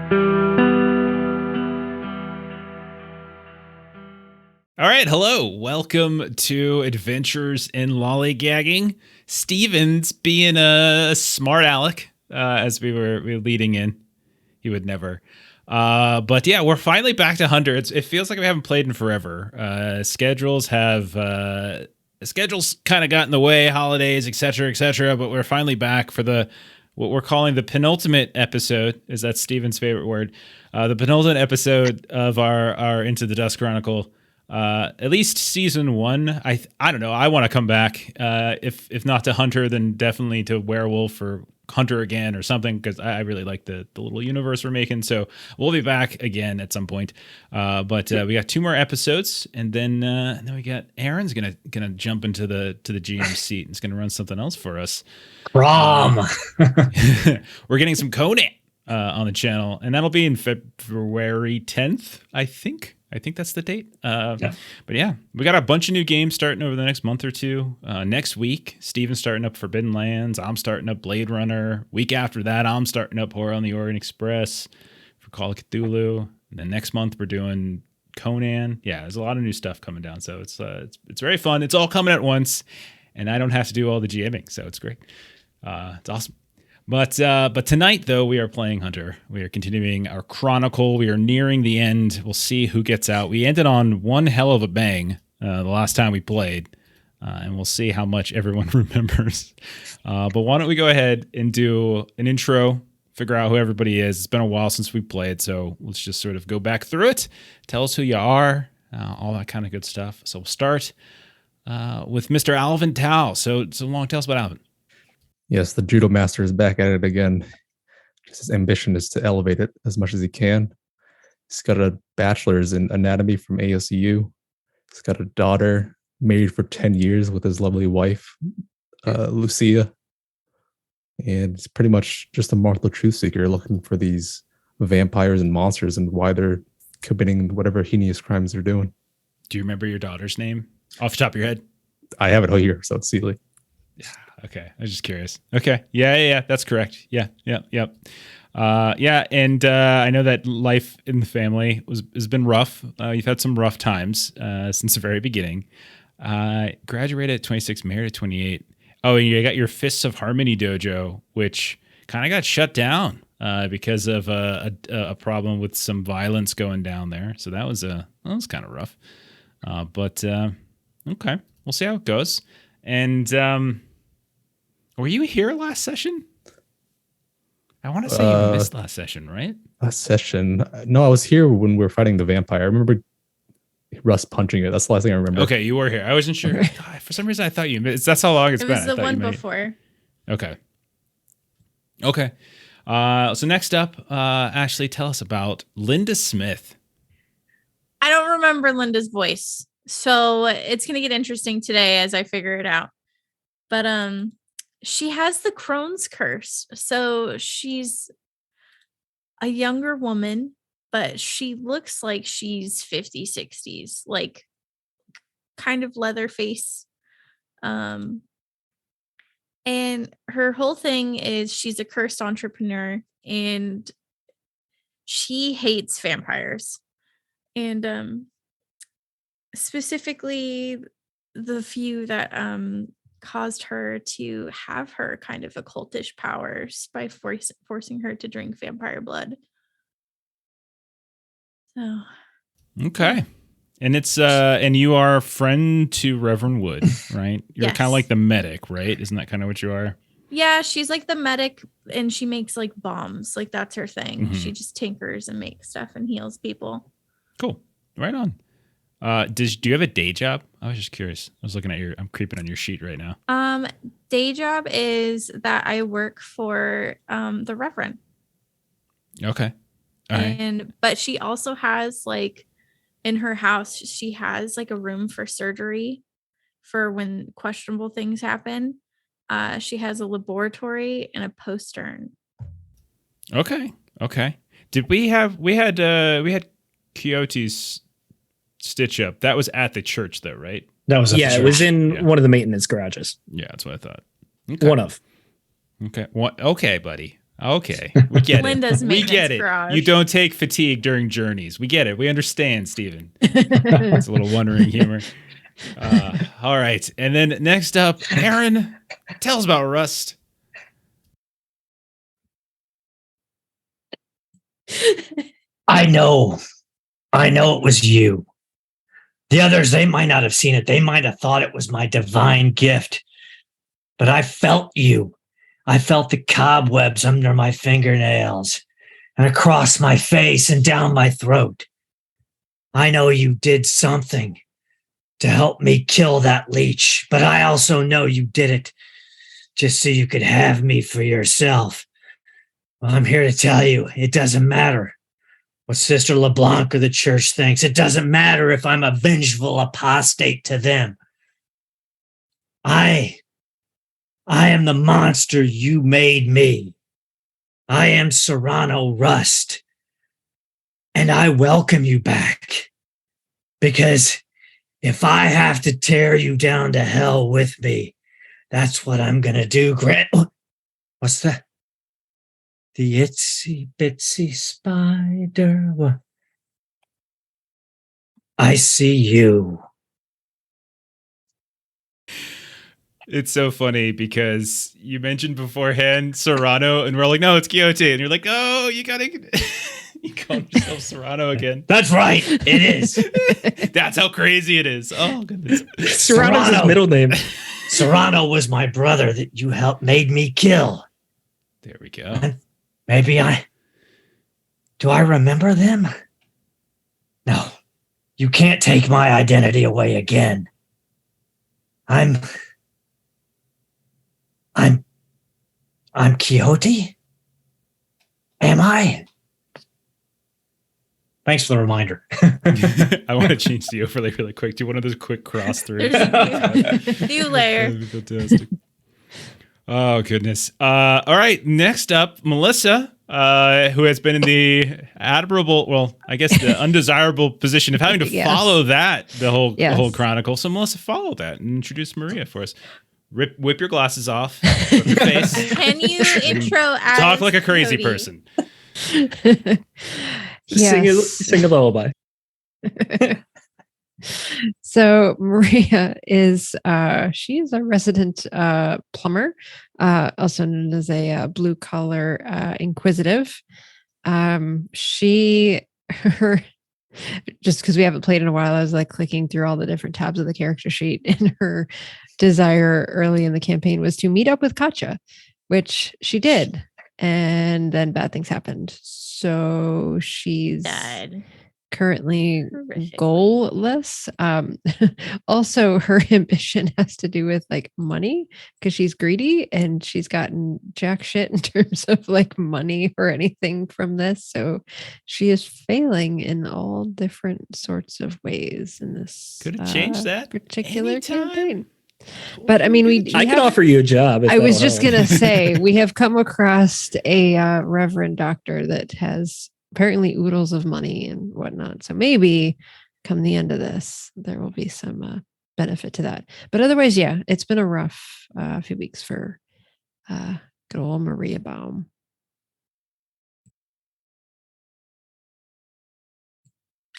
All right, hello. Welcome to Adventures in Lollygagging. Steven's being a smart aleck, as we were leading in. He would never. But yeah, we're finally back to Hunter. It feels like we haven't played in forever. Schedules kind of got in the way, holidays, etc., but we're finally back for what we're calling the penultimate episode. Is that Steven's favorite word? The penultimate episode of our Into the Dusk Chronicle. At least season 1. I don't know. I want to come back. If not to Hunter, then definitely to Werewolf or Hunter again or something, because I really like the little universe we're making. So we'll be back again at some point. But we got 2 more episodes, and then we got Aaron's gonna jump into the GM seat and it's gonna run something else for us. Rom. We're getting some Conan on the channel, and that'll be in February 10th, I think. I think that's the date. Yeah. But yeah, we got a bunch of new games starting over the next month or two. Next week, Steven's starting up Forbidden Lands. I'm starting up Blade Runner. Week after that, I'm starting up Horror on the Orient Express for Call of Cthulhu. And then next month, we're doing Conan. Yeah, there's a lot of new stuff coming down. So it's very fun. It's all coming at once, and I don't have to do all the GMing, so it's great. It's awesome. But tonight, though, we are playing Hunter. We are continuing our chronicle. We are nearing the end. We'll see who gets out. We ended on one hell of a bang the last time we played, and we'll see how much everyone remembers. But why don't we go ahead and do an intro, figure out who everybody is. It's been a while since we played, so let's just sort of go back through it. Tell us who you are, all that kind of good stuff. So we'll start with Mr. Alvin Tao. So long, tell us about Alvin. Yes, the judo master is back at it again. His ambition is to elevate it as much as he can. He's got a bachelor's in anatomy from ASU. He's got a daughter, married for 10 years with his lovely wife, Lucia. And it's pretty much just a martial truth seeker looking for these vampires and monsters and why they're committing whatever heinous crimes they're doing. Do you remember your daughter's name off the top of your head? I have it here, so it's Seeley. Yeah. Okay. I was just curious. Okay. Yeah. That's correct. Yeah. And I know that life in the family has been rough. You've had some rough times since the very beginning. Graduated at 26, married at 28. Oh, and you got your Fists of Harmony dojo, which kind of got shut down because of a problem with some violence going down there. So that was kind of rough. But okay, we'll see how it goes. And were you here last session? I want to say you missed last session, right? Last session? No, I was here when we were fighting the vampire. I remember Russ punching it. That's the last thing I remember. Okay, you were here. I wasn't sure. God, for some reason, I thought you missed. That's how long it's been. It was the one before. Okay. So next up, Ashley, tell us about Linda Smith. I don't remember Linda's voice, so it's going to get interesting today as I figure it out. But she has the Crohn's curse. So she's a younger woman, but she looks like she's 50s, 60s, like kind of leather face. And her whole thing is she's a cursed entrepreneur and she hates vampires. And specifically the few that caused her to have her kind of occultish powers by forcing her to drink vampire blood. So okay. And it's and you are a friend to Reverend Wood, right? You're Yes. kind of like the medic, right? Isn't that kind of what you are? yeah, she's like the medic and she makes like bombs. Like that's her thing. Mhm. She just tinkers and makes stuff and heals people. Cool. Right on. Do you have a day job? I was just curious. I was looking at I'm creeping on your sheet right now. Day job is that I work for the Reverend. Okay. All right. But she also has like in her house, she has like a room for surgery for when questionable things happen. She has a laboratory and a postern. Okay. Did we had Quixote's stitch up? That was at the church though, right? That was it was in one of the maintenance garages. Yeah, that's what I thought. One of. Okay. What? Okay, buddy. Okay, we get Linda's it. We maintenance get it. garage. You don't take fatigue during journeys. We get it. We understand, Steven. It's a little wondering humor. All right, and then next up, Aaron, tell us about Rust. I know it was you. The others, they might not have seen it. They might have thought it was my divine gift. But I felt you. I felt the cobwebs under my fingernails and across my face and down my throat. I know you did something to help me kill that leech, but I also know you did it just so you could have me for yourself. Well, I'm here to tell you, it doesn't matter what Sister LeBlanc or the church thinks. It doesn't matter if I'm a vengeful apostate to them. I am the monster you made me. I am Serrano Rust. And I welcome you back. Because if I have to tear you down to hell with me, that's what I'm going to do, Grant. What's that? The itsy bitsy spider. I see you. It's so funny because you mentioned beforehand Serrano, and we're like, no, it's Quixote. And you're like, oh, you gotta, you call yourself Serrano again. That's right. It is. That's how crazy it is. Oh, goodness. Serrano's his middle name. Serrano was my brother that you made me kill. There we go. Maybe do I remember them? No, you can't take my identity away again. I'm Quixote? Am I? Thanks for the reminder. I want to change the overlay really quick. Do one of those quick cross throughs. New layer. That'd be fantastic. Oh, goodness. All right. Next up, Melissa, who has been in the the undesirable position of having to follow that, the whole chronicle. So, Melissa, follow that and introduce Maria for us. Whip your glasses off. Rub your face. Can you intro as Talk like a crazy Cody? person. Sing a lullaby. So Maria is she is a resident plumber, also known as a blue collar inquisitive. Her just because we haven't played in a while, I was like clicking through all the different tabs of the character sheet, and her desire early in the campaign was to meet up with Katja, which she did, and then bad things happened. So she's Died. currently Horrifically. goalless. Also, her ambition has to do with like money because she's greedy and she's gotten jack shit in terms of like money or anything from this. So she is failing in all different sorts of ways in this. Could have changed that particular anytime. campaign. But I mean, I can offer you a job. if I was that'll just help. going to say, we have come across a reverend doctor that has apparently oodles of money and whatnot. So maybe come the end of this, there will be some benefit to that. But otherwise, yeah, it's been a rough few weeks for good old Maria Baum.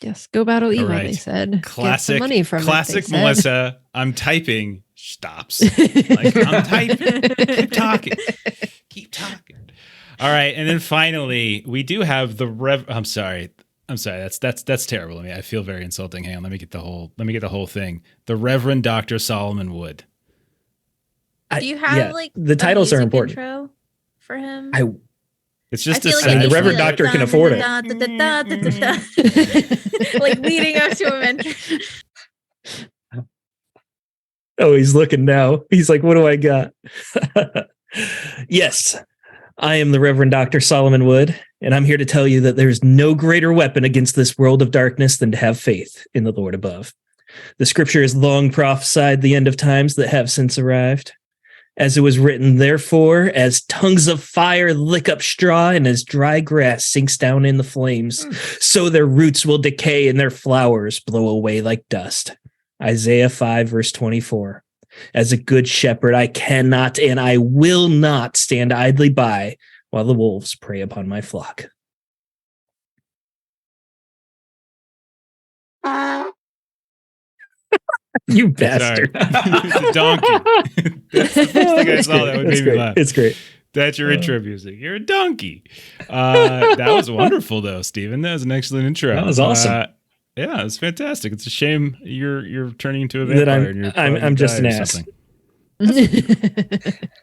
Yes, go battle evil, right. they said. Get Classic some money from classic it, they said. Melissa. I'm typing. Stops. Like, I'm typing. Keep talking. All right, and then finally, we do have the I'm sorry. That's terrible. I feel very insulting. Hang on, let me get the whole thing. The Reverend Dr. Solomon Wood. Do you have like the a titles are music important. Intro for him? It's just I a feel sad the it Reverend should be Doctor like, can afford it. Like leading up to a mentor. Oh, he's looking now. He's like, what do I got? Yes, I am the Reverend Dr. Solomon Wood, and I'm here to tell you that there's no greater weapon against this world of darkness than to have faith in the Lord above. The scripture has long prophesied the end of times that have since arrived. As it was written, therefore, as tongues of fire lick up straw and as dry grass sinks down in the flames, so their roots will decay and their flowers blow away like dust. Isaiah 5, verse 24. As a good shepherd, I cannot and I will not stand idly by while the wolves prey upon my flock. You bastard. It's a donkey. That's the first thing I saw that would make me laugh. It's great. That's your intro music. You're a donkey. That was wonderful, though, Stephen. That was an excellent intro. That was awesome. Yeah, it's fantastic. It's a shame you're turning into a vampire. I'm just an ass.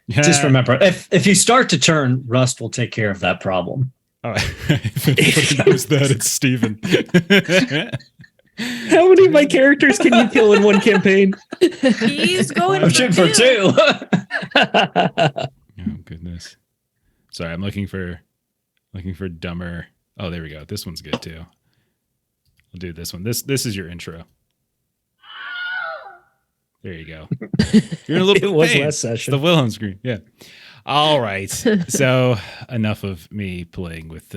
Just remember, if you start to turn, Rust will take care of that problem. Oh, if anybody knows that, it's Stephen. How many of my characters can you kill in one campaign? He's going I'm shooting for 2. Oh goodness. Sorry, I'm looking for dumber. Oh, there we go. This one's good too. I'll do this one. This is your intro. There you go. You're in a little bit It of was pain. last session. It's the Wilhelm scream. Yeah. All right. So enough of me playing with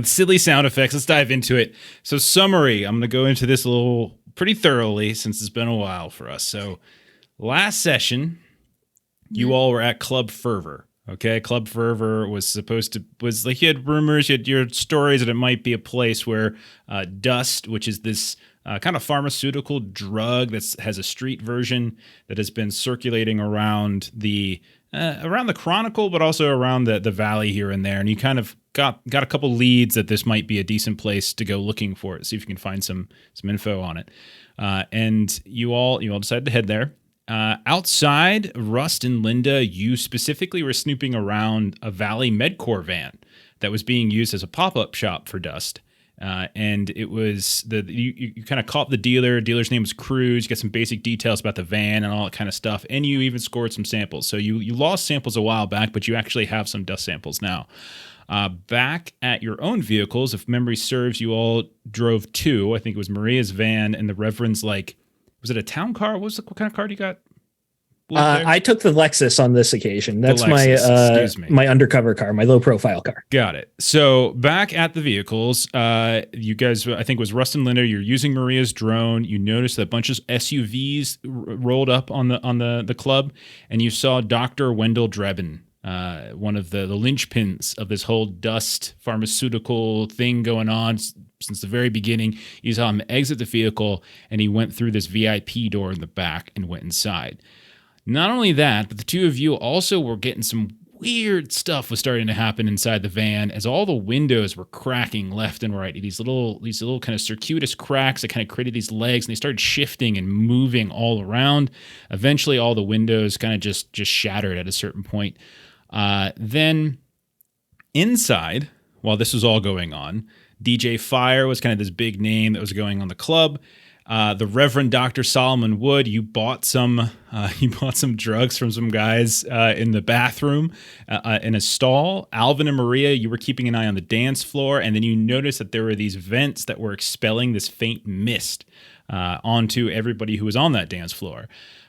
silly sound effects. Let's dive into it. So summary. I'm going to go into this a little pretty thoroughly since it's been a while for us. So last session, you all were at Club Fervor. Okay, Club Fervor was like you had rumors, you had stories that it might be a place where dust, which is this kind of pharmaceutical drug that has a street version that has been circulating around the Chronicle, but also around the valley here and there. And you kind of got a couple leads that this might be a decent place to go looking for it, see if you can find some info on it. And you all decided to head there. Outside, Rust and Linda, you specifically were snooping around a Valley Medcorps van that was being used as a pop-up shop for dust. And it was you kind of caught the dealer. Dealer's name was Cruz. You got some basic details about the van and all that kind of stuff. And you even scored some samples. So you lost samples a while back, but you actually have some dust samples now. Back at your own vehicles, if memory serves, you all drove 2. I think it was Maria's van and the Reverend's was it a town car? What kind of car do you got? I took the Lexus on this occasion. That's Lexus, my undercover car, my low profile car. Got it. So back at the vehicles, you guys, I think it was Rust and Linda, you're using Maria's drone. You noticed that a bunch of SUVs rolled up on the club, and you saw Dr. Wendell Drebin, one of the linchpins of this whole dust pharmaceutical thing going on since the very beginning. You saw him exit the vehicle, and he went through this VIP door in the back and went inside. Not only that, but the two of you also were getting some weird stuff was starting to happen inside the van as all the windows were cracking left and right. These little kind of circuitous cracks that kind of created these legs, and they started shifting and moving all around. Eventually, all the windows kind of just shattered at a certain point. Then inside, while this was all going on, DJ Fire was kind of this big name that was going on the club. The Reverend Dr. Solomon Wood, you bought some drugs from some guys in the bathroom in a stall. Alvin and Maria, you were keeping an eye on the dance floor, and then you noticed that there were these vents that were expelling this faint mist onto everybody who was on that dance floor.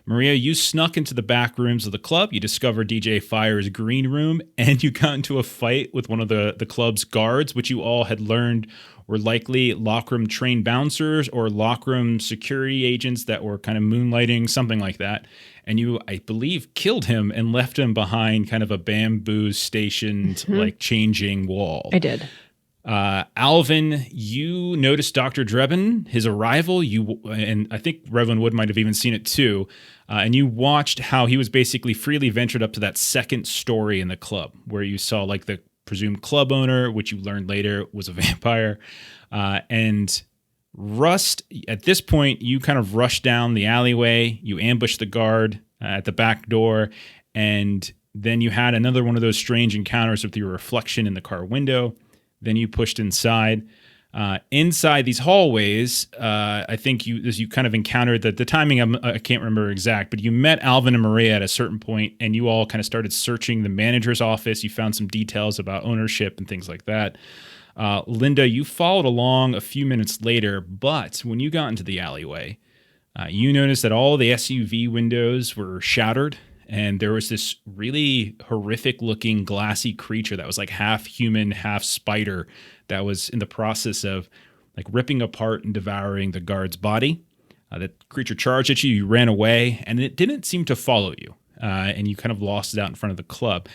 Maria, you snuck into the back rooms of the club. You discovered DJ Fire's green room, and you got into a fight with one of the club's guards, which you all had learned were likely lockroom trained bouncers or lockroom security agents that were kind of moonlighting, something like that. And you, I believe, killed him and left him behind kind of a bamboo stationed, changing wall. I did. Alvin, you noticed Dr. Drebin, his arrival, and I think Reverend Wood might have even seen it too, and you watched how he was basically freely ventured up to that second story in the club, where you saw the presumed club owner, which you learned later was a vampire, and Rust, at this point, you kind of rushed down the alleyway, you ambushed the guard at the back door, and then you had another one of those strange encounters with your reflection in the car window. Then you pushed inside. Inside these hallways, I think you kind of encountered the timing, I can't remember exact, but you met Alvin and Maria at a certain point, and you all kind of started searching the manager's office. You found some details about ownership and things like that. Linda, you followed along a few minutes later, but when you got into the alleyway, you noticed that all the SUV windows were shattered, and there was this really horrific looking glassy creature that was like half human, half spider that was in the process of ripping apart and devouring the guard's body. The creature charged at you, you ran away, and it didn't seem to follow you. And you kind of lost it out in front of the club.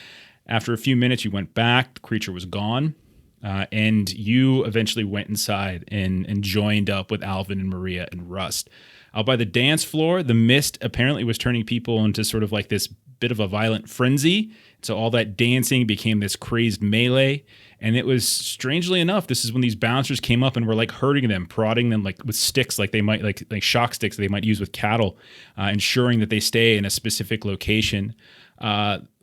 After a few minutes, you went back. The creature was gone. And you eventually went inside and joined up with Alvin and Maria and Rust. Out by the dance floor, the mist apparently was turning people into sort of like this bit of a violent frenzy. So all that dancing became this crazed melee. And it was, strangely enough, this is when these bouncers came up and were like hurting them, prodding them like with sticks, like they might like shock sticks they might use with cattle, ensuring that they stay in a specific location.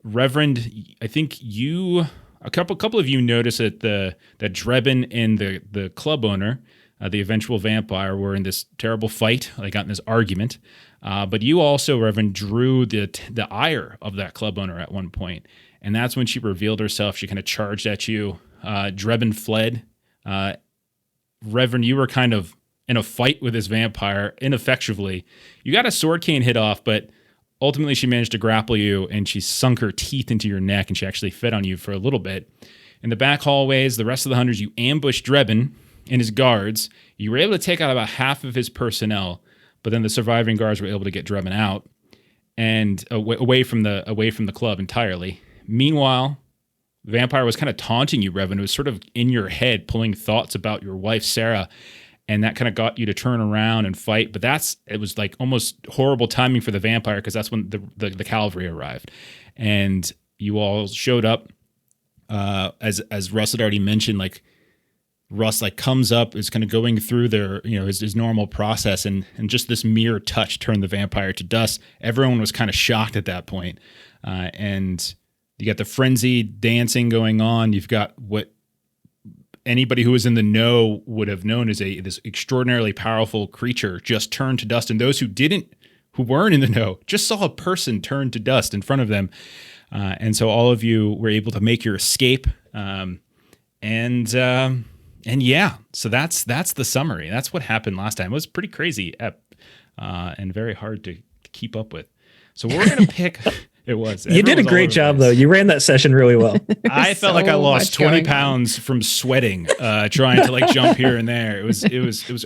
Reverend, I think you... A couple of you notice that Drebin and the club owner, the eventual vampire, were in this terrible fight. They got in this argument. But you also, Reverend, drew the ire of that club owner at one point. And that's when she revealed herself. She kind of charged at you. Drebin fled. Reverend, you were kind of in a fight with this vampire ineffectually. You got a sword cane hit off, but ultimately, she managed to grapple you, and she sunk her teeth into your neck, and she actually fed on you for a little bit. In the back hallways, the rest of the hunters, you ambushed Drebin and his guards. You were able to take out about half of his personnel, but then the surviving guards were able to get Drebin out and away from the club entirely. Meanwhile, the vampire was kind of taunting you, Reverend. It was sort of in your head, pulling thoughts about your wife, Sarah. And that kind of got you to turn around and fight. But it was like almost horrible timing for the vampire, because that's when the cavalry arrived. And you all showed up, as Russ had already mentioned, like Russ like comes up, is kind of going through their, his normal process. And just this mere touch turned the vampire to dust. Everyone was kind of shocked at that point. And you got the frenzied dancing going on. You've got what anybody who was in the know would have known as this extraordinarily powerful creature just turned to dust. And those who weren't in the know, just saw a person turn to dust in front of them. And so all of you were able to make your escape. And yeah, so that's the summary. That's what happened last time. It was pretty crazy and very hard to keep up with. So we're going to pick... It was. You did a great job, though. You ran that session really well. I felt like I lost 20 pounds from sweating, trying to like jump here and there. It was.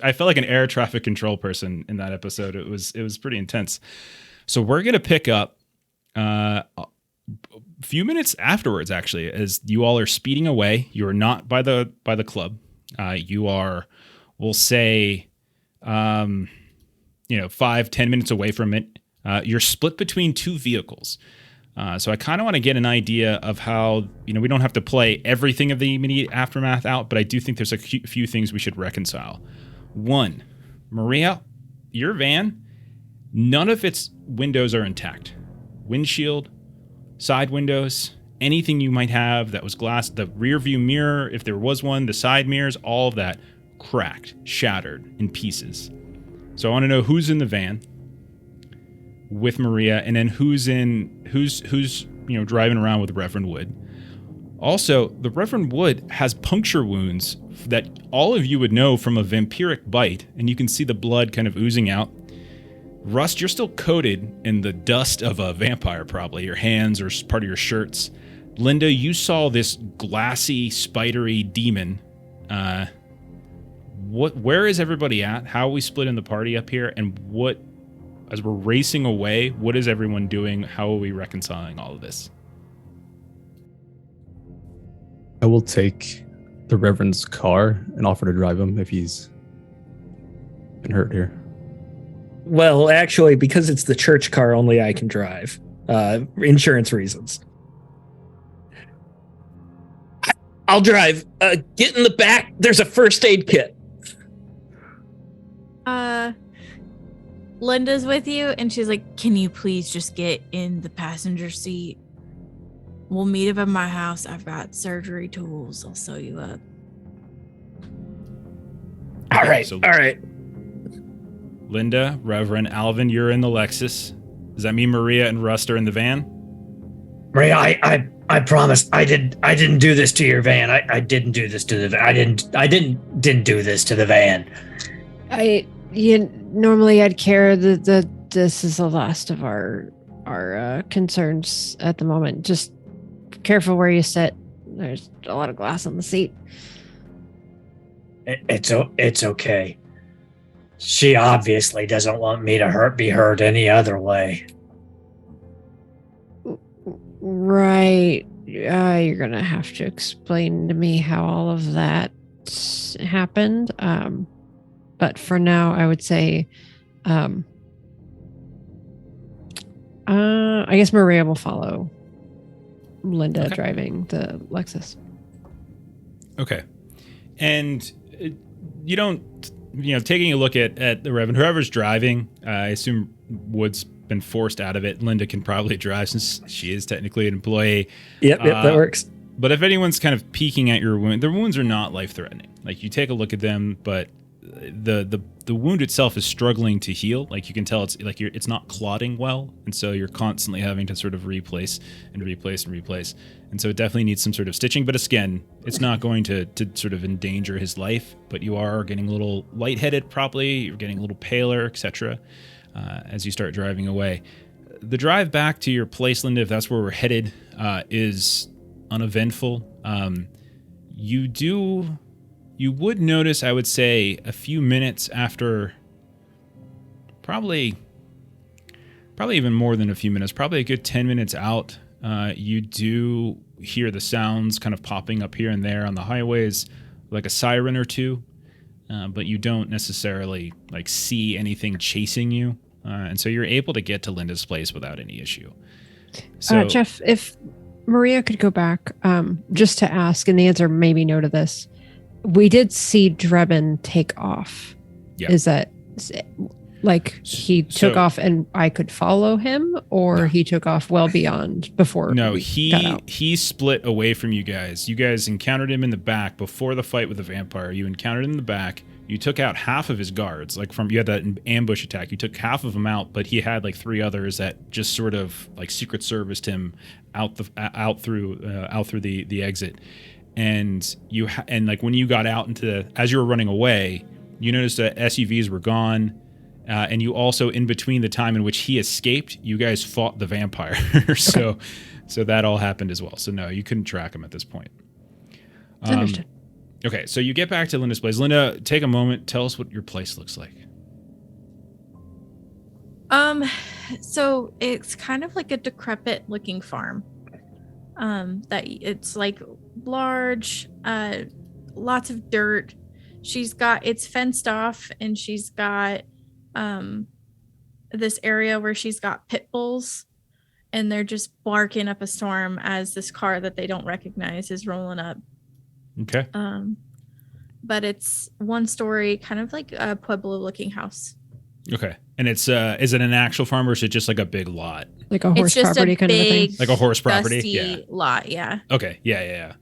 I felt like an air traffic control person in that episode. It was pretty intense. So we're gonna pick up a few minutes afterwards, actually, as you all are speeding away. You are not by the club. You are, we'll say, 5-10 minutes away from it. You're split between two vehicles. So I kind of want to get an idea of how, we don't have to play everything of the immediate aftermath out, but I do think there's a few things we should reconcile. One, Maria, your van, none of its windows are intact. Windshield, side windows, anything you might have that was glass, the rear view mirror, if there was one, the side mirrors, all of that cracked, shattered in pieces. So I want to know who's in the van with Maria, and then who's driving around with Reverend Wood. Also, the Reverend Wood has puncture wounds that all of you would know from a vampiric bite, and you can see the blood kind of oozing out. Rust, you're still coated in the dust of a vampire, probably. Your hands or part of your shirts. Linda, you saw this glassy, spidery demon. Where is everybody at? How are we splitting the party up here? And as we're racing away, what is everyone doing? How are we reconciling all of this? I will take the Reverend's car and offer to drive him if he's been hurt here. Well, actually, because it's the church car, only I can drive. Insurance reasons. I'll drive. Get in the back. There's a first aid kit. Linda's with you, and she's like, can you please just get in the passenger seat? We'll meet up at my house. I've got surgery tools. I'll sew you up. All right. Linda, Reverend, Alvin, you're in the Lexus. Does that mean Maria and Rust are in the van? Maria, I promise I didn't do this to your van. I didn't do this to the van. I didn't do this to the van. Normally I'd care that this is the last of our concerns at the moment. Just careful where you sit. There's a lot of glass on the seat. It's okay. She obviously doesn't want me to be hurt any other way. Right. You're gonna have to explain to me how all of that happened. But for now, I would say, I guess Maria will follow Linda Okay. driving the Lexus. Okay. And you don't, taking a look at the Reverend, whoever's driving, I assume Wood's been forced out of it. Linda can probably drive since she is technically an employee. Yep, that works. But if anyone's kind of peeking at your wound, their wounds are not life-threatening. Like, you take a look at them, but the wound itself is struggling to heal. Like, you can tell it's like it's not clotting well, and so you're constantly having to sort of replace. And so it definitely needs some sort of stitching. But again, it's not going to sort of endanger his life. But you are getting a little lightheaded, probably. You're getting a little paler, etc. As you start driving away. The drive back to your place, Linda, if that's where we're headed, is uneventful. You would notice, I would say, a few minutes after, probably even more than a few minutes, probably a good 10 minutes out, you do hear the sounds kind of popping up here and there on the highways, like a siren or two, but you don't necessarily like see anything chasing you, and so you're able to get to Linda's place without any issue. So, Jeff, if Maria could go back just to ask, and the answer may be no to this. We did see Drebin take off. Yeah. Is that like he took So- off and I could follow him, or No. he took off well beyond before? No, we got out? he split away from you guys. You guys encountered him in the back before the fight with the vampire. You encountered him in the back. You took out half of his guards. You had that ambush attack. You took half of them out, but he had like 3 others that just sort of like Secret Serviced him out through the exit. And like when you got out as you were running away, you noticed that SUVs were gone. And you also, in between the time in which he escaped, you guys fought the vampire. So that all happened as well. So no, you couldn't track him at this point. Understood. Okay, so you get back to Linda's place. Linda, take a moment. Tell us what your place looks like. So it's kind of like a decrepit looking farm. That it's like large, lots of dirt. It's fenced off, and she's got this area where she's got pit bulls, and they're just barking up a storm as this car that they don't recognize is rolling up. Okay. But it's 1 story, kind of like a Pueblo looking house. Okay. And it's is it an actual farm, or is it just like a big lot? Like a horse It's just property a kind of a thing. big, Like a horse property? dusty Yeah. lot. Yeah. Okay. Yeah.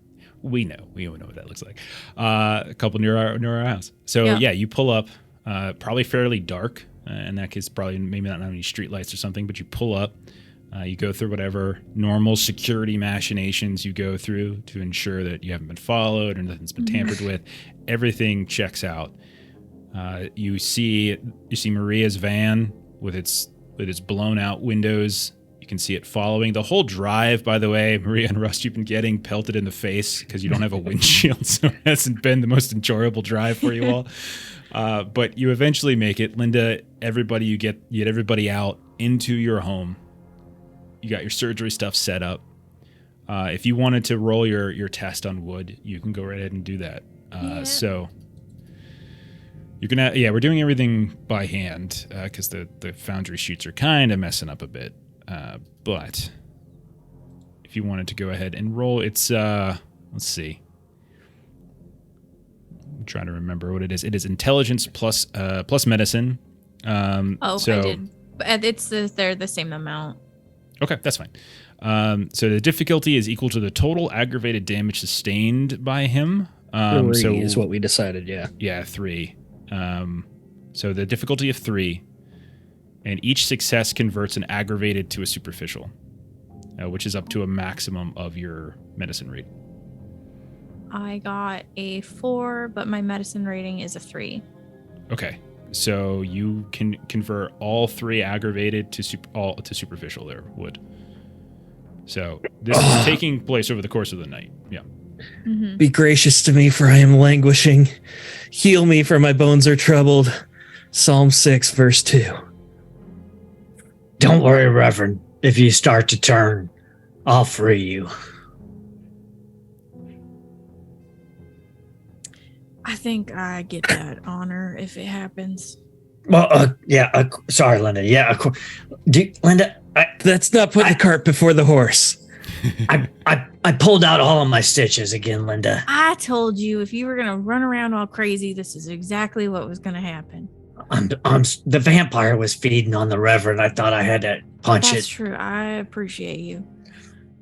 We know what that looks like. A couple near our house. So Yeah. you pull up, probably fairly dark. In that case, probably maybe not any street lights or something, but you pull up. You go through whatever normal security machinations you go through to ensure that you haven't been followed or nothing's been tampered with. Everything checks out. You see Maria's van with its blown out windows. You can see it following the whole drive. By the way, Maria and Rust, you've been getting pelted in the face because you don't have a windshield, so it hasn't been the most enjoyable drive for you all. But you eventually make it. Linda, you get everybody out into your home. You got your surgery stuff set up. If you wanted to roll your test on wood, you can go right ahead and do that. So you're gonna, we're doing everything by hand because the foundry sheets are kind of messing up a bit. But if you wanted to go ahead and roll, it's let's see. I'm trying to remember what it is. It is intelligence plus medicine. I did. But they're the same amount. Okay, that's fine. So the difficulty is equal to the total aggravated damage sustained by him. 3 is what we decided, yeah. Yeah, 3. So the difficulty of 3, and each success converts an aggravated to a superficial, which is up to a maximum of your medicine rate. I got a 4, but my medicine rating is a 3. Okay, so you can convert all 3 aggravated to superficial there, Wood. So this is taking place over the course of the night. Yeah. Mm-hmm. Be gracious to me, for I am languishing. Heal me, for my bones are troubled. Psalm 6, verse 2. Don't worry, Reverend. If you start to turn, I'll free you. I think I get that honor if it happens. Well, sorry, Linda. Yeah, Linda, Let's not put the cart before the horse. I pulled out all of my stitches again, Linda. I told you if you were gonna run around all crazy, this is exactly what was gonna happen. The vampire was feeding on the Reverend. I thought I had to punch That's it. true. I appreciate you.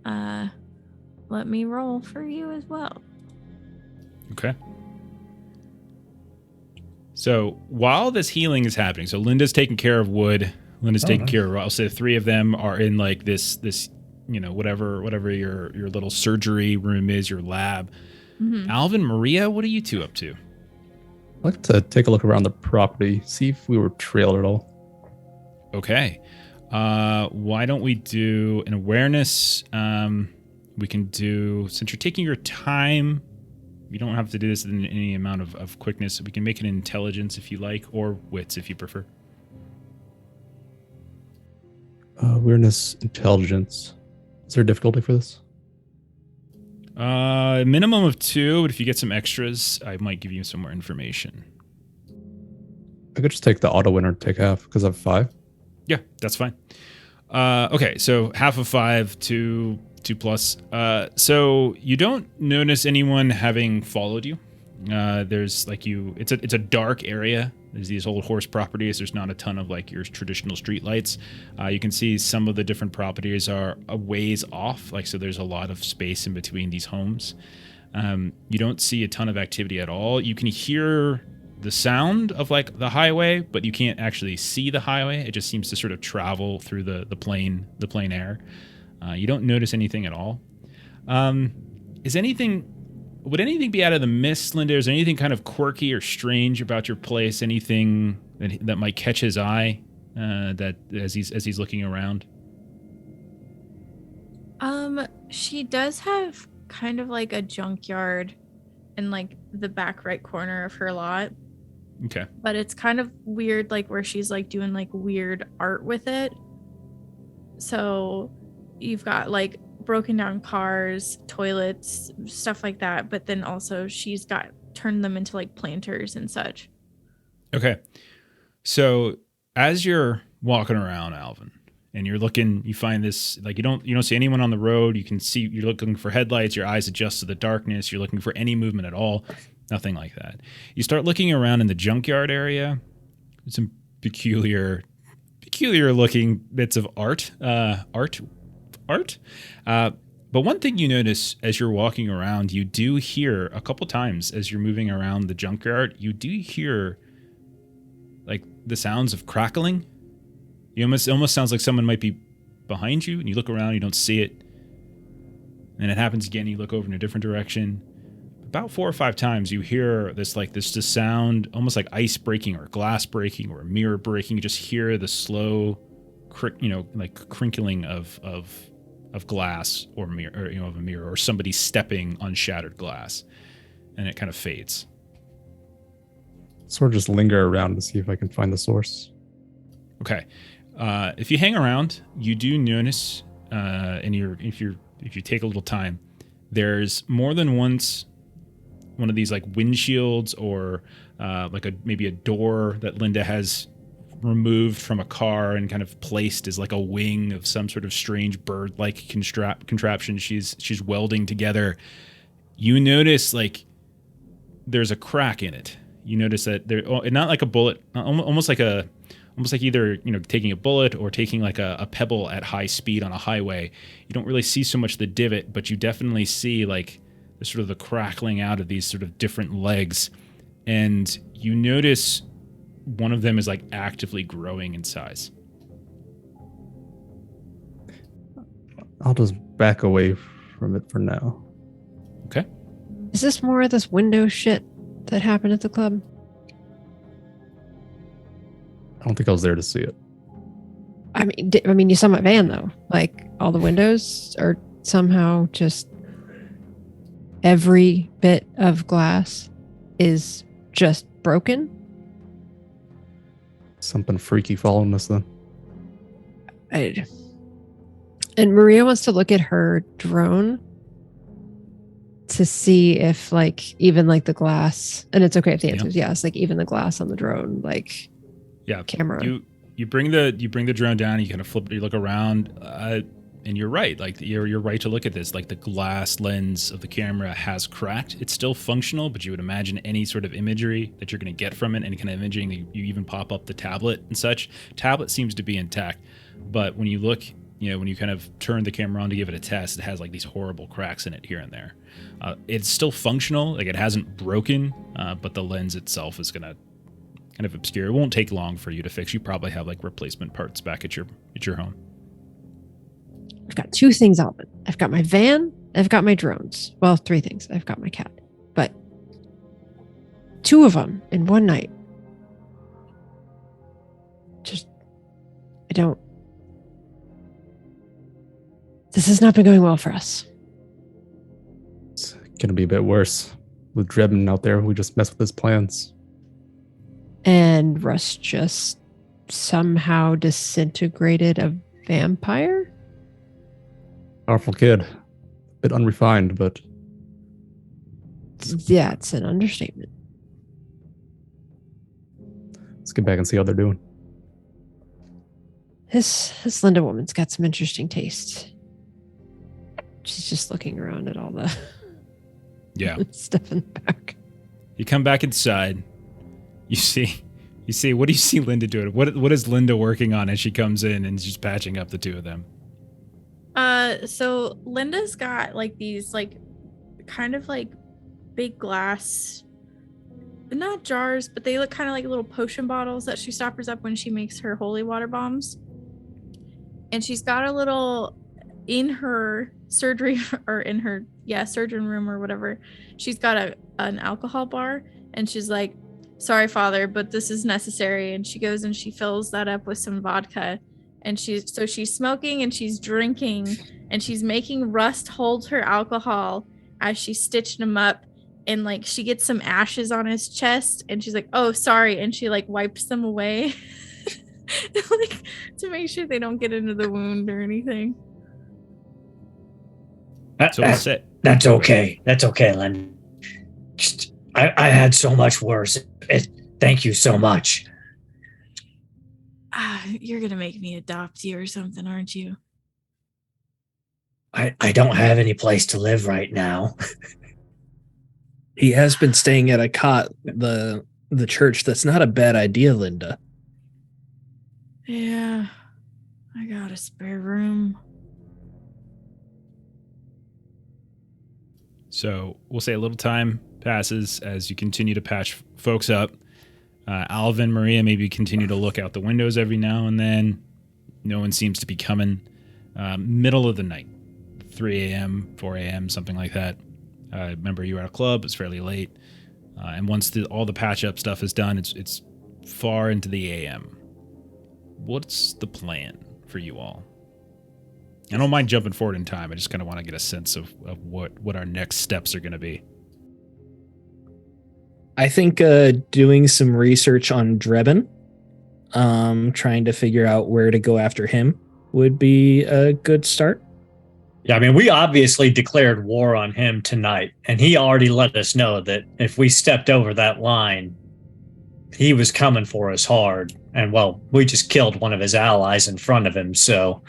Let me roll for you as well. Okay. So while this healing is happening, so Linda's taking care of Wood. Linda's taking care of. I'll say the three of them are in like this whatever your little surgery room is, your lab. Mm-hmm. Alvin, Maria, what are you two up to? I'd like to take a look around the property, see if we were trailed at all. Okay. Why don't we do an awareness? We can do, since you're taking your time, you don't have to do this in any amount of quickness. We can make it intelligence if you like, or wits if you prefer. Awareness, intelligence. Is there a difficulty for this? Minimum of 2, but if you get some extras, I might give you some more information. I could just take the auto winner and take half because I have 5. Yeah, that's fine. Okay, so half of 5, 2 plus. So you don't notice anyone having followed you. There's like it's a dark area. There's these old horse properties. There's not a ton of like your traditional street lights. You can see some of the different properties are a ways off. Like, so there's a lot of space in between these homes. You don't see a ton of activity at all. You can hear the sound of like the highway, but you can't actually see the highway. It just seems to sort of travel through the plain air. You don't notice anything at all. Would anything be out of the mist, Linda? Is there anything kind of quirky or strange about your place? Anything that might catch his eye that as he's looking around? She does have kind of like a junkyard in like the back right corner of her lot. Okay. But it's kind of weird, like where she's like doing like weird art with it. So you've got like broken down cars, toilets, stuff like that. But then also she's got turned them into like planters and such. Okay. So as you're walking around, Alvin, and you're looking, you find this, like you don't see anyone on the road. You can see, you're looking for headlights, your eyes adjust to the darkness. You're looking for any movement at all. Nothing like that. You start looking around in the junkyard area. Some peculiar looking bits of art. But one thing you notice as you're walking around, you do hear a couple times as you're moving around the junkyard, you do hear like the sounds of crackling. It almost sounds like someone might be behind you, and you look around, you don't see it. And it happens again, you look over in a different direction. About 4 or 5 times you hear this sound, almost like ice breaking or glass breaking or a mirror breaking. You just hear the slow, like crinkling of glass or mirror, or, of a mirror, or somebody stepping on shattered glass, and it kind of fades. Sort of just linger around to see if I can find the source. Okay, if you hang around, you do notice, and if you take a little time, there's more than once one of these like windshields or maybe a door that Linda has removed from a car and kind of placed as like a wing of some sort of strange bird-like contraption she's welding together. You notice like there's a crack in it. You notice that not like a bullet, almost like either taking a bullet or taking like a pebble at high speed on a highway. You don't really see so much the divot, but you definitely see like the sort of the crackling out of these sort of different legs, and you notice one of them is like actively growing in size. I'll just back away from it for now. Okay. Is this more of this window shit that happened at the club? I don't think I was there to see it. I mean, you saw my van though. Like all the windows are somehow just every bit of glass is just broken. Something freaky following us then. And Maria wants to look at her drone to see if like even like the glass, and it's okay if the answer is yes, like even the glass on the drone, like camera. You bring the drone down, you kind of flip, you look around, and you're right. Like you're right to look at this. Like the glass lens of the camera has cracked. It's still functional, but you would imagine any sort of imagery that you're going to get from it, any kind of imaging, you even pop up the tablet and such. Tablet seems to be intact, but when you look, when you kind of turn the camera on to give it a test, it has like these horrible cracks in it here and there. It's still functional, like it hasn't broken, but the lens itself is going to kind of obscure. It won't take long for you to fix. You probably have like replacement parts back at your home. I've got 2 things, Alvin. I've got my van, I've got my drones. Well, 3 things. I've got my cat. But 2 of them in one night. This has not been going well for us. It's going to be a bit worse. With Drebin out there, we just mess with his plans. And Russ just somehow disintegrated a vampire? Powerful kid. A bit unrefined, but... Yeah, it's an understatement. Let's get back and see how they're doing. This Linda woman's got some interesting taste. She's just looking around at all the stuff in the back. You come back inside. You see, what do you see Linda doing? What is Linda working on as she comes in and she's patching up the 2 of them? So Linda's got like these like kind of like big glass, not jars, but they look kind of like little potion bottles that she stoppers up when she makes her holy water bombs. And she's got a little in her surgery or in her surgeon room or whatever. She's got an alcohol bar, and she's like, "Sorry, Father, but this is necessary." And she goes and she fills that up with some vodka. And she's smoking and she's drinking and she's making Rust hold her alcohol as she's stitching him up. And like she gets some ashes on his chest and she's like, "Oh, sorry." And she like wipes them away like to make sure they don't get into the wound or anything. So we'll sit. That's okay. That's okay, Len. I had so much worse. Thank you so much. You're gonna make me adopt you or something, aren't you? I don't have any place to live right now. He has been staying at a cot, the church. That's not a bad idea, Linda. Yeah, I got a spare room. So we'll say a little time passes as you continue to patch folks up. Alvin, Maria, maybe continue to look out the windows every now and then. No one seems to be coming. Middle of the night, 3 a.m., 4 a.m., something like that. Remember, you were at a club. It's fairly late. And once all the patch-up stuff is done, it's far into the a.m. What's the plan for you all? I don't mind jumping forward in time. I just kind of want to get a sense of what our next steps are going to be. I think doing some research on Drebin, trying to figure out where to go after him would be a good start. Yeah, I mean, we obviously declared war on him tonight, and he already let us know that if we stepped over that line, he was coming for us hard. And, well, we just killed one of his allies in front of him, so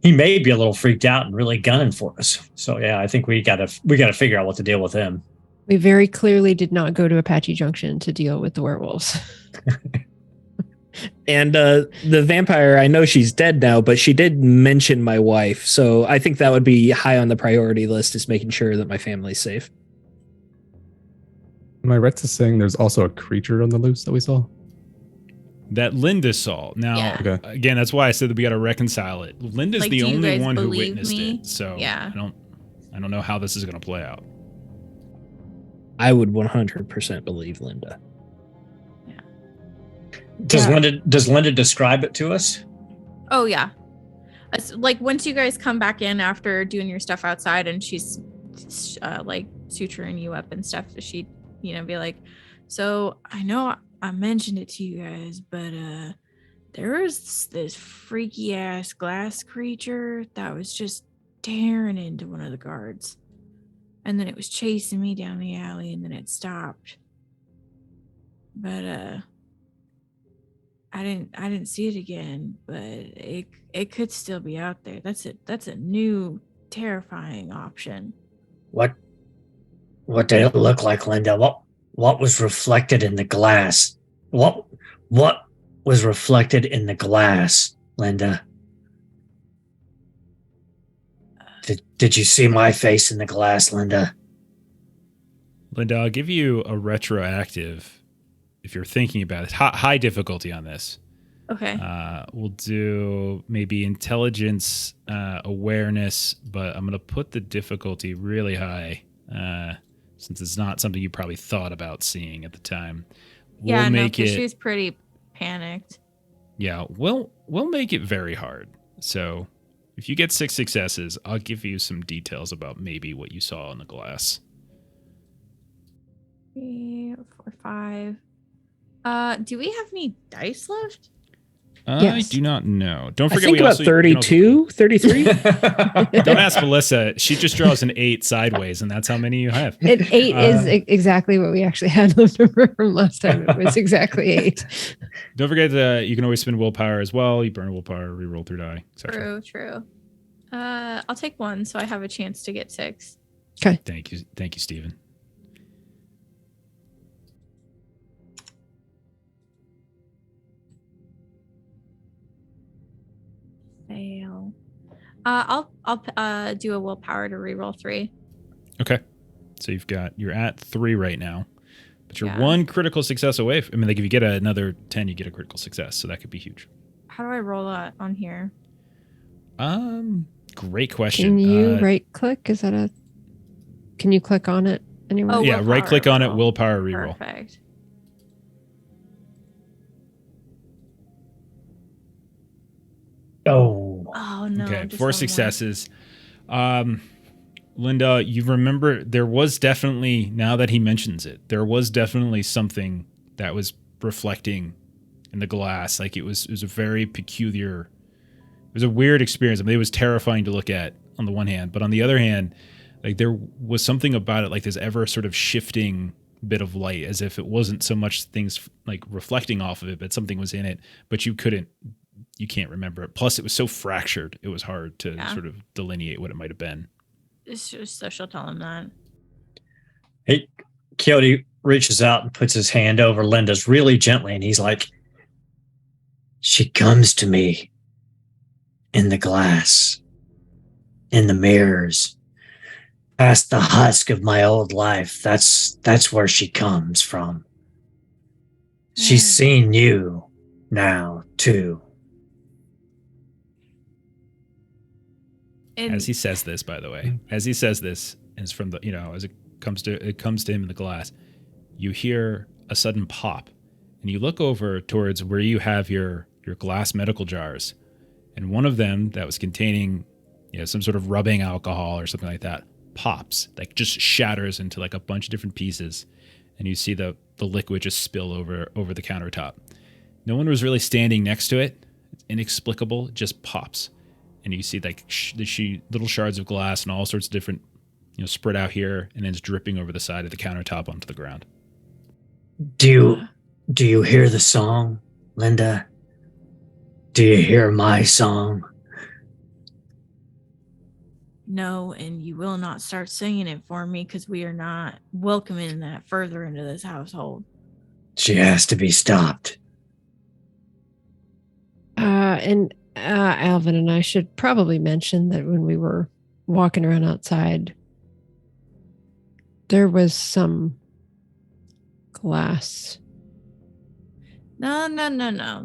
he may be a little freaked out and really gunning for us. So, yeah, I think we gotta figure out what to deal with him. We very clearly did not go to Apache Junction to deal with the werewolves. And the vampire, I know she's dead now, but she did mention my wife. So I think that would be high on the priority list, is making sure that my family's safe. Am I right to saying there's also a creature on the loose that we saw? That Linda saw. Now, again, that's why I said that we got to reconcile it. Linda's Like, the do you only guys one who believe witnessed me? it. So Yeah. I don't know how this is going to play out. I would 100% believe Linda. Does Linda describe it to us? Oh yeah. Like once you guys come back in after doing your stuff outside and she's like suturing you up and stuff, she'd be like, "So I know I mentioned it to you guys, but there was this freaky ass glass creature that was just tearing into one of the guards. and then it was chasing me down the alley, and then it stopped. But I didn't see it again, but it could still be out there. That's a new terrifying option. What did it look like, Linda? What was reflected in the glass? What was reflected in the glass, Linda? Did you see my face in the glass, Linda? Linda, I'll give you a retroactive if you're thinking about it. High difficulty on this. Okay. We'll do maybe intelligence, awareness, but I'm going to put the difficulty really high since it's not something you probably thought about seeing at the time. Yeah, no, because she was pretty panicked. Yeah, we'll make it very hard. So if you get 6 successes, I'll give you some details about maybe what you saw in the glass. 3, 4, 5. Do we have any dice left? I do not know. Don't forget, I think we about also, 32, 33. Don't ask Melissa. She just draws an 8 sideways, and that's how many you have. 8 is exactly what we actually had left over from last time. It was exactly 8. Don't forget that you can always spend willpower as well. You burn willpower, reroll through die, etc. True. I'll take 1, so I have a chance to get 6. Okay. Thank you, Stephen. Fail. I'll do a willpower to reroll 3. Okay, so you're at 3 right now, but you're 1 critical success away. Like if you get another 10, you get a critical success, so that could be huge. How do I roll that on here? Great question. Can you right click? Can you click on it anywhere? Oh, yeah, right click on it, willpower reroll. Perfect. Oh no. Okay, 4 successes. Linda, you remember there was definitely, now that he mentions it, there was definitely something that was reflecting in the glass. Like it was a very peculiar, it was a weird experience. I mean, it was terrifying to look at on the one hand, but on the other hand, like there was something about it, like this ever sort of shifting bit of light, as if it wasn't so much things like reflecting off of it, but something was in it, but you can't remember it. Plus it was so fractured, it was hard to sort of delineate what it might have been. So she'll tell him that. Hey, Quixote reaches out and puts his hand over Linda's really gently, and he's like, she comes to me in the glass, in the mirrors, past the husk of my old life. That's where she comes from. She's seen you now, too. As he says this, by the way, is from the, as it comes to him in the glass, you hear a sudden pop, and you look over towards where you have your glass medical jars, and one of them that was containing, some sort of rubbing alcohol or something like that pops, like just shatters into like a bunch of different pieces, and you see the liquid just spill over the countertop. No one was really standing next to it. It's inexplicable. It just pops. And you see like little shards of glass and all sorts of different, spread out here, and then it's dripping over the side of the countertop onto the ground. Do you hear the song, Linda? Do you hear my song? No, and you will not start singing it for me, because we are not welcoming that further into this household. She has to be stopped. Alvin and I should probably mention that when we were walking around outside, there was some glass. No.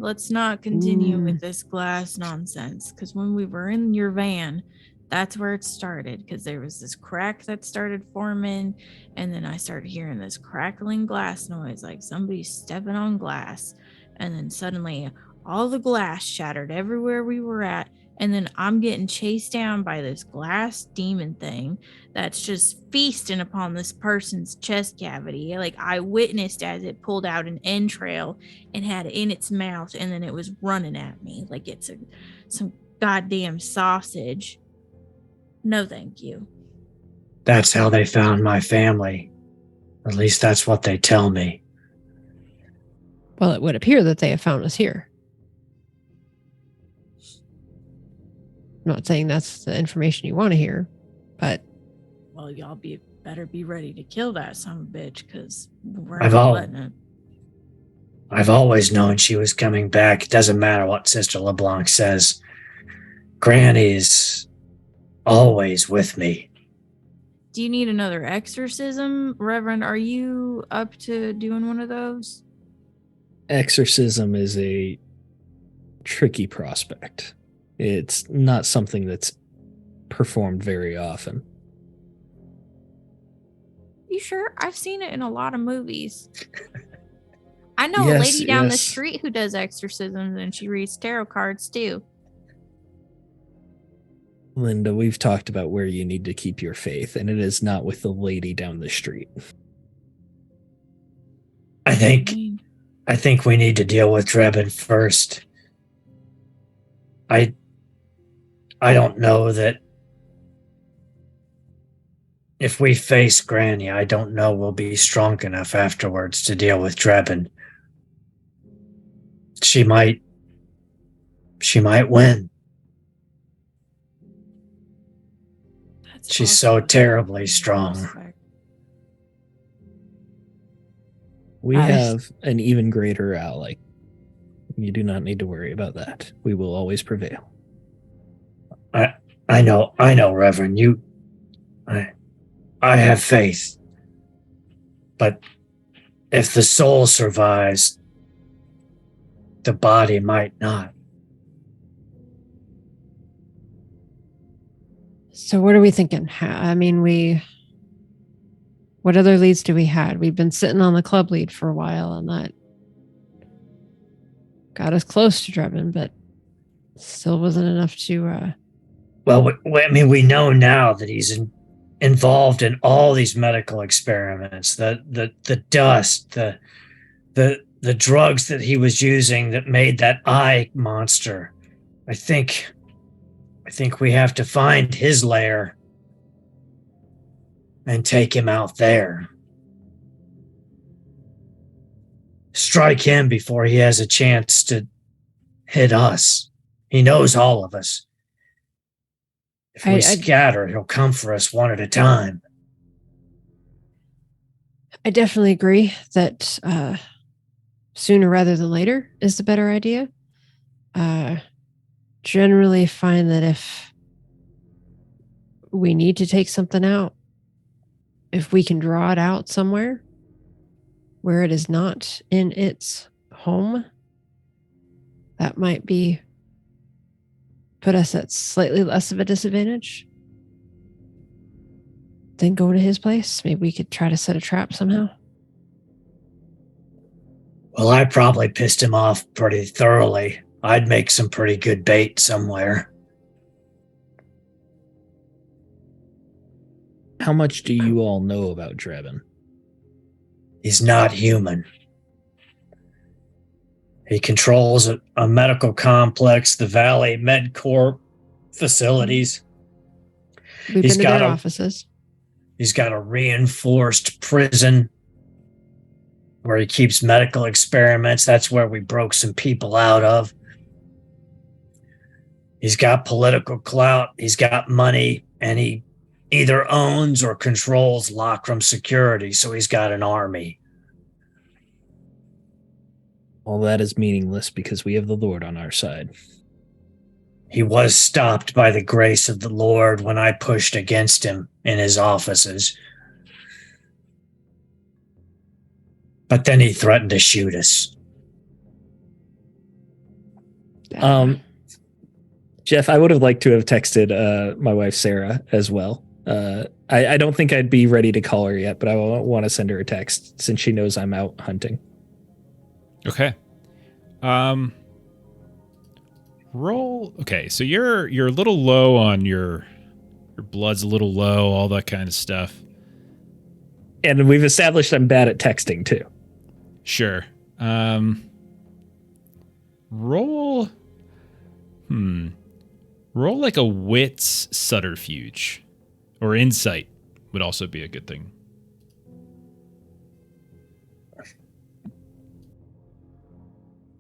Let's not continue with this glass nonsense, because when we were in your van, that's where it started, because there was this crack that started forming, and then I started hearing this crackling glass noise, like somebody stepping on glass, and then suddenly all the glass shattered everywhere we were at, and then I'm getting chased down by this glass demon thing that's just feasting upon this person's chest cavity. Like, I witnessed as it pulled out an entrail and had it in its mouth, and then it was running at me like it's some goddamn sausage. No, thank you. That's how they found my family. At least that's what they tell me. Well, it would appear that they have found us here. I'm not saying that's the information you want to hear, but Well, y'all better be ready to kill that son of a bitch, because we're I've not al- letting it. I've always known she was coming back. It doesn't matter what Sister LeBlanc says. Granny's always with me. Do you need another exorcism, Reverend? Are you up to doing one of those? Exorcism is a tricky prospect. It's not something that's performed very often. You sure? I've seen it in a lot of movies. I know a Yes, lady down the yes. street who does exorcisms, and she reads tarot cards too. Linda, we've talked about where you need to keep your faith, and it is not with the lady down the street. I think we need to deal with Drebin first. I don't know that if we face Granny, I don't know we'll be strong enough afterwards to deal with Drebin. She might win. That's She's also so terribly strong. prospect. We I- have an even greater ally. You do not need to worry about that. We will always prevail. I know, Reverend. I have faith. But if the soul survives, the body might not. so what are we thinking? What other leads do we had? We've been sitting on the club lead for a while, and that got us close to Drebin, but still wasn't enough to. Well, we know now that he's involved in all these medical experiments. The dust, the drugs that he was using that made that eye monster. I think we have to find his lair and take him out there. Strike him before he has a chance to hit us. He knows all of us. If we scatter, he'll come for us one at a time. I definitely agree that sooner rather than later is the better idea. Generally find that if we need to take something out, if we can draw it out somewhere where it is not in its home, that might be put us at slightly less of a disadvantage than go to his place. Maybe we could try to set a trap somehow. Well, I probably pissed him off pretty thoroughly. I'd make some pretty good bait somewhere. How much do you all know about Drebin? He's not human. He controls a medical complex, the Valley MedCorp facilities. We've been to their offices. He's got a reinforced prison where he keeps medical experiments. That's where we broke some people out of. He's got political clout. He's got money, and he either owns or controls Lockram Security, so he's got an army. All that is meaningless because we have the Lord on our side. He was stopped by the grace of the Lord when I pushed against him in his offices. But then he threatened to shoot us. Jeff, I would have liked to have texted my wife, Sarah, as well. I don't think I'd be ready to call her yet, but I want to send her a text since she knows I'm out hunting. Okay. Roll. Okay, so you're a little low on your blood's a little low, all that kind of stuff. And we've established I'm bad at texting too. Sure. Roll. Roll like a wits subterfuge or insight would also be a good thing.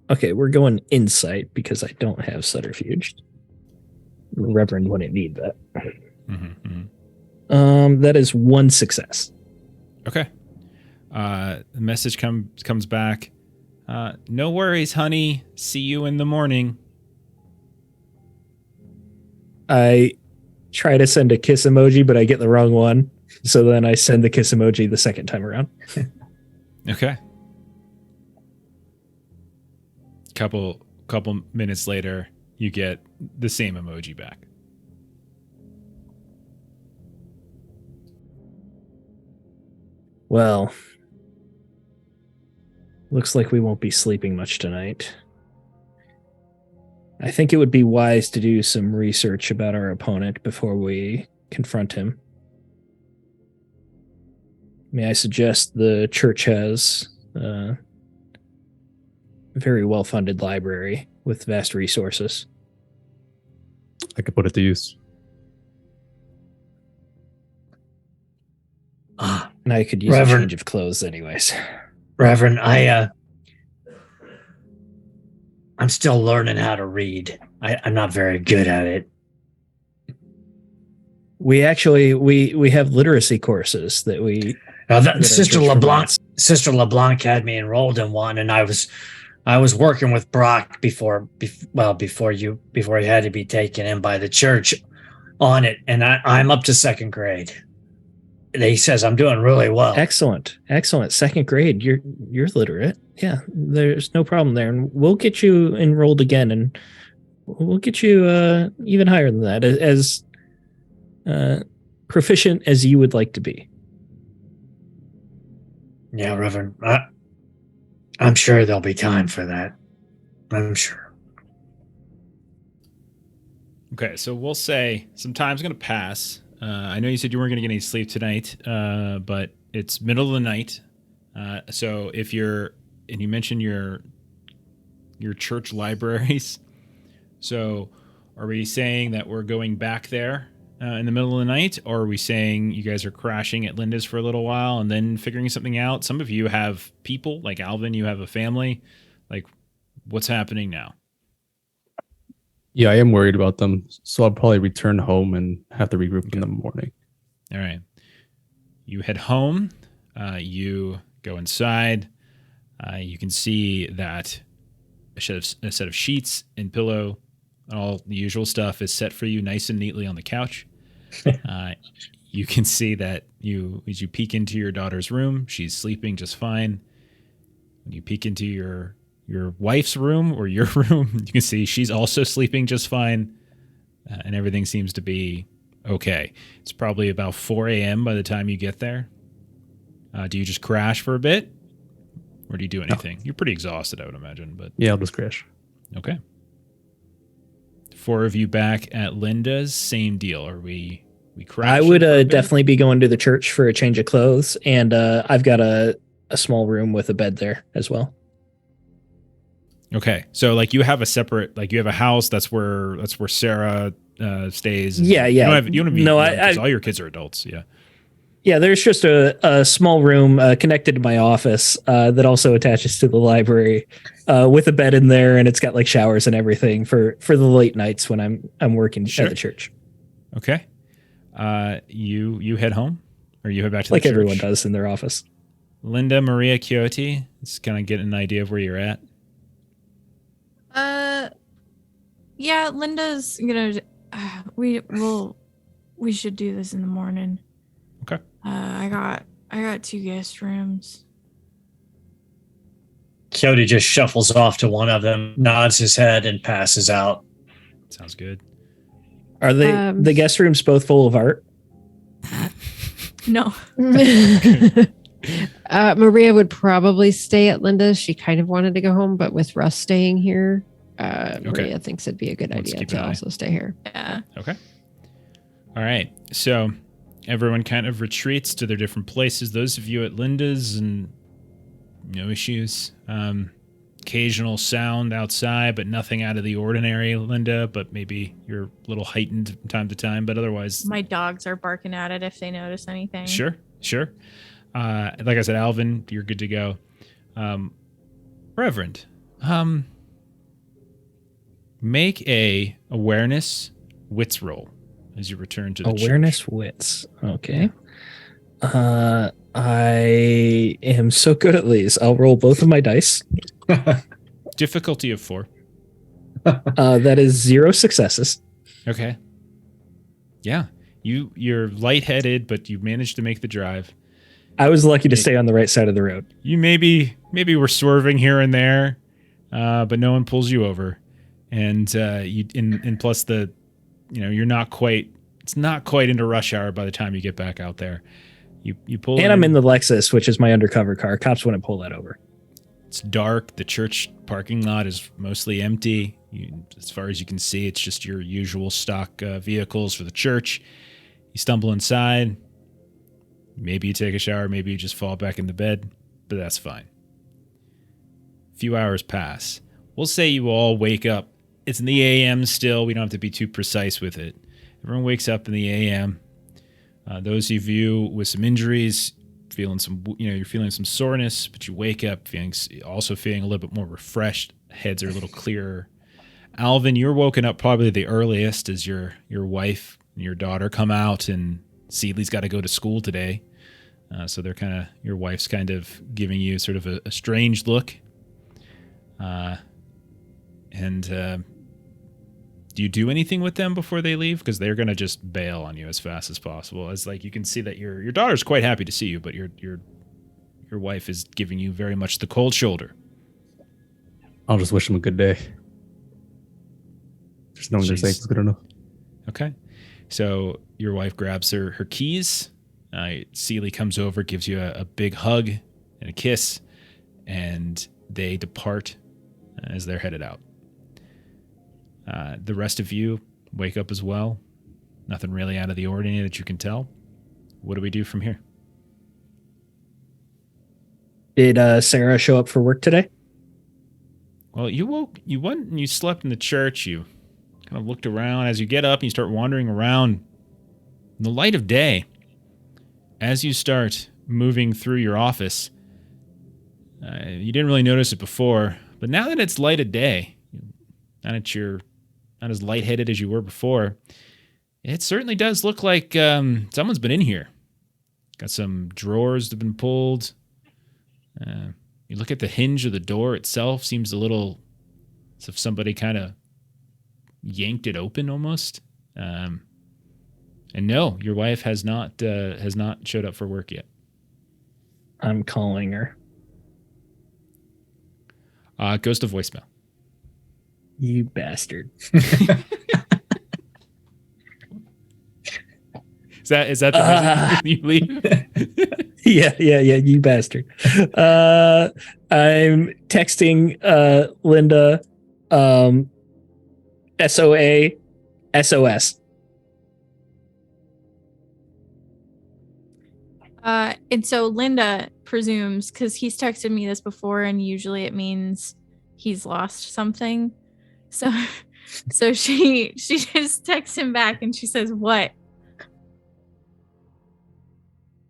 Okay, we're going insight because I don't have subterfuge. Reverend wouldn't need that. That is 1 success. Okay. The message comes back. No worries, honey. See you in the morning. I try to send a kiss emoji, but I get the wrong one. So then I send the kiss emoji the second time around. Okay. Couple minutes later, you get the same emoji back. Well, looks like we won't be sleeping much tonight. I think it would be wise to do some research about our opponent before we confront him. May I suggest the church has a very well-funded library with vast resources. I could put it to use. And I could use Reverend- a change of clothes anyways. Reverend, I'm still learning how to read. I'm not very good at it. We actually we have literacy courses that we that our Sister church LeBlanc, provides. Sister LeBlanc had me enrolled in one, and I was working with Brock before he had to be taken in by the church on it, and I'm up to 2nd grade. He says I'm doing really well. Excellent. 2nd grade. You're literate. Yeah, there's no problem there, and we'll get you enrolled again, and we'll get you even higher than that, as proficient as you would like to be. Yeah, Reverend. I'm sure there'll be time for that. I'm sure. Okay, so we'll say some time's going to pass. I know you said you weren't going to get any sleep tonight, but it's middle of the night. So if you mentioned your church libraries. So are we saying that we're going back there in the middle of the night, or are we saying you guys are crashing at Linda's for a little while and then figuring something out? Some of you have people, like Alvin, you have a family. Like, what's happening now? Yeah, I am worried about them, so I'll probably return home and have to regroup in the morning. All right. You head home. You go inside. You can see that a set of sheets and pillow, all the usual stuff, is set for you nice and neatly on the couch. You can see that as you peek into your daughter's room, she's sleeping just fine. When you peek into your wife's room or your room, you can see she's also sleeping just fine, and everything seems to be okay. It's probably about 4 a.m. by the time you get there. Do you just crash for a bit, or do you do anything? No. You're pretty exhausted, I would imagine. But yeah, I'll just crash. Okay. 4 of you back at Linda's, same deal. Are we crash? I would definitely be going to the church for a change of clothes, and I've got a small room with a bed there as well. Okay, so like you have a separate, like you have a house that's where Sarah stays. Yeah. You don't have no, all your kids are adults. Yeah. Yeah, there's just a small room connected to my office that also attaches to the library with a bed in there, and it's got like showers and everything for the late nights when I'm working at the church. Okay. You head home, or you head back to like the church? Everyone does in their office. Linda Maria Chioti, just kind of getting an idea of where you're at. Yeah, Linda's gonna. We should do this in the morning. Okay. I got 2 guest rooms. Coyote just shuffles off to one of them, nods his head, and passes out. Sounds good. Are they the guest rooms both full of art? No. Maria would probably stay at Linda's. She kind of wanted to go home, but with Russ staying here, Maria thinks it'd be a good idea to also stay here. Yeah. Okay. All right. So everyone kind of retreats to their different places. Those of you at Linda's, and no issues. occasional sound outside, but nothing out of the ordinary, Linda. But maybe you're a little heightened from time to time. But otherwise, My dogs are barking at it if they notice anything. sure. Like I said, Alvin, you're good to go. Reverend, make a awareness wits roll as you return to the Awareness church. wits. Okay. I am so good at these. I'll roll both of my dice. Difficulty of 4. That is 0 successes. Okay. Yeah, you're lightheaded, but you managed to make the drive. I was lucky to stay on the right side of the road. You maybe were swerving here and there, but no one pulls you over, and plus you're not quite. It's not quite into rush hour by the time you get back out there. You pull, and I'm in the Lexus, which is my undercover car. Cops wouldn't pull that over. It's dark. The church parking lot is mostly empty. As far as you can see, it's just your usual stock vehicles for the church. You stumble inside. Maybe you take a shower. Maybe you just fall back into bed, but that's fine. A few hours pass. We'll say you all wake up. It's in the AM still. We don't have to be too precise with it. Everyone wakes up in the AM. Those of you with some injuries, you're feeling some soreness, but you wake up feeling a little bit more refreshed. Heads are a little clearer. Alvin, you're woken up probably the earliest as your wife and your daughter come out, and Seeley's got to go to school today. So your wife's kind of giving you sort of a strange look. Do you do anything with them before they leave? Because they're going to just bail on you as fast as possible. It's like you can see that your daughter's quite happy to see you, but your wife is giving you very much the cold shoulder. I'll just wish them a good day. Just knowing they're safe is good enough. Okay. So your wife grabs her keys. Seeley comes over, gives you a big hug and a kiss, and they depart as they're headed out. The rest of you wake up as well. Nothing really out of the ordinary that you can tell. What do we do from here? Did Sarah show up for work today? Well, you went and you slept in the church. You kind of looked around as you get up and you start wandering around in the light of day. As you start moving through your office, you didn't really notice it before, but now that it's light of day, now that you're not as lightheaded as you were before, it certainly does look like someone's been in here. Got some drawers that have been pulled. You look at the hinge of the door itself, seems a little as if somebody kind of yanked it open almost. And no, your wife has not showed up for work yet. I'm calling her. It goes to voicemail. You bastard. Is that the reason you leave? Yeah, you bastard. I'm texting Linda SOA SOS. And so Linda presumes, because he's texted me this before, and usually it means he's lost something. So she just texts him back and she says, "What?"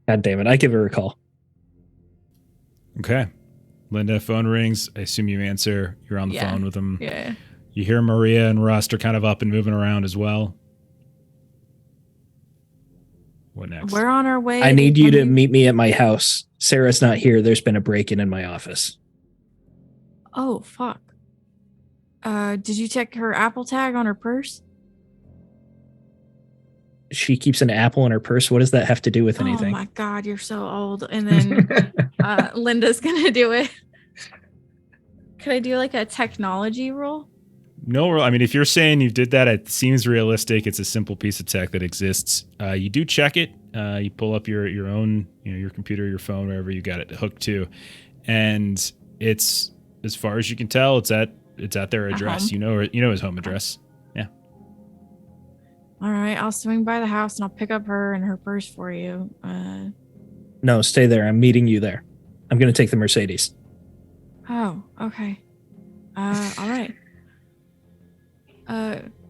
God damn it. I give her a call. Okay. Linda, phone rings. I assume you answer. You're on the phone with them. Yeah. You hear Maria and Rust are kind of up and moving around as well. What next? We're on our way. I need you to meet me at my house. Sarah's not here. There's been a break-in in my office. Oh, fuck. Did you check her Apple tag on her purse? She keeps an apple in her purse. What does that have to do with anything? Oh my God, you're so old. And then Linda's gonna do it. Could I do like a technology roll? No, I mean, if you're saying you did that, it seems realistic. It's a simple piece of tech that exists. You do check it. You pull up your own, your computer, your phone, wherever you got it hooked to, and it's, as far as you can tell, it's at their address. You know his home address. Yeah. All right, I'll swing by the house and I'll pick up her and her purse for you. No, stay there. I'm meeting you there. I'm going to take the Mercedes. Oh, okay. All right.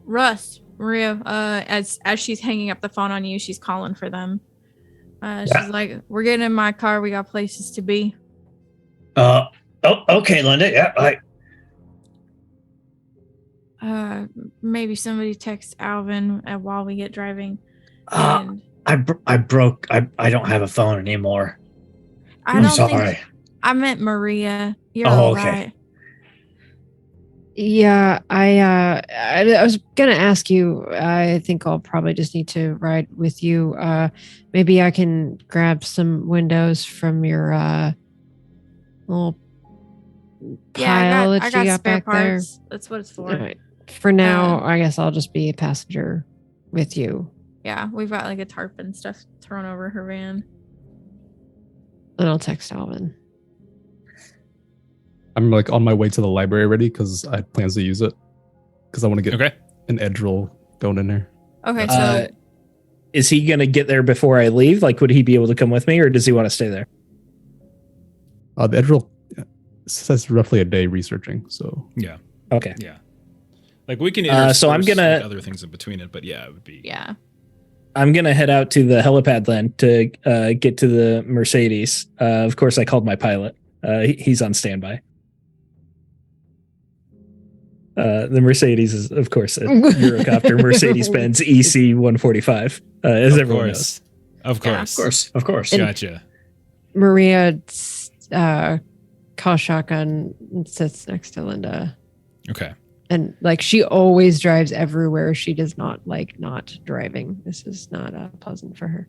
Russ, Maria, as she's hanging up the phone on you, she's calling for them. She's like, "We're getting in my car. We got places to be." Okay, Linda. Yeah, Maybe somebody text Alvin while we get driving. I broke. I don't have a phone anymore. I I'm don't sorry. think I meant Maria. You're Oh, all okay. right. Yeah, I was gonna ask you. I think I'll probably just need to ride with you. Maybe I can grab some windows from your little pile that I you got got spare back there. parts. That's what it's for. All right. For now, I guess I'll just be a passenger with you, Yeah, we've got like a tarp and stuff thrown over her van. and I'll text Alvin. I'm like on my way to the library already because I have plans to use it because I want to get an edge roll going in there. Okay, so is he going to get there before I leave? Like, would he be able to come with me, or does he want to stay there? The edge roll says roughly a day researching. So Yeah. Okay. Yeah. Like we can. So I'm gonna like other things in between it, but yeah, it would be. Yeah. I'm gonna head out to the helipad then to get to the Mercedes. Of course, I called my pilot. He's on standby. The Mercedes is, of course, a Eurocopter Mercedes-Benz EC 145, as everyone knows. Of course. Of course. Gotcha. Maria calls shotgun and sits next to Linda. Okay. And like she always drives everywhere. She does not like not driving. This is not pleasant for her.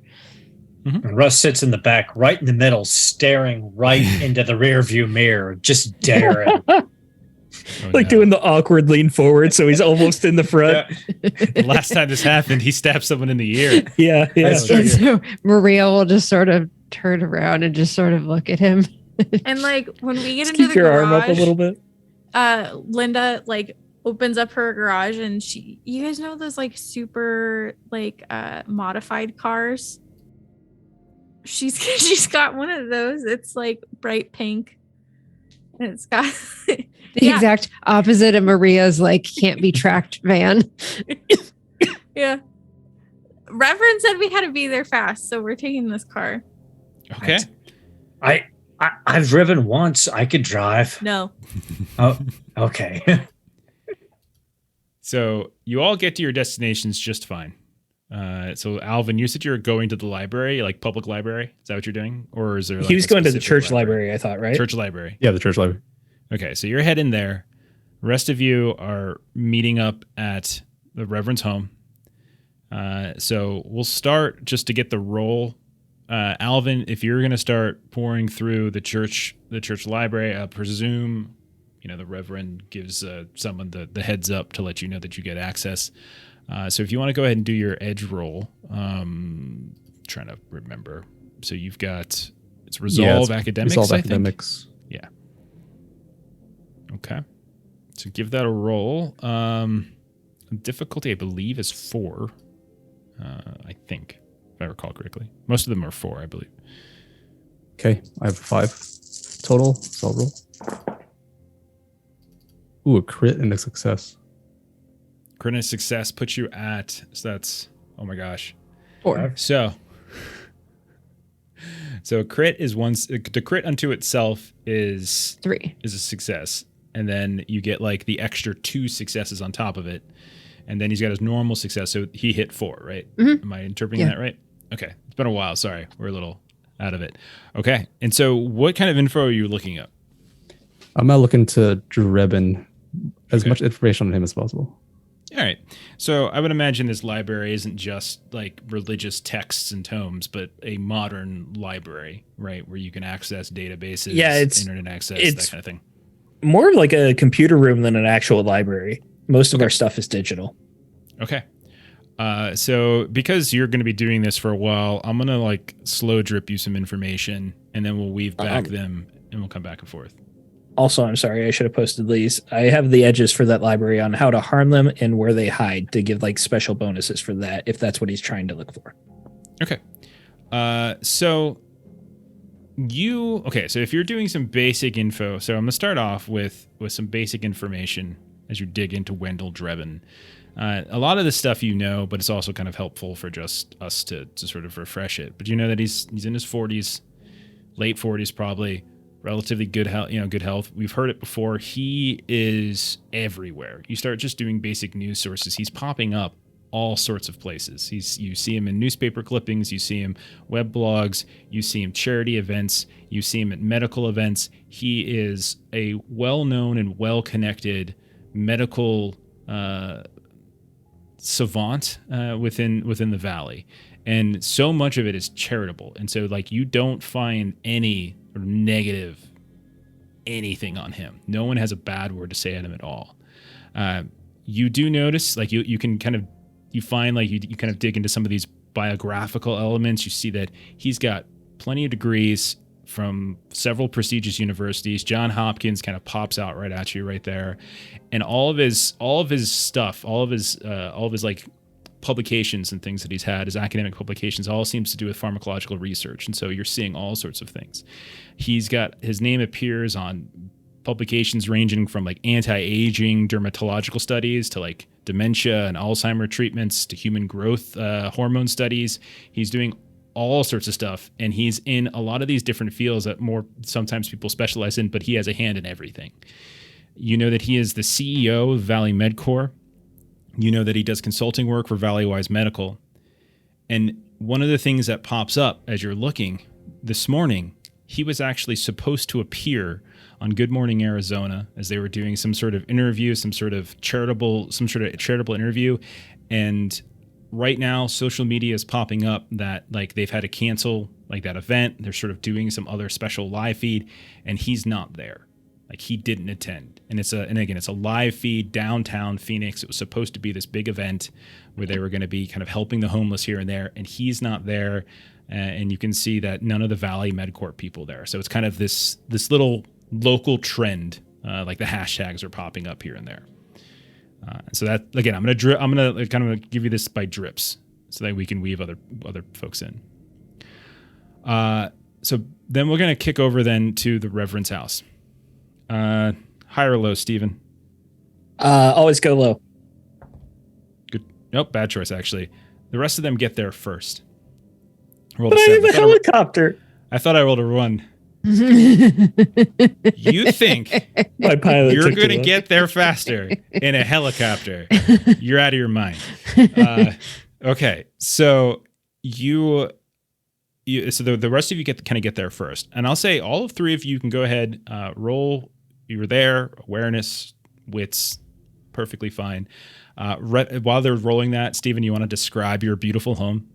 And Russ sits in the back, right in the middle, staring right into the rear view mirror, just staring. Doing the awkward lean forward, so he's almost in the front. The last time this happened, he stabbed someone in the ear. Yeah. And so Maria will just sort of turn around and just sort of look at him. And like when we get Just into keep the your garage, arm up a little bit. Linda like opens up her garage and you guys know those like super like modified cars? She's got one of those. It's like bright pink. And it's got the exact opposite of Maria's like can't be tracked van. Yeah. Reverend said we had to be there fast, so we're taking this car. Okay. I've driven once. I could drive. No. Oh, okay. So you all get to your destinations just fine. So Alvin, you said you're going to the library, like public library. Is that what you're doing? Or is there like he was a going to the specific church library, I thought, right? Church library. Yeah, the church library. Okay, so you're heading there. The rest of you are meeting up at the Reverend's home. So we'll start just to get the roll. Alvin, if you're going to start pouring through the church library, I presume, the Reverend gives someone the heads up to let you know that you get access. So if you want to go ahead and do your edge roll, trying to remember. So you've got, it's Resolve Academics, Resolve I think? Academics. Yeah. Okay. So give that a roll. Difficulty, I believe, is 4. I think, if I recall correctly. Most of them are 4, I believe. Okay, I have 5 total, so I'll roll. Ooh, a crit and a success. Crit and success puts you at, so that's, oh my gosh. 4. So crit is the crit unto itself is 3. Is a success. And then you get like the extra 2 successes on top of it. And then he's got his normal success. So he hit 4, right? Mm-hmm. Am I interpreting that right? Okay. It's been a while. Sorry. We're a little out of it. Okay. And so what kind of info are you looking up? I'm not looking to Drebin as much information on him as possible. All right. So I would imagine this library isn't just like religious texts and tomes, but a modern library, right? Where you can access databases, internet access, that kind of thing. More like a computer room than an actual library. Most of our stuff is digital. Okay. So because you're going to be doing this for a while, I'm going to like slow drip you some information and then we'll weave back them and we'll come back and forth. Also, I'm sorry, I should have posted these. I have the edges for that library on how to harm them and where they hide to give like special bonuses for that if that's what he's trying to look for. Okay. So So if you're doing some basic info, so I'm gonna start off with some basic information as you dig into Wendell Drebin. A lot of this stuff you know, but it's also kind of helpful for just us to sort of refresh it. But you know that he's in his 40s, late 40s probably, relatively good health. Good health. We've heard it before. He is everywhere. You start just doing basic news sources, he's popping up all sorts of places. You see him in newspaper clippings, you see him web blogs, you see him charity events, you see him at medical events. He is a well-known and well-connected medical savant within the valley, and so much of it is charitable. And so, like, you don't find any negative anything on him. No one has a bad word to say on him at all. You do notice, like, you can kind of you find like you kind of dig into some of these biographical elements. You see that he's got plenty of degrees from several prestigious universities. John Hopkins kind of pops out right at you right there, and all of his stuff, all of his like publications and things that he's had, his academic publications, all seems to do with pharmacological research. And so you're seeing all sorts of things. His name appears on publications ranging from like anti-aging dermatological studies to like dementia and Alzheimer treatments to human growth hormone studies. He's doing all sorts of stuff, and he's in a lot of these different fields that more sometimes people specialize in, but he has a hand in everything. You know that he is the CEO of Valley MedCorp. You know that he does consulting work for Valleywise Medical. And one of the things that pops up as you're looking this morning, he was actually supposed to appear on Good Morning Arizona as they were doing some sort of interview, some sort of charitable interview. And right now, social media is popping up that like they've had to cancel like that event. They're sort of doing some other special live feed, and he's not there. Like, he didn't attend. And it's a live feed downtown Phoenix. It was supposed to be this big event where they were going to be kind of helping the homeless here and there, and he's not there. And you can see that none of the Valley MedCorp people there. So it's kind of this little local trend, like the hashtags are popping up here and there. So that, again, I'm gonna kind of give you this by drips so that we can weave other folks in. So then we're gonna kick over then to the Reverend's house. High or low, Steven? Always go low. Good. Nope, bad choice actually. The rest of them get there first. But I have a helicopter. I thought I rolled a 1. You think My pilot you're took going to too long. get there faster in a helicopter? You're out of your mind. Okay, so so the rest of you get there first, and I'll say all of 3 of you can go ahead, roll. You were there, awareness, wits, perfectly fine. While they're rolling that, Stephen, you want to describe your beautiful home?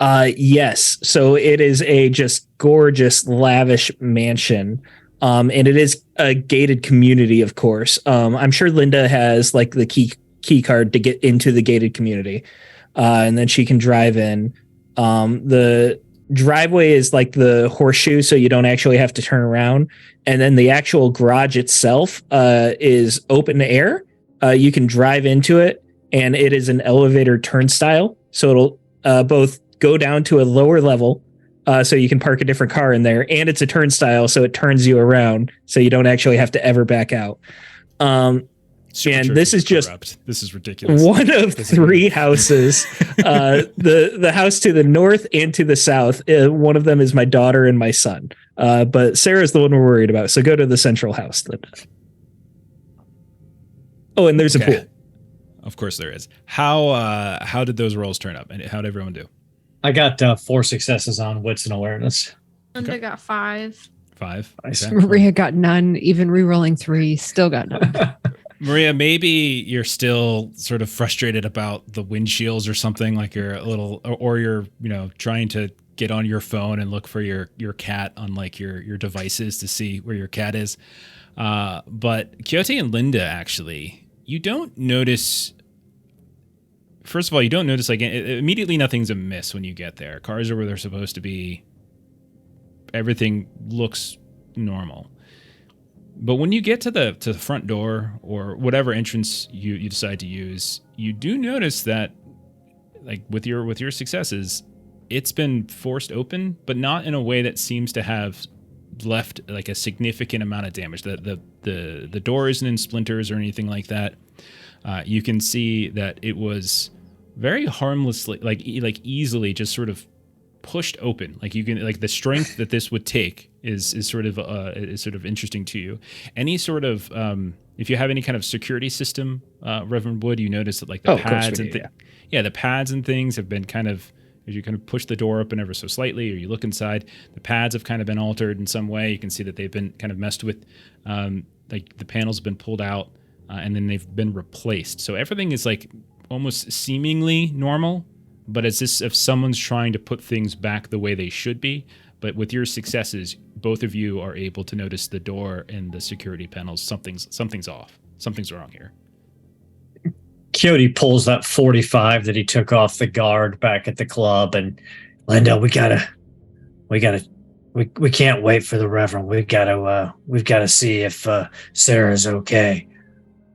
Yes. So it is a just gorgeous, lavish mansion. And it is a gated community, of course. I'm sure Linda has like the key card to get into the gated community. And then she can drive in. The driveway is like the horseshoe, so you don't actually have to turn around. And then the actual garage itself is open air. You can drive into it, and it is an elevator turnstile. So it'll both go down to a lower level, so you can park a different car in there, and it's a turnstile, so it turns you around, so you don't actually have to ever back out. And this is this is ridiculous. One of 3 houses. The house to the north and to the south. One of them is my daughter and my son. But Sarah's the one we're worried about. So go to the central house, Linda. Oh, and there's a pool. Of course there is. How did those rolls turn up, and how did everyone do? I got 4 successes on wits and awareness. Linda got 5. 5. Nice. Okay. Maria got none. Even re-rolling 3, still got none. Maria, maybe you're still sort of frustrated about the windshields or something, like you're a little, or you're, trying to get on your phone and look for your cat on like your devices to see where your cat is. But Quixote and Linda, actually, you don't notice. First of all, you don't notice like immediately nothing's amiss when you get there. Cars are where they're supposed to be. Everything looks normal. But when you get to the front door or whatever entrance you decide to use, you do notice that, like with your successes, it's been forced open, but not in a way that seems to have left like a significant amount of damage. The door isn't in splinters or anything like that. You can see that it was very harmlessly, like easily, just sort of pushed open. Like you can, like the strength that this would take is sort of interesting to you. Any sort of if you have any kind of security system, Reverend Wood, you notice that like the pads and the pads and things have been kind of, as you kind of push the door open ever so slightly, or you look inside, the pads have kind of been altered in some way. You can see that they've been kind of messed with, like the panels have been pulled out, and then they've been replaced. So everything is like almost seemingly normal, but it's if someone's trying to put things back the way they should be. But with your successes, both of you are able to notice the door and the security panels. Something's off. Something's wrong here. Coyote pulls that 45 that he took off the guard back at the club, and Linda, we can't wait for the Reverend. We've got to see if Sarah's okay.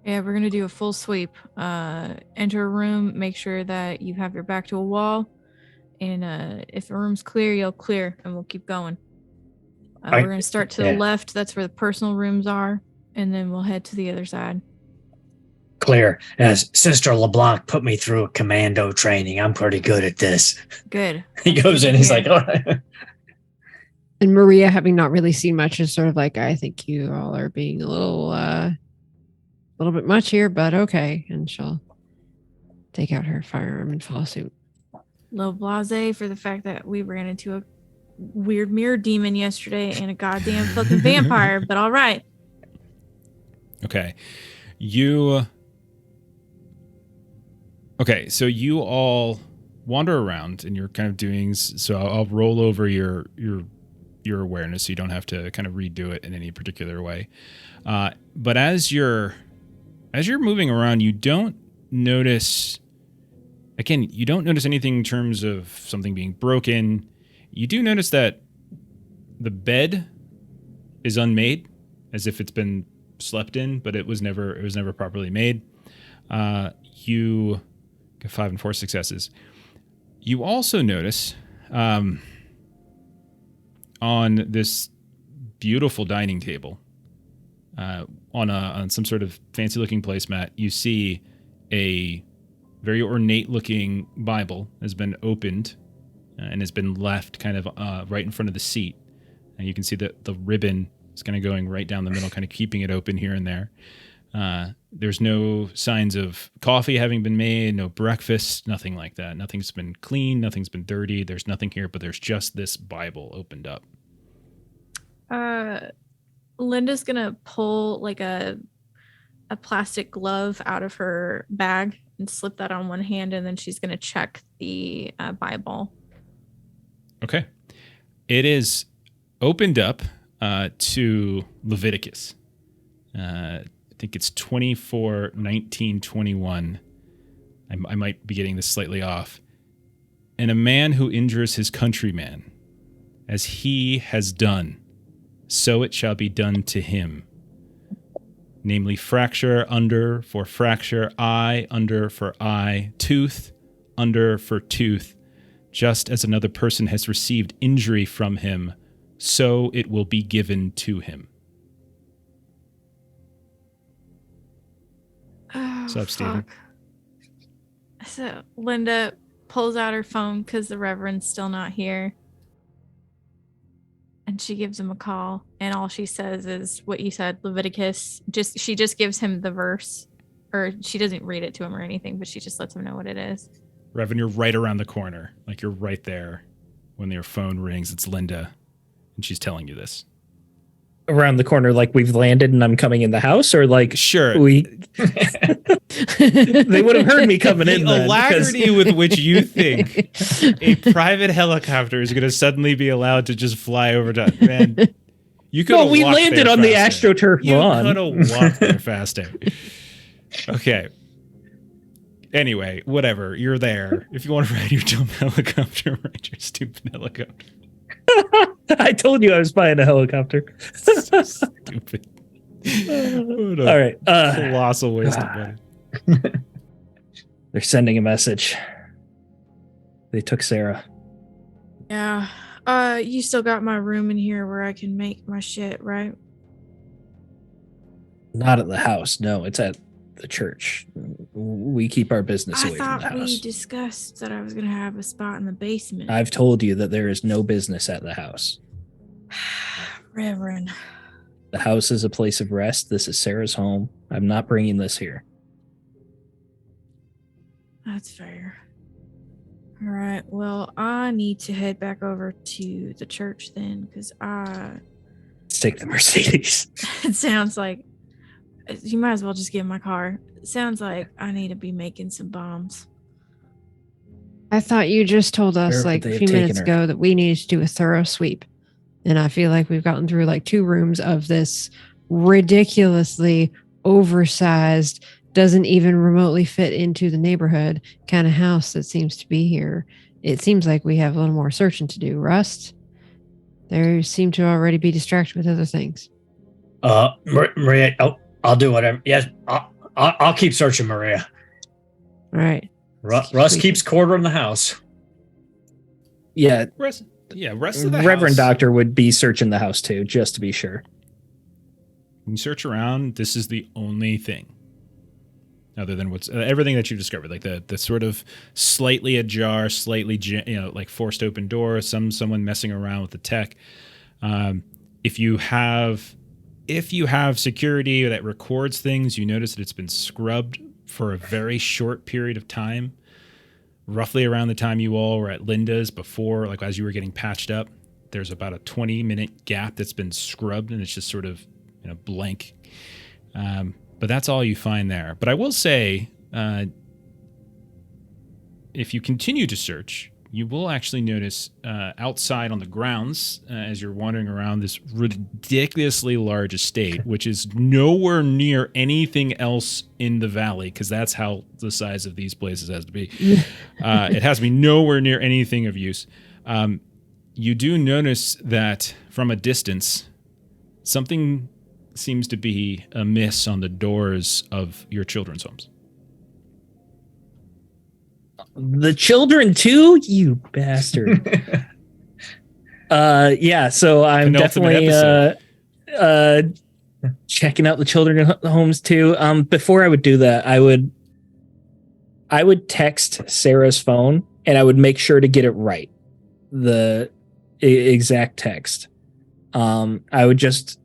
Yeah, we're gonna do a full sweep. Enter a room, make sure that you have your back to a wall, and if the room's clear, you'll clear, and we'll keep going. We're gonna start to the left. That's where the personal rooms are, and then we'll head to the other side. Clear. As Sister LeBlanc put me through a commando training. I'm pretty good at this. Good. He goes in, he's like, all right. And Maria, having not really seen much, is sort of like, I think you all are being a little bit much here, but okay. And she'll take out her firearm and follow suit. Low blase for the fact that we ran into a weird mirror demon yesterday and a goddamn fucking vampire, but all right. Okay. Okay, so you all wander around and you're kind of doing, so I'll roll over your awareness so you don't have to kind of redo it in any particular way. But as you're moving around, you don't notice anything in terms of something being broken. You do notice that the bed is unmade, as if it's been slept in, but it was never properly made. You get 5 and 4 successes. You also notice on this beautiful dining table, on some sort of fancy looking placemat, you see a very ornate looking Bible has been opened and has been left kind of right in front of the seat. And you can see that the ribbon is kind of going right down the middle, kind of keeping it open here and there. There's no signs of coffee having been made, no breakfast, nothing like that. Nothing's been clean, nothing's been dirty. There's nothing here, but there's just this Bible opened up. Linda's gonna pull like a plastic glove out of her bag and slip that on one hand, and then she's gonna check the Bible. Okay. It is opened up to Leviticus. I think it's 24, 19, 21. I might be getting this slightly off. And a man who injures his countryman, as he has done, so it shall be done to him. Namely, fracture under for fracture, eye under for eye, tooth under for tooth. Just as another person has received injury from him, so it will be given to him. What's up, Steven? So Linda pulls out her phone because the Reverend's still not here. And she gives him a call. And all she says is what you said, Leviticus. She just gives him the verse. Or she doesn't read it to him or anything, but she just lets him know what it is. Reverend, you're right around the corner. Like you're right there. When your phone rings, it's Linda. And she's telling you this. Around the corner, like we've landed and I'm coming in the house, or like sure they would have heard me coming in. The alacrity with which you think a private helicopter is going to suddenly be allowed to just fly over to man. You could. No, we landed on the AstroTurf lawn. You could have walked there faster. Okay. Anyway, whatever. You're there. If you want to ride your dumb helicopter, ride your stupid helicopter. I told you I was buying a helicopter. So stupid. All right. Colossal waste of money. They're sending a message. They took Sarah. Yeah. You still got my room in here where I can make my shit, right? Not at the house. No, it's at the church. We keep our business I away from the thought we house. discussed that I was gonna have a spot in the basement. I've told you that there is no business at the house. Reverend. The house is a place of rest. This is Sarah's home. I'm not bringing this here. That's fair. All right. Well, I need to head back over to the church then, because Let's take the Mercedes. it sounds like you might as well just get in my car. It sounds like I need to be making some bombs. I thought you just told us Where like could a they few have minutes taken her? ago that we needed to do a thorough sweep. And I feel like we've gotten through like 2 rooms of this ridiculously oversized, doesn't even remotely fit into the neighborhood kind of house that seems to be here. It seems like we have a little more searching to do. Rust, they seem to already be distracted with other things. Maria, I'll do whatever. Yes, I'll keep searching, Maria. All right. Russ keeps quartering the house. Yeah, Rest of the Reverend house, Doctor would be searching the house too, just to be sure. when you search around, this is the only thing, other than what's everything that you've discovered, like the sort of slightly ajar, slightly like forced open door, someone messing around with the tech. If you have security that records things, you notice that it's been scrubbed for a very short period of time, roughly around the time you all were at Linda's before, like as you were getting patched up. There's about a 20-minute gap that's been scrubbed, and it's just sort of blank. But that's all you find there. But I will say, if you continue to search, you will actually notice outside on the grounds, as you're wandering around this ridiculously large estate, which is nowhere near anything else in the valley, because that's how the size of these places has to be. It has to be nowhere near anything of use. You do notice that from a distance, something seems to be amiss on the doors of your children's homes. The children too, you bastard. Yeah, so I'm Penultimate definitely checking out the children homes too. Before I would do that, I would text Sarah's phone and I would make sure to get it right, the exact text. I would just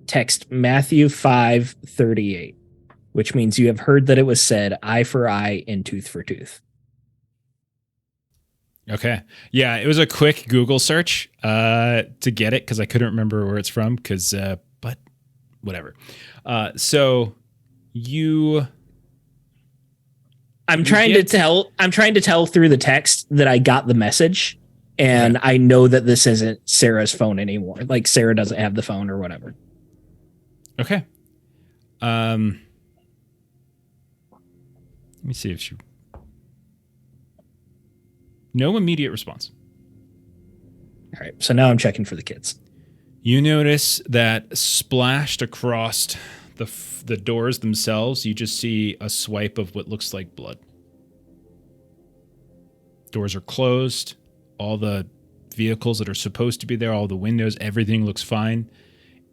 text Matthew 5:38, which means you have heard that it was said, eye for eye and tooth for tooth. Okay. Yeah, it was a quick Google search to get it, because I couldn't remember where it's from, but whatever. So you... I'm trying to tell through the text that I got the message, and I know that this isn't Sarah's phone anymore. Like Sarah doesn't have the phone or whatever. Okay. Let me see if she... No immediate response. All right, so now I'm checking for the kids. You notice that splashed across the doors themselves, you just see a swipe of what looks like blood. Doors are closed. All the vehicles that are supposed to be there, all the windows, everything looks fine.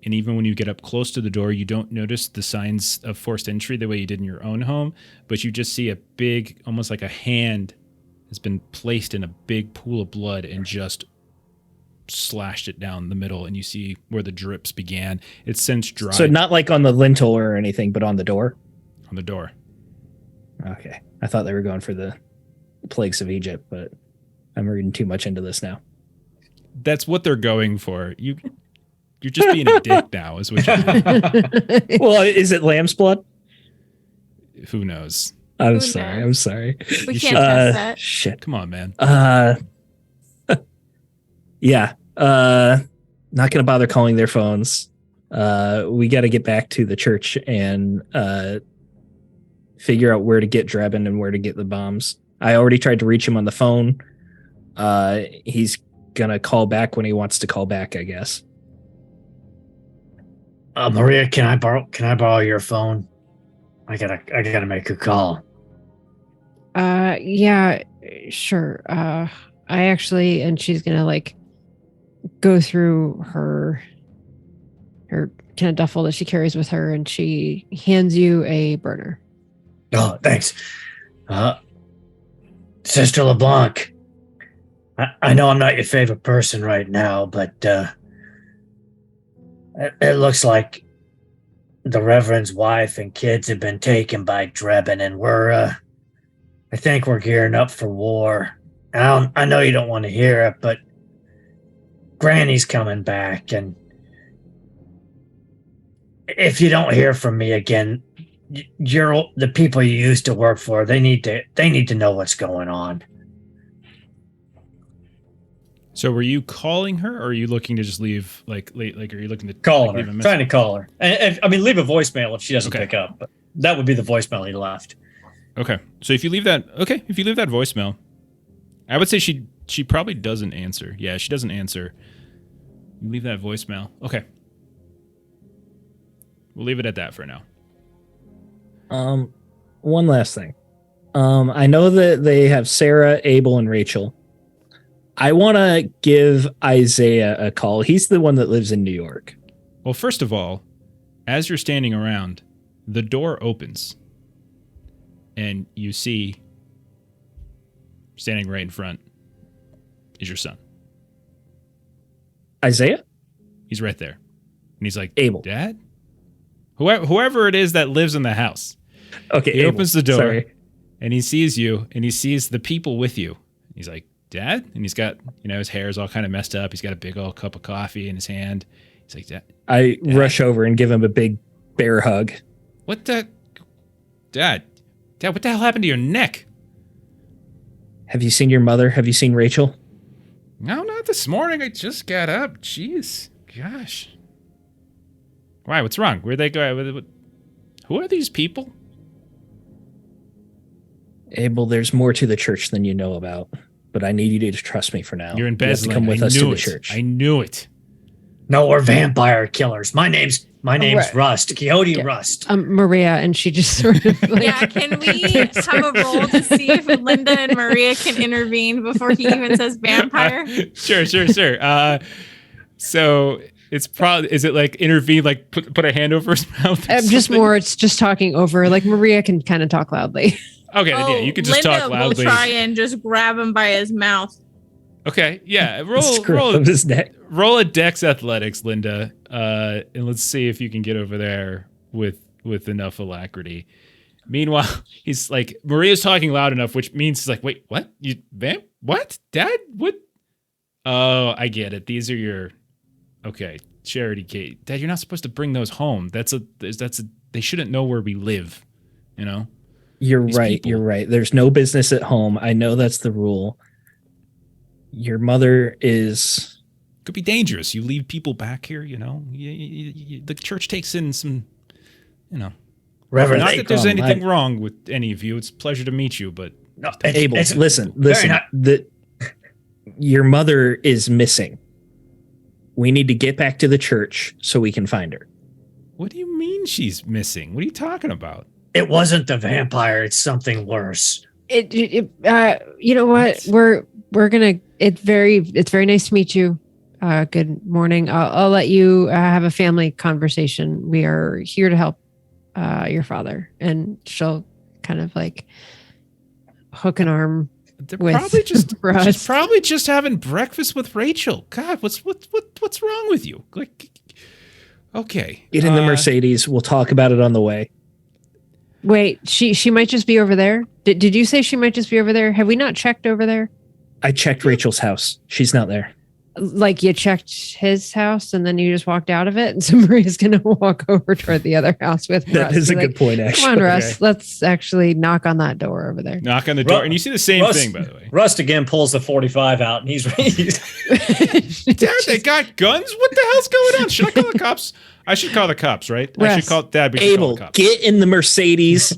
And even when you get up close to the door, you don't notice the signs of forced entry the way you did in your own home, but you just see a big, almost like a hand has been placed in a big pool of blood and just slashed it down the middle, and you see where the drips began. It's since dried. So not like on the lintel or anything, but on the door? On the door. Okay. I thought they were going for the plagues of Egypt, but I'm reading too much into this now. That's what they're going for. You're just being a dick now, is what you're doing. Well, is it lamb's blood? Who knows? I'm Who sorry. knows? I'm sorry. We You can't should- test that. Shit. Come on, man. Yeah. Not gonna bother calling their phones. We got to get back to the church and figure out where to get Drebin and where to get the bombs. I already tried to reach him on the phone. He's gonna call back when he wants to call back, I guess. Maria, can I borrow your phone? I gotta make a call. Yeah, sure. I actually, and she's gonna like go through her kind of duffel that she carries with her, and she hands you a burner. Oh, thanks. Sister LeBlanc, I know I'm not your favorite person right now, but it looks like the Reverend's wife and kids have been taken by Drebin, and I think we're gearing up for war. I know you don't want to hear it, but Granny's coming back, and if you don't hear from me again, the people you used to work for, they need to know what's going on. So were you calling her, or are you looking to just leave? Like are you looking to Call leave her? a message? Trying to call her. And leave a voicemail if she doesn't Okay. pick up. But that would be the voicemail he left. Okay. So if you leave that voicemail, I would say she probably doesn't answer. Yeah, she doesn't answer. You leave that voicemail. Okay. We'll leave it at that for now. One last thing. I know that they have Sarah, Abel, and Rachel. I want to give Isaiah a call. He's the one that lives in New York. Well, first of all, as you're standing around, the door opens and you see standing right in front is your son. Isaiah? He's right there. And he's like, Abel. Dad? Whoever it is that lives in the house. Okay. He Abel. opens the door Sorry. and he sees you and he sees the people with you. He's like, Dad? And he's got, his hair's all kind of messed up. He's got a big old cup of coffee in his hand. He's like, Dad? I rush over and give him a big bear hug. What the? Dad, what the hell happened to your neck? Have you seen your mother? Have you seen Rachel? No, not this morning. I just got up. Jeez. Gosh. Why? What's wrong? Where'd they go? Who are these people? Abel, there's more to the church than you know about, but I need you to trust me for now. You're You have to embezzling. come with I us to knew the it. church. I knew it. No, we're vampire killers. My name's Right. Rust. Coyote Yeah. Rust. Maria, and she just sort of like, Yeah, can we have a roll to see if Linda and Maria can intervene before he even says vampire? Sure. So it's probably, is it like intervene, like put a hand over his mouth? or just something? more. It's just talking over. Like Maria can kind of talk loudly. Okay, then, yeah, you can just Linda talk loudly. will try and just grab him by his mouth. Okay, yeah. Roll Scruff of his neck. roll a Dex Athletics, Linda, and let's see if you can get over there with enough alacrity. Meanwhile, he's like, Maria's talking loud enough, which means he's like, wait, what? You vamp? What? Dad? What? Oh, I get it. These are your charity case. Dad, you're not supposed to bring those home. They shouldn't know where we live. You're These right. people. You're right. There's no business at home. I know that's the rule. Your mother is. Could be dangerous. You leave people back here. The church takes in some. Reverend, Not they that there's call anything wrong with any of you. It's a pleasure to meet you, but No, Abel, listen. very not- Your mother is missing. We need to get back to the church so we can find her. what do you mean she's missing? What are you talking about? It wasn't the vampire. It's something worse. You know what? We're gonna. It's very nice to meet you. Good morning. I'll let you have a family conversation. We are here to help your father, and she'll kind of like hook an arm. They're With probably just Russ. she's probably just having breakfast with Rachel. God, what's wrong with you? Like, okay, Get in the Mercedes. We'll talk about it on the way. Wait, she might just be over there. Did you say she might just be over there? Have we not checked over there? I checked Rachel's house. She's not there. Like you checked his house and then you just walked out of it, and so Maria's gonna walk over toward the other house with That Russ. is a Be good like, point, actually. Come on, Russ. Okay. Let's actually knock on that door over there. Knock on the door, and you see the same Russ- thing, by the way. Rust again pulls the 45 out, and he's Dad, they got guns? What the hell's going on? Should I call the cops? I should call the cops, right? I Russ. should call Dad. We should call Abel, the cops. get in the Mercedes.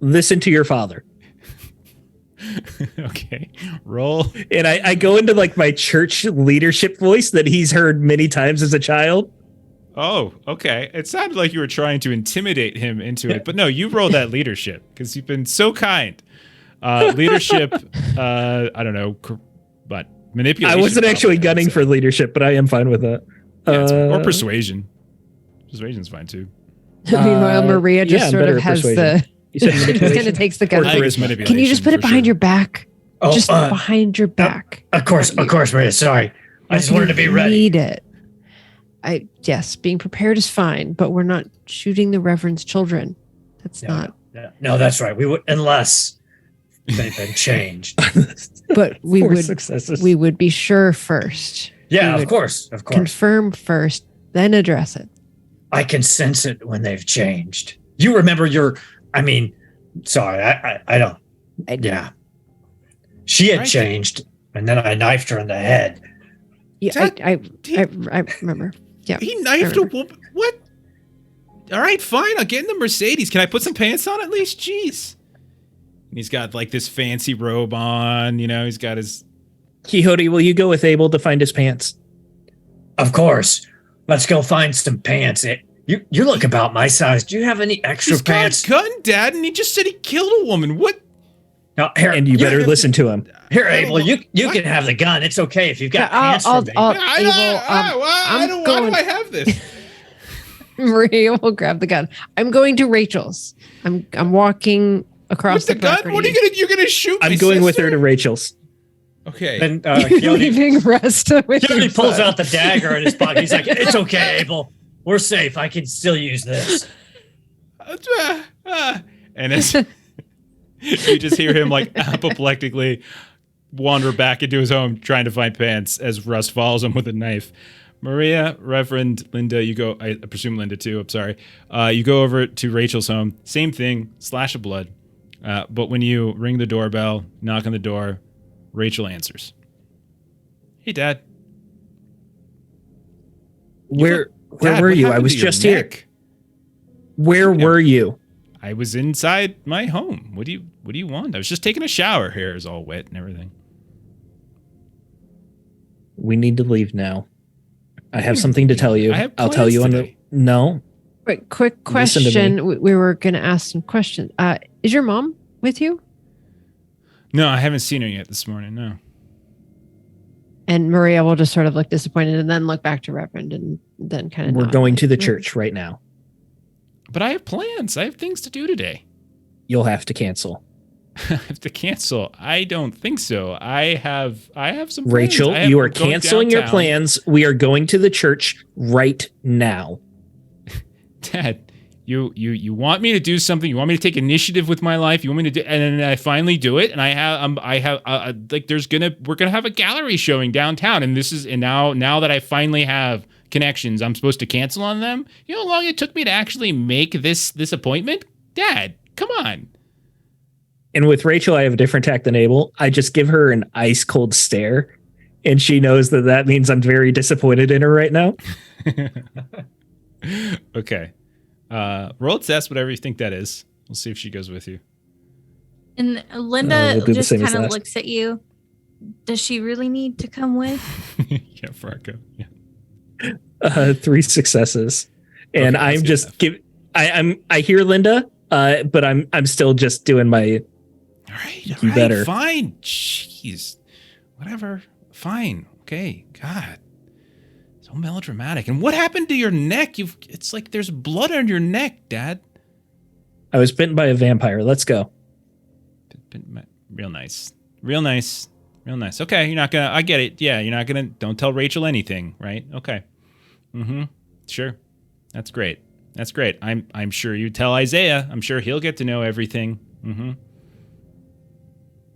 Listen to your father. Okay, roll. And I go into like my church leadership voice that he's heard many times as a child. Oh, okay. It sounded like you were trying to intimidate him into it, but no, you rolled that leadership because you've been so kind. Leadership, I don't know, but manipulation. I wasn't actually probably, gunning I'd say. for leadership, but I am fine with that. Yeah, it's fine. Or persuasion. Persuasion's fine too. Meanwhile, Maria just yeah, sort better of has persuasion. You said just kind manipulation? of takes the Or gun. I think it's charisma? manipulation. Can you just put it for behind sure. your back? Oh, Just behind your back. Of course, Maria. Sorry. I just wanted to be ready. Need it. Yes, being prepared is fine, but we're not shooting the Reverend's children. That's not. No, that's right. We would, unless they've been changed. But we Four would. successes. We would be sure first. Yeah, We of would course. confirm first, then address it. I can sense it when they've changed. You remember sorry, I don't. Yeah. She had Right. changed, and then I knifed her in the head. Yeah, I remember. Yeah, He knifed a remember. woman. What? All right, fine. I'll get in the Mercedes. Can I put some pants on at least? Jeez. And he's got like this fancy robe on. You know, he's got his. Quixote, will you go with Abel to find his pants? Of course. Let's go find some pants. You look about my size. Do you have any extra He's got pants? a gun, Dad, and he just said he killed a woman. What? No, here, And you better listen to him. Here, I don't Abel. know. You What? can have the gun. It's okay if you've got Yeah, pants for me. Why do I have this? Maria will grab the gun. I'm going to Rachel's. I'm walking across With the gun? property. What are you gonna? You're gonna shoot? I'm my going with sister? her to Rachel's. Okay. Then You're Quixote leaving Resta with your pulls son. out the dagger in his pocket. He's like, "It's okay, Abel. We're safe. I can still use this." And as you just hear him like apoplectically wander back into his home trying to find pants as Russ follows him with a knife. Maria, Reverend, Linda, you go, I presume Linda too, I'm sorry. You go over to Rachel's home. Same thing, slash of blood. But when you ring the doorbell, knock on the door, Rachel answers. Hey, Dad. Where Dad, were what you? I happened was to your just here. neck? Where were you? I was inside my home. What do you want? I was just taking a shower. Hair is all wet and everything. We need to leave now. I have something to tell you. I have I'll tell plans you on today. the. No. Quick Listen to me. question. We were going to ask some questions. Is your mom with you? No, I haven't seen her yet this morning. No. And Maria will just sort of look disappointed and then look back to Reverend and then kind of. We're going to the church right now. But I have plans. I have things to do today. You'll have to cancel. I have to cancel. I don't think so. I have some plans. Rachel, I have- you are I'm going canceling your downtown. plans. We are going to the church right now. Dad, you want me to do something? You want me to take initiative with my life? You want me to do, and then I finally do it. And we're gonna have a gallery showing downtown. And now that I finally have connections, I'm supposed to cancel on them. You know how long it took me to actually make this appointment? Dad, come on. And with Rachel, I have a different tact than Abel. I just give her an ice cold stare, and she knows that means I'm very disappointed in her right now. Okay. Roll test, whatever you think that is. We'll see if she goes with you. And Linda we'll do the just same as kind of last. looks at you. Does she really need to come with? Yeah, Farco. Yeah. 3 successes, and Okay, that's I'm good just enough. I hear Linda, but I'm still just doing my. All right, You all right, better. fine. Jeez, whatever. Fine. Okay. God, so melodramatic. And what happened to your neck? It's like there's blood on your neck, Dad. I was bitten by a vampire. Let's go. Real nice. Real nice. Real nice. Okay, you're not gonna. I get it. Yeah, you're not gonna. Don't tell Rachel anything, right? Okay. Mm-hmm. Sure. That's great. That's great. I'm sure you tell Isaiah. I'm sure he'll get to know everything. Mm-hmm.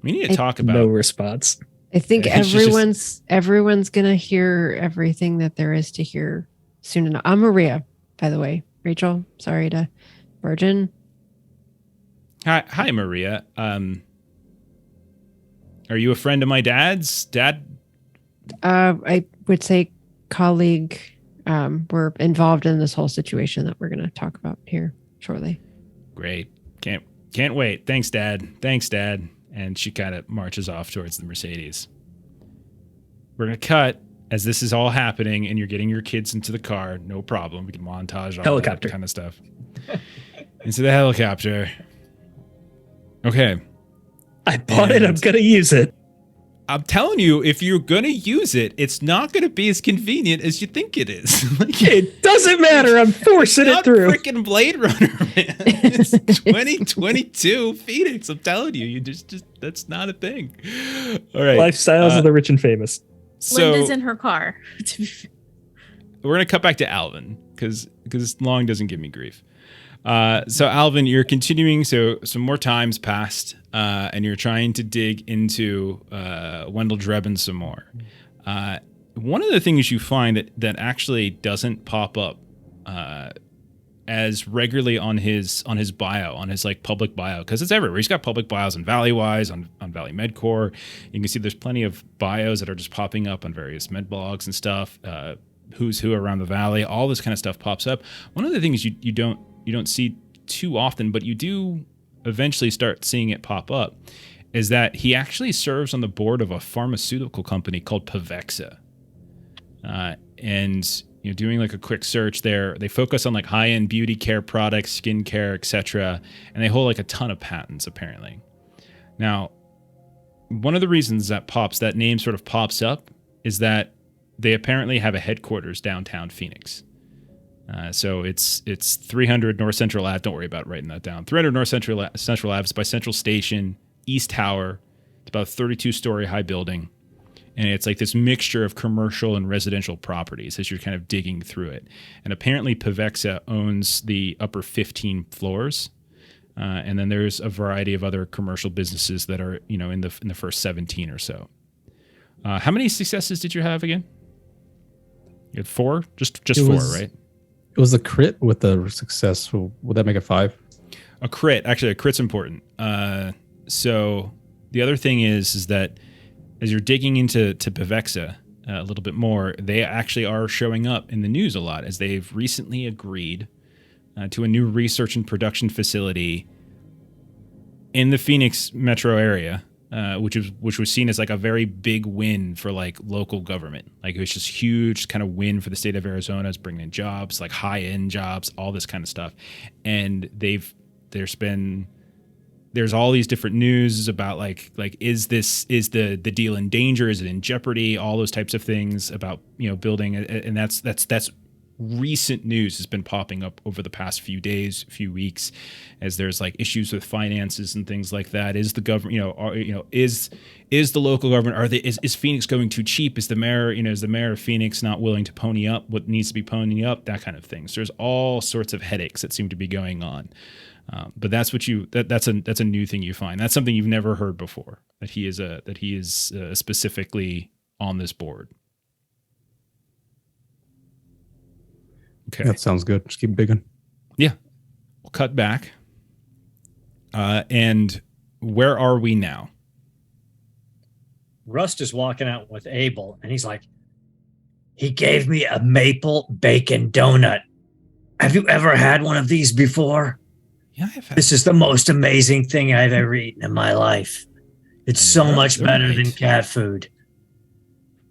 We need to talk about. No response. I think It's just- everyone's gonna hear everything that there is to hear soon enough. I'm Maria, by the way. Rachel, sorry to Virgin. Hi, Maria. Are you a friend of my dad's? Dad? I would say colleague. We're involved in this whole situation that we're gonna talk about here shortly. Great. Can't wait. Thanks, Dad. Thanks, Dad. And she kind of marches off towards the Mercedes. We're going to cut as this is all happening and you're getting your kids into the car. No problem. We can montage all Helicopter. that kind of stuff. Into the helicopter. Okay. I bought it. I'm And- gonna use it. I'm telling you, if you're gonna use it, it's not gonna be as convenient as you think it is. Like, It doesn't matter. I'm forcing it through. Freaking Blade Runner, man. It's 2022 Phoenix. I'm telling you, you just that's not a thing. All right, Lifestyles of the rich and famous. So Linda's in her car. we're gonna cut back to Alvin because Long doesn't give me grief. So Alvin, you're continuing. So some more times passed, and you're trying to dig into Wendell Drebin some more. One of the things you find that actually doesn't pop up as regularly on his bio, on his like public bio, because it's everywhere. He's got public bios on Valleywise, on Valley MedCore. You can see there's plenty of bios that are just popping up on various med blogs and stuff. Who's who around the valley, all this kind of stuff pops up. One of the things you don't see too often, but you do eventually start seeing it pop up, is that he actually serves on the board of a pharmaceutical company called Pavexa. And doing like a quick search there, they focus on like high-end beauty care products, skincare, etc., and they hold like a ton of patents apparently. Now, one of the reasons that name sort of pops up is that they apparently have a headquarters downtown Phoenix. So it's 300 North Central Ave. Don't worry about writing that down. 300 North Central Ave is by Central Station, East Tower. It's about a 32-story high building. And it's like this mixture of commercial and residential properties as you're kind of digging through it. And apparently Pavexa owns the upper 15 floors. And then there's a variety of other commercial businesses that are, in the first 17 or so. How many successes did you have again? You had 4? Just 4, right? It was a crit with a success. So would that make it 5? A crit. Actually, a crit's important. So the other thing is that as you're digging into Pavexa a little bit more, they actually are showing up in the news a lot as they've recently agreed to a new research and production facility in the Phoenix metro area, which was seen as like a very big win for like local government. Like it was just huge kind of win for the state of Arizona. It's bringing in jobs, like high end jobs, all this kind of stuff. And there's all these different news about like is the deal in danger? Is it in jeopardy? All those types of things about building, and that's recent news has been popping up over the past few days, few weeks, as there's like issues with finances and things like that. Is the government, is the local government, is Phoenix going too cheap? Is the mayor, is the mayor of Phoenix not willing to pony up what needs to be ponying up? That kind of thing. So there's all sorts of headaches that seem to be going on. But that's that's a new thing you find. That's something you've never heard before, that he is specifically on this board. Okay. That sounds good. Just keep digging. Yeah. We'll cut back. And where are we now? Rust is walking out with Abel, and he's like, he gave me a maple bacon donut. Have you ever had one of these before? Yeah, I've had. This is the most amazing thing I've ever eaten in my life. It's so much better than cat food.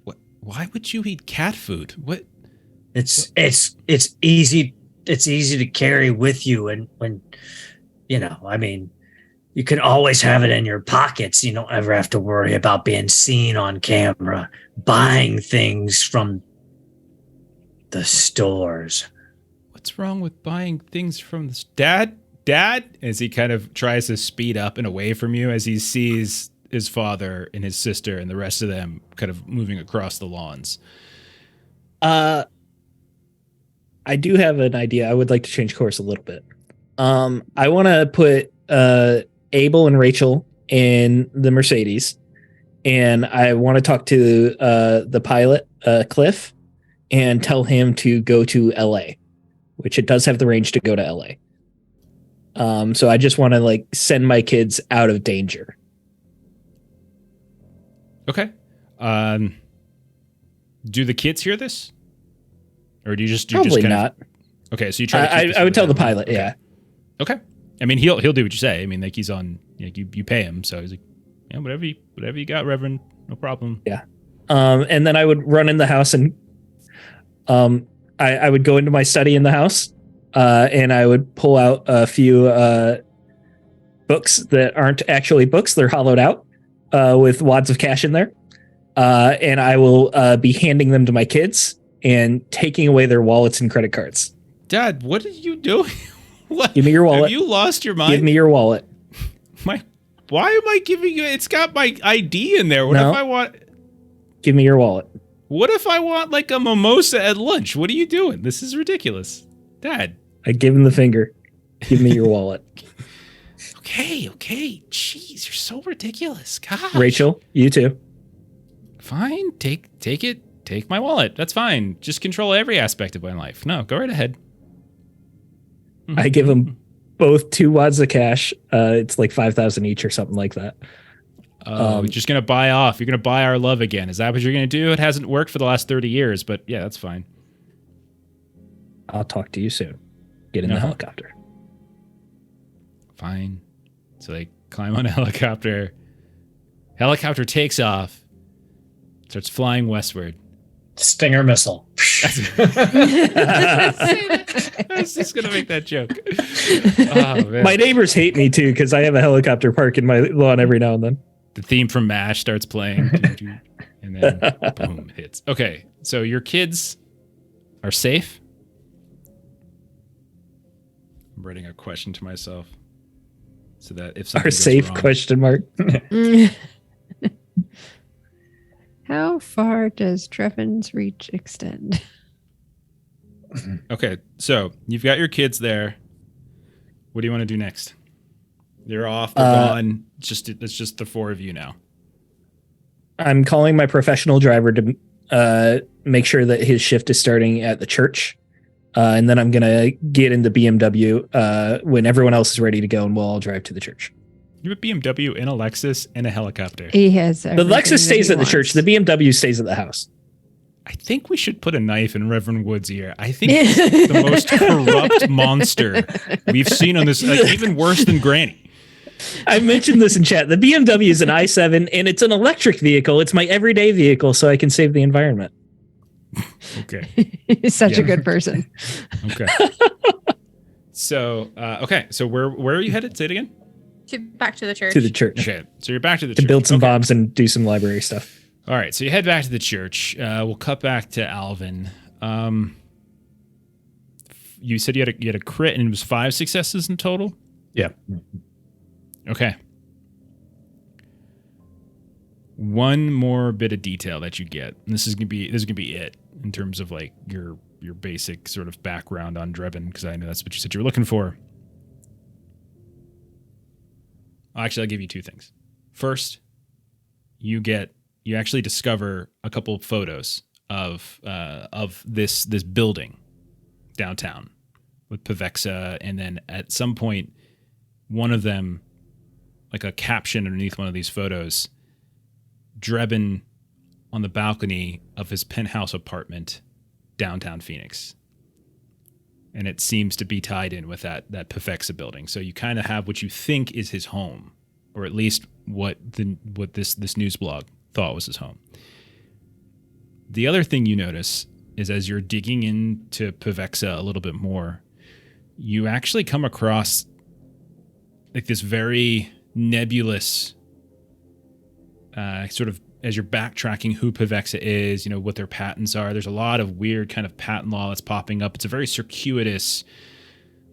What? Why would you eat cat food? What? It's easy. It's easy to carry with you, and when you can always have it in your pockets. You don't ever have to worry about being seen on camera buying things from the stores. What's wrong with buying things from the Dad? As he kind of tries to speed up and away from you as he sees his father and his sister and the rest of them kind of moving across the lawns. I do have an idea. I would like to change course a little bit. I want to put Abel and Rachel in the Mercedes, and I want to talk to the pilot, Cliff, and tell him to go to LA, which it does have the range to go to LA. So I just want to send my kids out of danger. Okay. Do the kids hear this? Or do you just probably not? Okay, so you try. I would tell the pilot. Okay. Yeah. Okay. I mean, he'll do what you say. I mean, he's on. You pay him, so he's like, yeah, whatever you got, Reverend, no problem. Yeah. And then I would run in the house and I would go into my study in the house, and I would pull out a few books that aren't actually books; they're hollowed out with wads of cash in there. and I will be handing them to my kids and taking away their wallets and credit cards. Dad, what are you doing? What? Give me your wallet. Have you lost your mind? Give me your wallet. Why am I giving you? It's got my ID in there. What No. if I want? Give me your wallet. What if I want like a mimosa at lunch? What are you doing? This is ridiculous, Dad. I give him the finger. Give me your wallet. Okay. Jeez, you're so ridiculous. Gosh. Rachel, you too. Fine. Take it. Take my wallet. That's fine. Just control every aspect of my life. No, go right ahead. I give them both 2 wads of cash. It's like 5,000 each or something like that. You're just gonna buy off. You're gonna buy our love again. Is that what you're gonna do? It hasn't worked for the last 30 years, but yeah, that's fine. I'll talk to you soon. Get in the helicopter. Fine. So they climb on a helicopter. Helicopter takes off. Starts flying westward. Stinger missile. I was just gonna make that joke. Oh, man. My neighbors hate me too because I have a helicopter park in my lawn every now and then. The theme from MASH starts playing, and then boom, hits. Okay, so your kids are safe. I'm writing a question to myself so that if something Are goes safe? wrong, Question mark. How far does Trevin's reach extend? Okay, so you've got your kids there. What do you want to do next? They're off. They're gone. It's just the 4 of you now. I'm calling my professional driver to make sure that his shift is starting at the church. And then I'm going to get in the BMW when everyone else is ready to go, and we'll all drive to the church. You have a BMW and a Lexus and a helicopter. He has The Lexus stays at the church. The BMW stays at the house. I think we should put a knife in Reverend Wood's ear. I think he's the most corrupt monster we've seen on this, even worse than Granny. I mentioned this in chat. The BMW is an i7, and it's an electric vehicle. It's my everyday vehicle, so I can save the environment. Okay. He's such a good person. Okay. So, so where are you headed? Say it again. Back to the church. To the church. Okay. So you're back to the To church. build some Okay. bombs and do some library stuff. All right. So you head back to the church. We'll cut back to Alvin. You said you had a crit and it was 5 successes in total? Yeah. Okay. One more bit of detail that you get. And this is gonna be it in terms of like your basic sort of background on Drebin, because I know that's what you said you were looking for. Actually, I'll give you 2 things. First, you actually discover a couple of photos of this building downtown with Pavexa, and then at some point, one of them, like a caption underneath one of these photos, Drebin on the balcony of his penthouse apartment, downtown Phoenix. And it seems to be tied in with that Pavexa building. So you kind of have what you think is his home, or at least what this news blog thought was his home. The other thing you notice is as you're digging into Pavexa a little bit more, you actually come across like this very nebulous sort of, as you're backtracking who Pavexa is, what their patents are. There's a lot of weird kind of patent law that's popping up. It's a very circuitous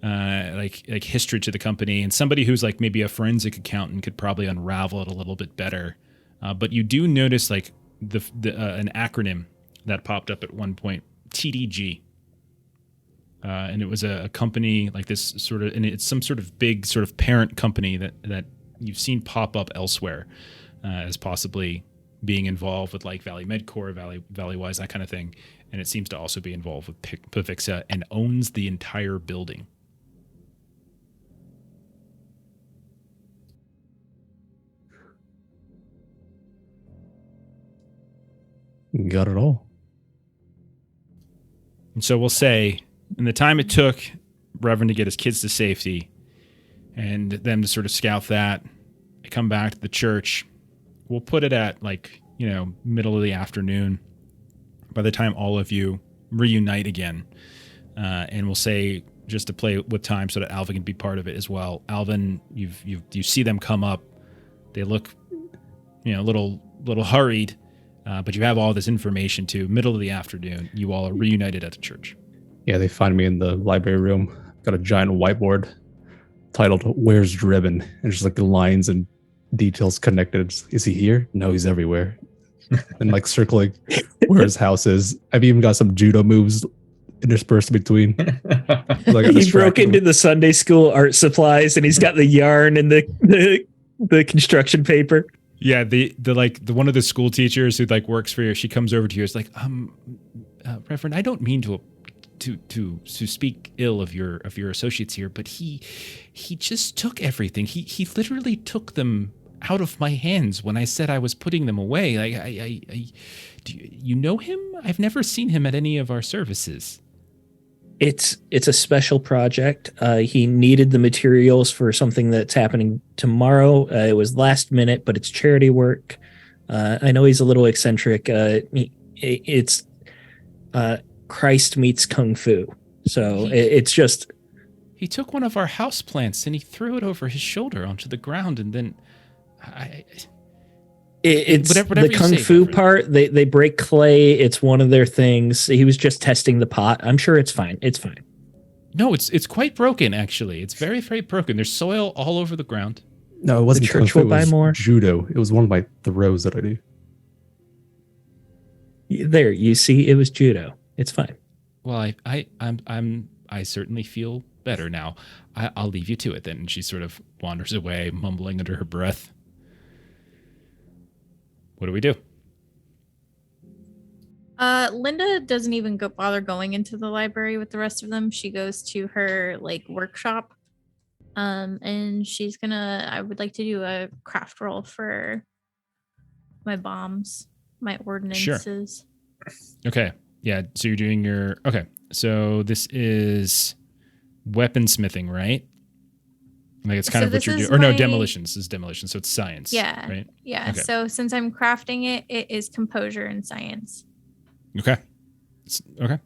like history to the company, and somebody who's like maybe a forensic accountant could probably unravel it a little bit better. But you do notice like an acronym that popped up at one point, TDG. And it was a company like this sort of, and it's some sort of big sort of parent company that you've seen pop up elsewhere as possibly being involved with like Valley Medcore, Valley Wise, that kind of thing. And it seems to also be involved with Pavexa and owns the entire building. Got it all. And so we'll say, in the time it took Reverend to get his kids to safety and them to sort of scout that, they come back to the church. We'll put it at middle of the afternoon by the time all of you reunite again. And we'll say, just to play with time so that Alvin can be part of it as well. Alvin, you see them come up. They look, a little hurried. But you have all this information too. Middle of the afternoon, you all are reunited at the church. Yeah, they find me in the library room. Got a giant whiteboard titled "Where's Driven?" and just like the lines and details connected. Is he here? No, he's everywhere. And like circling where his house is. I've even got some judo moves interspersed between. Like He broke into the Sunday school art supplies, and he's got the yarn and the construction paper. Yeah, the one of the school teachers who like works for you, she comes over to you. It's like, Reverend, I don't mean to speak ill of your associates here, but he just took everything. He literally took them out of my hands when I said I was putting them away. Do you know him? I've never seen him at any of our services. It's a special project. He needed the materials for something that's happening tomorrow. It was last minute, but it's charity work. I know he's a little eccentric. It's Christ meets Kung Fu. So it's just... He took one of our houseplants and he threw it over his shoulder onto the ground, and then it's whatever the Kung Fu part. They break clay. It's one of their things. He was just testing the pot. I'm sure it's fine. It's fine. No, it's quite broken, actually. It's very, very broken. There's soil all over the ground. No, it wasn't. The church will buy more. Judo. It was one of my throws that I do. There, you see, it was judo. It's fine. Well, I certainly feel better now. I'll leave you to it then. And she sort of wanders away, mumbling under her breath. What do we do? Linda doesn't even bother going into the library with the rest of them. She goes to her like workshop. And she's I would like to do a craft roll for my bombs, my ordinances. Sure. Okay. Yeah. So you're doing okay. So this is weaponsmithing, right? Like it's kind of what you're doing. Or no, demolitions. This is demolition. So it's science. Yeah. Right? Yeah. Okay. So since I'm crafting it, it is composure and science. Okay. Okay.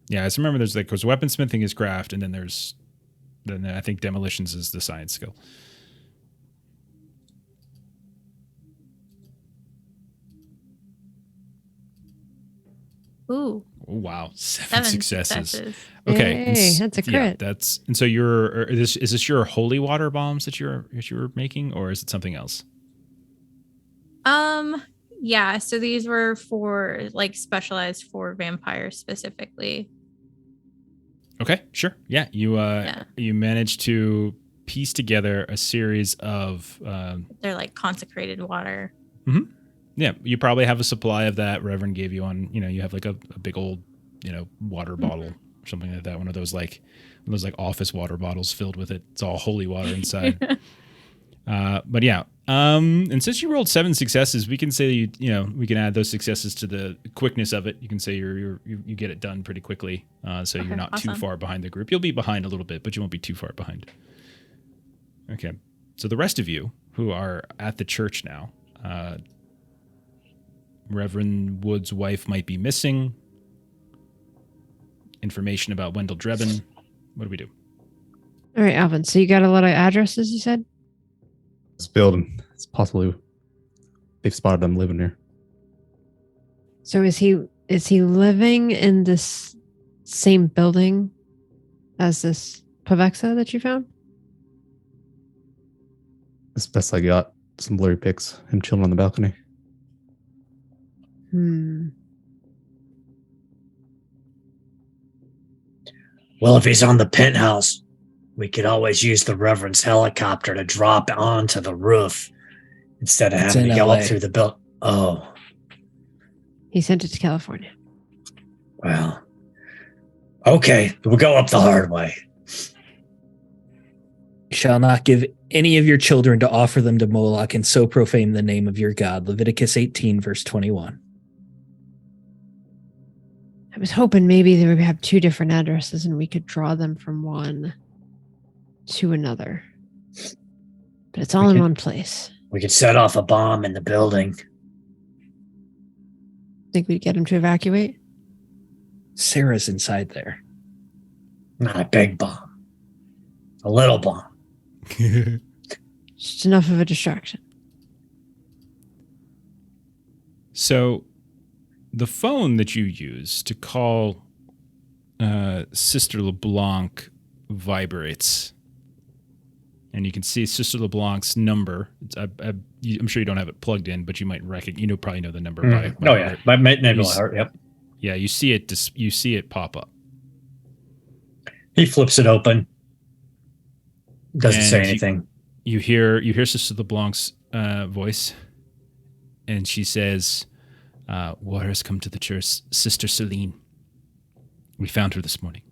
Yeah, I just remember there's because weaponsmithing is craft, and then I think demolitions is the science skill. Ooh. Oh, wow. Seven successes. Okay. Hey, that's a crit. Yeah, and so is this your holy water bombs that you're making, or is it something else? Yeah, so these were for like specialized for vampires specifically. Okay, sure. Yeah, you managed to piece together a series of they're like consecrated water. Mm-hmm. Yeah, you probably have a supply of that Reverend gave you on, you have like a big old, water bottle or something like that. One of those like office water bottles filled with it. It's all holy water inside. But yeah. And since you rolled 7 successes, we can say, we can add those successes to the quickness of it. You can say you get it done pretty quickly. So you're not too far behind the group. You'll be behind a little bit, but you won't be too far behind. Okay. So the rest of you who are at the church now, Reverend Wood's wife might be missing. Information about Wendell Drebin. What do we do? All right, Alvin. So you got a lot of addresses, you said? This building. It's possibly they've spotted them living here. So is he living in this same building as this Pavexa that you found? As best I got. Some blurry pics. Him chilling on the balcony. Well, if he's on the penthouse, we could always use the Reverend's helicopter to drop onto the roof instead of having to go up through the building. Oh. He sent it to California. Well, okay. We'll go up the hard way. You shall not give any of your children to offer them to Moloch and so profane the name of your God. Leviticus 18, verse 21. I was hoping maybe they would have 2 different addresses and we could draw them from one to another. But it's all in one place. We could set off a bomb in the building. Think we'd get him to evacuate? Sarah's inside there. Not a big bomb. A little bomb. Just enough of a distraction. So the phone that you use to call Sister LeBlanc vibrates. And you can see Sister LeBlanc's number. I'm sure you don't have it plugged in, but you might probably know the number by yeah, by heart. Yep. Yeah, you see it pop up. He flips it open. Doesn't And say anything. You hear Sister LeBlanc's voice, and she says, "Water has come to the church, Sister Celine. We found her this morning."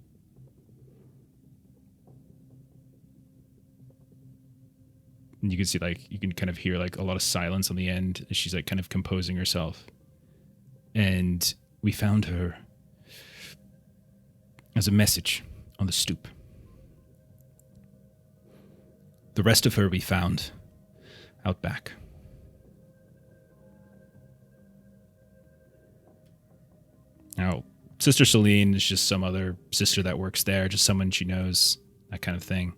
And you can see, you can kind of hear a lot of silence on the end as she's kind of composing herself. And we found her as a message on the stoop. The rest of her we found out back. Now, Sister Celine is just some other sister that works there, just someone she knows, that kind of thing.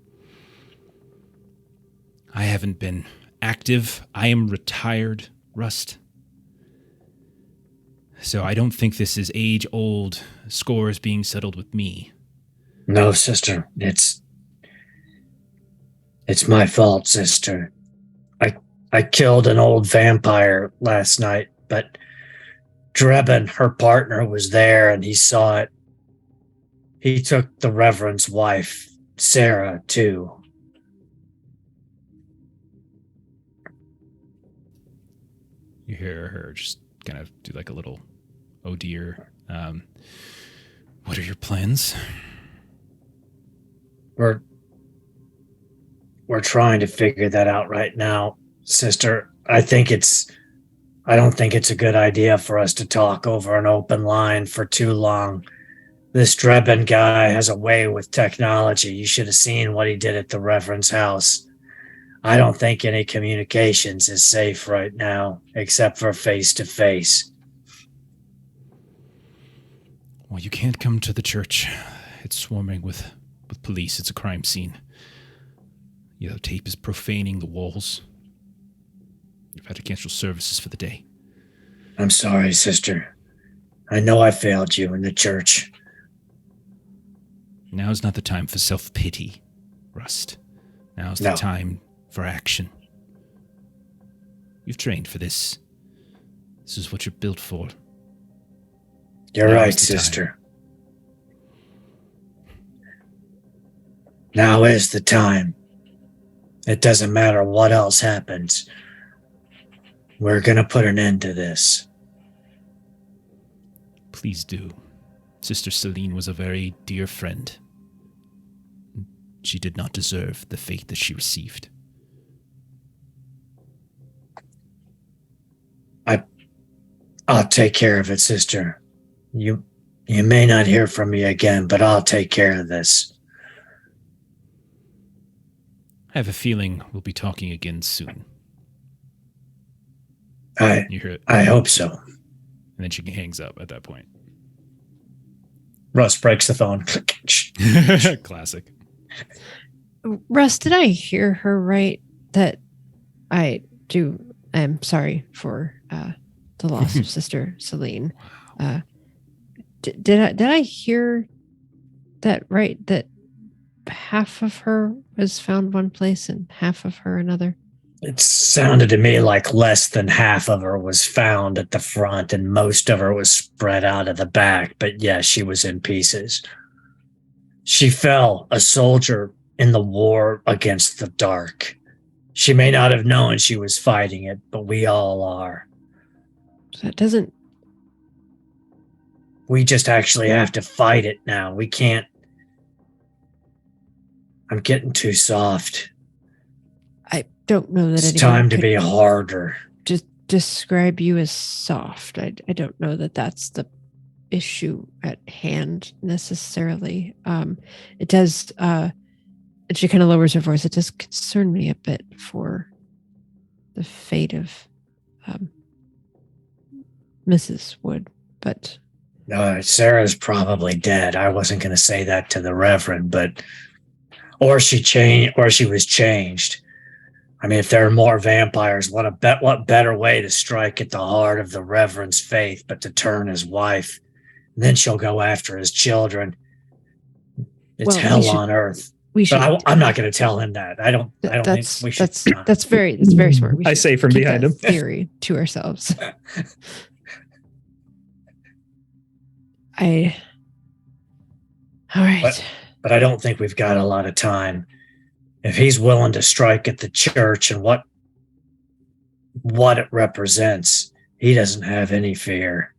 I haven't been active. I am retired, Rust. So I don't think this is age-old scores being settled with me. No, sister. It's my fault, sister. I killed an old vampire last night, but Drebin, her partner, was there and he saw it. He took the Reverend's wife, Sarah, too. You hear her just kind of do a little, "Oh dear." What are your plans? We're trying to figure that out right now, sister. I don't think it's a good idea for us to talk over an open line for too long. This Drebin guy has a way with technology. You should have seen what he did at the Reverend's house. I don't think any communications is safe right now, except for face-to-face. Well, you can't come to the church. It's swarming with police. It's a crime scene. Yellow tape is profaning the walls. You've had to cancel services for the day. I'm sorry, sister. I know I failed you in the church. Now's not the time for self-pity, Rust. Now's the time for action. You've trained for this. This is what you're built for. You're right, sister. Now is the time. It doesn't matter what else happens. We're going to put an end to this. Please do. Sister Celine was a very dear friend. She did not deserve the fate that she received. I'll take care of it, sister. You may not hear from me again, but I'll take care of this. I have a feeling we'll be talking again soon. You hear it? I hope so. And then she hangs up at that point. Russ breaks the phone. Classic. Russ, did I hear her right that I'm sorry for the loss of Sister Celine. Did I hear that right? That half of her was found one place and half of her another? It sounded to me like less than half of her was found at the front and most of her was spread out at the back. But yeah, she was in pieces. She fell, a soldier in the war against the dark. She may not have known she was fighting it, but we all are. That doesn't... We just actually have to fight it now. We can't... I'm getting too soft. I don't know that it's time to be harder. Just describe you as soft. I don't know that that's the issue at hand necessarily. It does... and she kind of lowers her voice. It does concern me a bit for the fate of Mrs. Wood, but... Sarah's probably dead. I wasn't going to say that to the Reverend, but... Or she was changed. I mean, if there are more vampires, what better way to strike at the heart of the Reverend's faith but to turn his wife? And then she'll go after his children. It's hell on earth. We should. But I'm not going to tell him that. I don't think we should. That's very smart. I say from keep behind that him. Theory to ourselves. All right. But I don't think we've got a lot of time. If he's willing to strike at the church and what it represents, he doesn't have any fear.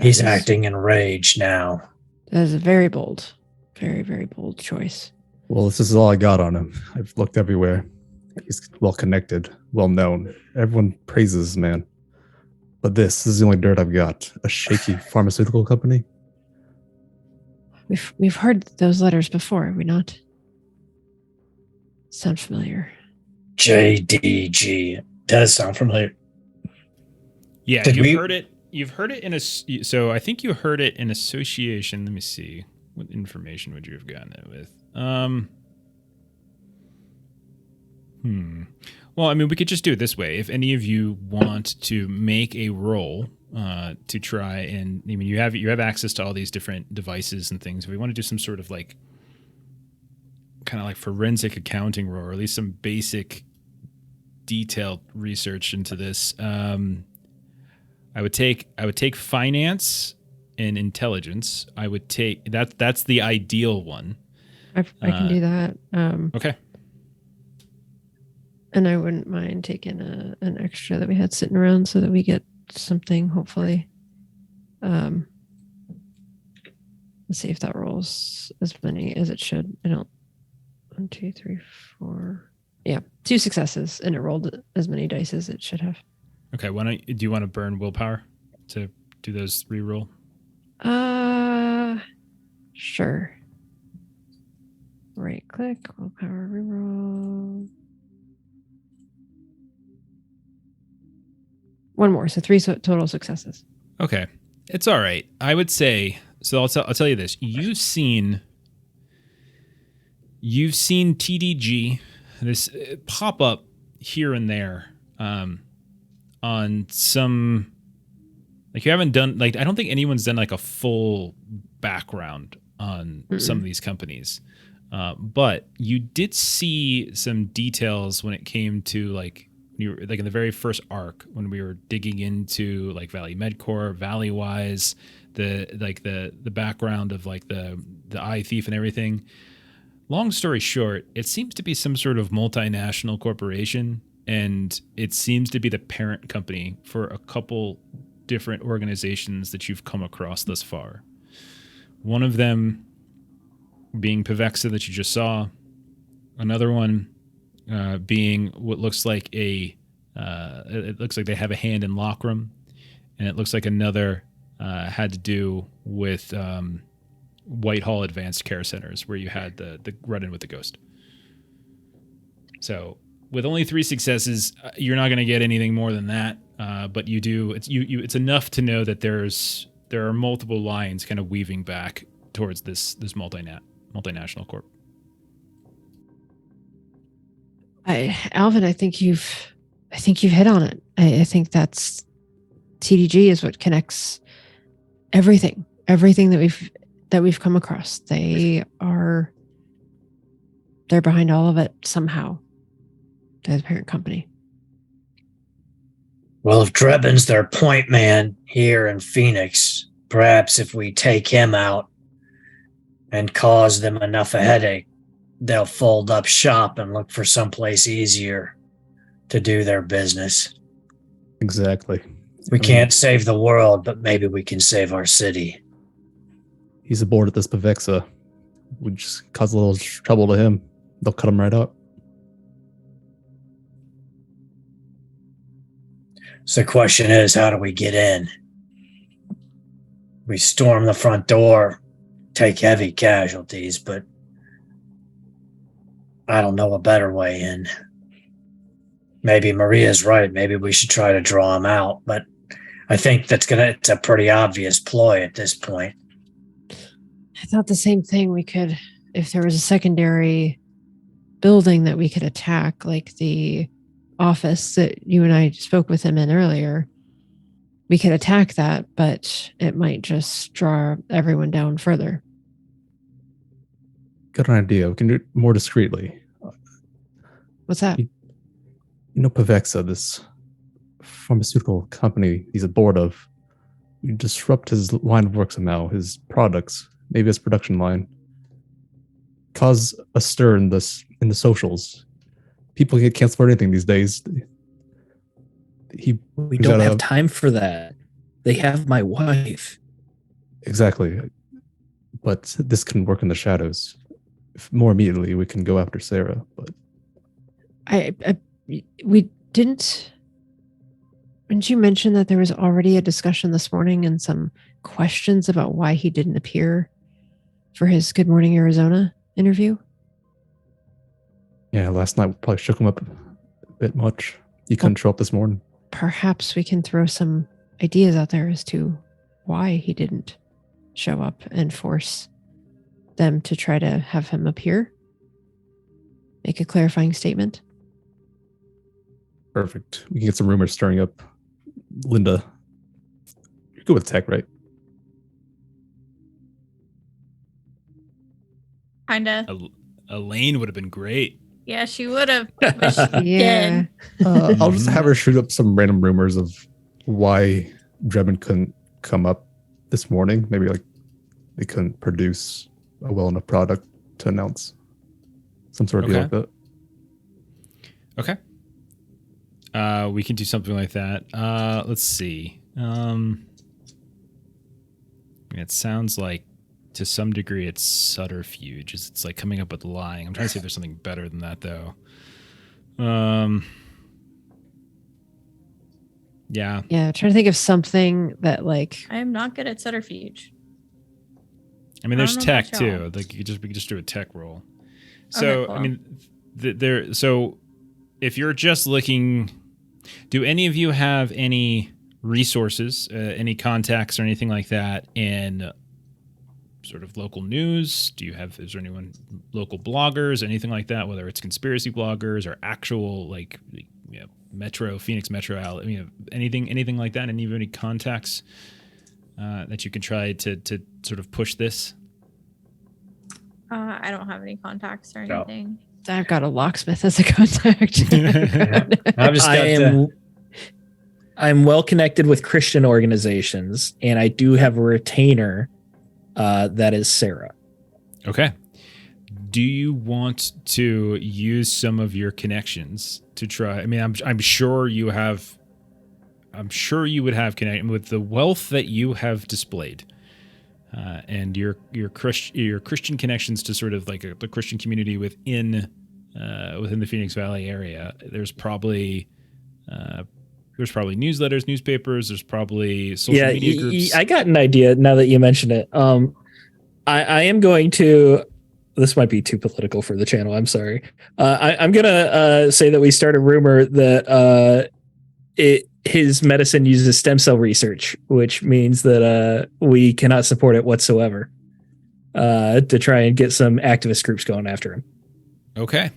He's acting in rage now. That is a very bold, very, very bold choice. Well, this is all I got on him. I've looked everywhere. He's well connected, well known. Everyone praises this man. But this is the only dirt I've got. A shaky pharmaceutical company. We've heard those letters before, have we not? Sound familiar? JDG does sound familiar. Yeah, heard it. You've heard it so I think you heard it in association. Let me see. What information would you have gotten it with? Well, I mean, we could just do it this way. If any of you want to make a roll to try and, I mean, you have access to all these different devices and things. If we want to do some sort of like kind of like forensic accounting roll, or at least some basic detailed research into this, I would take finance and intelligence. I would take that's the ideal one. I can do that. Okay. And I wouldn't mind taking an extra that we had sitting around so that we get something, hopefully. Let's see if that rolls as many as it should. I don't. 1, 2, 3, 4. Yeah, 2 successes, and it rolled as many dice as it should have. Okay. Do you want to burn willpower to do those reroll? Sure. Right click, willpower reroll. 1 more, so 3 total successes. Okay, it's all right. I would say so. I'll tell you this: you've seen TDG this pop up here and there on some, like, you haven't done, like, I don't think anyone's done like a full background on some of these companies, but you did see some details when it came to like. You were like in the very first arc when we were digging into like Valley Medcorp, Valley Wise, the background of like the eye thief and everything. Long story short, it seems to be some sort of multinational corporation, and it seems to be the parent company for a couple different organizations that you've come across thus far. One of them being Pavexa that you just saw, another one being what looks like it looks like they have a hand in Lockram, and it looks like another had to do with Whitehall Advanced Care Centers, where you had the run-in with the ghost. So with only 3 successes, you're not going to get anything more than that, but you do. It's enough to know that there are multiple lines kind of weaving back towards this multinational corp. Alvin, I think you've hit on it. I think that's TDG is what connects everything that we've come across. They're behind all of it somehow. They're the parent company. Well, if Drebin's their point man here in Phoenix, perhaps if we take him out and cause them enough a headache, they'll fold up shop and look for someplace easier to do their business. Exactly. We can't save the world, but maybe we can save our city. He's aboard at this Pavexa. We just cause a little trouble to him. They'll cut him right up. So the question is, how do we get in? We storm the front door, take heavy casualties, but I don't know a better way in. Maybe Maria's right. Maybe we should try to draw him out, but I think it's a pretty obvious ploy at this point. I thought the same thing. We could, if there was a secondary building that we could attack, like the office that you and I spoke with him in earlier, we could attack that, but it might just draw everyone down further. Got an idea. We can do it more discreetly. What's that? Pavexa, this pharmaceutical company he's a board of, we disrupt his line of work somehow, his products, maybe his production line. Cause a stir in the socials. People get canceled for anything these days. We don't have time for that. They have my wife. Exactly. But this can work in the shadows. If more immediately, we can go after Sarah. But we didn't you mention that there was already a discussion this morning and some questions about why he didn't appear for his Good Morning Arizona interview? Yeah, last night we probably shook him up a bit much. He couldn't show up this morning. Perhaps we can throw some ideas out there as to why he didn't show up and force them to try to have him appear. Make a clarifying statement. Perfect. We can get some rumors stirring up. Linda, you're good with tech, right? Kinda. Elaine would have been great. Yeah, she would have. Yeah. I'll just have her shoot up some random rumors of why Drebin couldn't come up this morning. Maybe like they couldn't produce a well enough product to announce some sort of deal like that. Okay. We can do something like that. Let's see. It sounds like to some degree it's subterfuge. It's like coming up with lying. I'm trying to see if there's something better than that though. Yeah. Yeah, trying to think of something that like I am not good at subterfuge. I mean, there's I don't know tech about y'all. too. Like we could just do a tech roll. So cool. I mean, So if you're just looking, do any of you have any resources, any contacts or anything like that in sort of local news? Is there anyone, local bloggers, anything like that, whether it's conspiracy bloggers or actual like Phoenix Metro, anything like that? Any contacts that you can try to sort of push this? I don't have any contacts or anything. I've got a locksmith as a contact. I've just got I'm well connected with Christian organizations, and I do have a retainer that is Sarah. Okay. Do you want to use some of your connections to try? I mean, I'm sure you have. I'm sure you would have connection with the wealth that you have displayed, and your Christian connections to sort of like the Christian community within the Phoenix Valley area. There's probably newsletters, newspapers. There's probably social media groups. I got an idea now that you mention it. I am going to. This might be too political for the channel. I'm sorry. I'm gonna say that we start a rumor that his medicine uses stem cell research, which means that we cannot support it whatsoever. To try and get some activist groups going after him. Okay.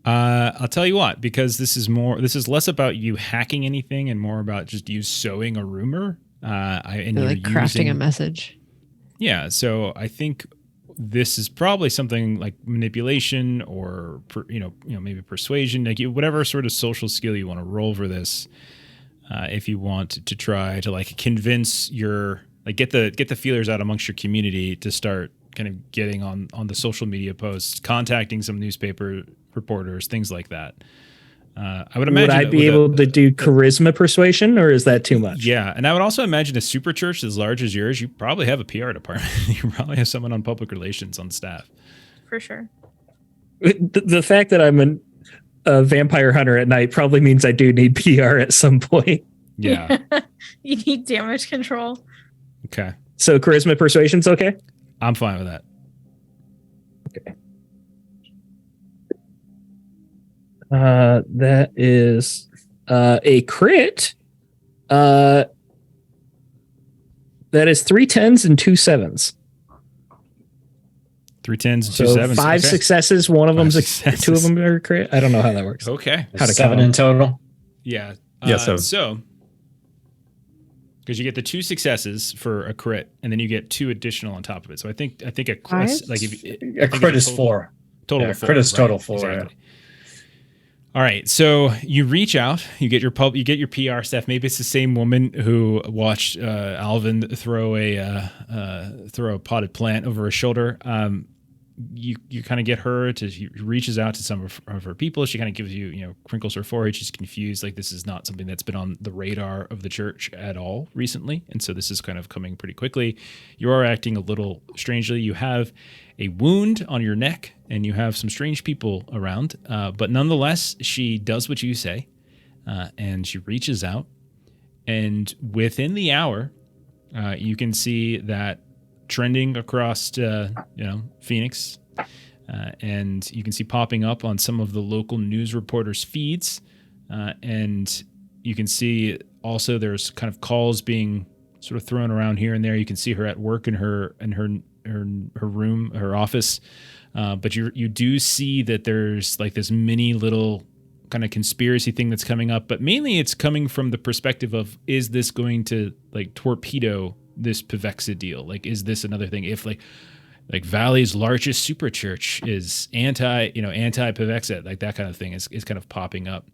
I'll tell you what, because this is less about you hacking anything and more about just you sowing a rumor. And They're like crafting a message. Yeah. So I think this is probably something like manipulation or, maybe persuasion, like whatever sort of social skill you want to roll for this. If you want to try to like convince get the feelers out amongst your community to start kind of getting on the social media posts, contacting some newspaper reporters, things like that. I would imagine. Would I be able to do charisma persuasion, or is that too much? Yeah, and I would also imagine a super church as large as yours, you probably have a PR department. You probably have someone on public relations on staff. For sure. The fact that I'm a vampire hunter at night probably means I do need PR at some point. Yeah. You need damage control. Okay. So charisma persuasion's okay? I'm fine with that. Okay. That is a crit. That is 3 10s and 2 7s. 3 10s and 2 So 7s. 5 Okay. successes. One of 5 them's a, successes. 2 of them are crit. I don't know how that works. Okay. How to 7 count. in total. Yeah. Yeah, 7. So, because you get the 2 successes for a crit, and then you get 2 additional on top of it. So I think a Five? like if I A think crit it's is 4. total Yeah, of 4. crit is total right, 4, Exactly. All right, so you reach out, you get your PR staff. Maybe it's the same woman who watched Alvin throw a potted plant over her shoulder. You kind of get her to, she reaches out to some of her people. She kind of gives you crinkles her forehead. She's confused, like this is not something that's been on the radar of the church at all recently, and so this is kind of coming pretty quickly. You are acting a little strangely. You have a wound on your neck, and you have some strange people around, but nonetheless, she does what you say, and she reaches out, and within the hour, you can see that trending across Phoenix, and you can see popping up on some of the local news reporters' feeds, and you can see also there's kind of calls being sort of thrown around here and there. You can see her at work in her room, her office, but you do see that there's like this mini little kind of conspiracy thing that's coming up, but mainly it's coming from the perspective of, is this going to like torpedo this Pevexa deal? Like, is this another thing? If like Valley's largest super church is anti Pevexa, like that kind of thing is kind of popping up,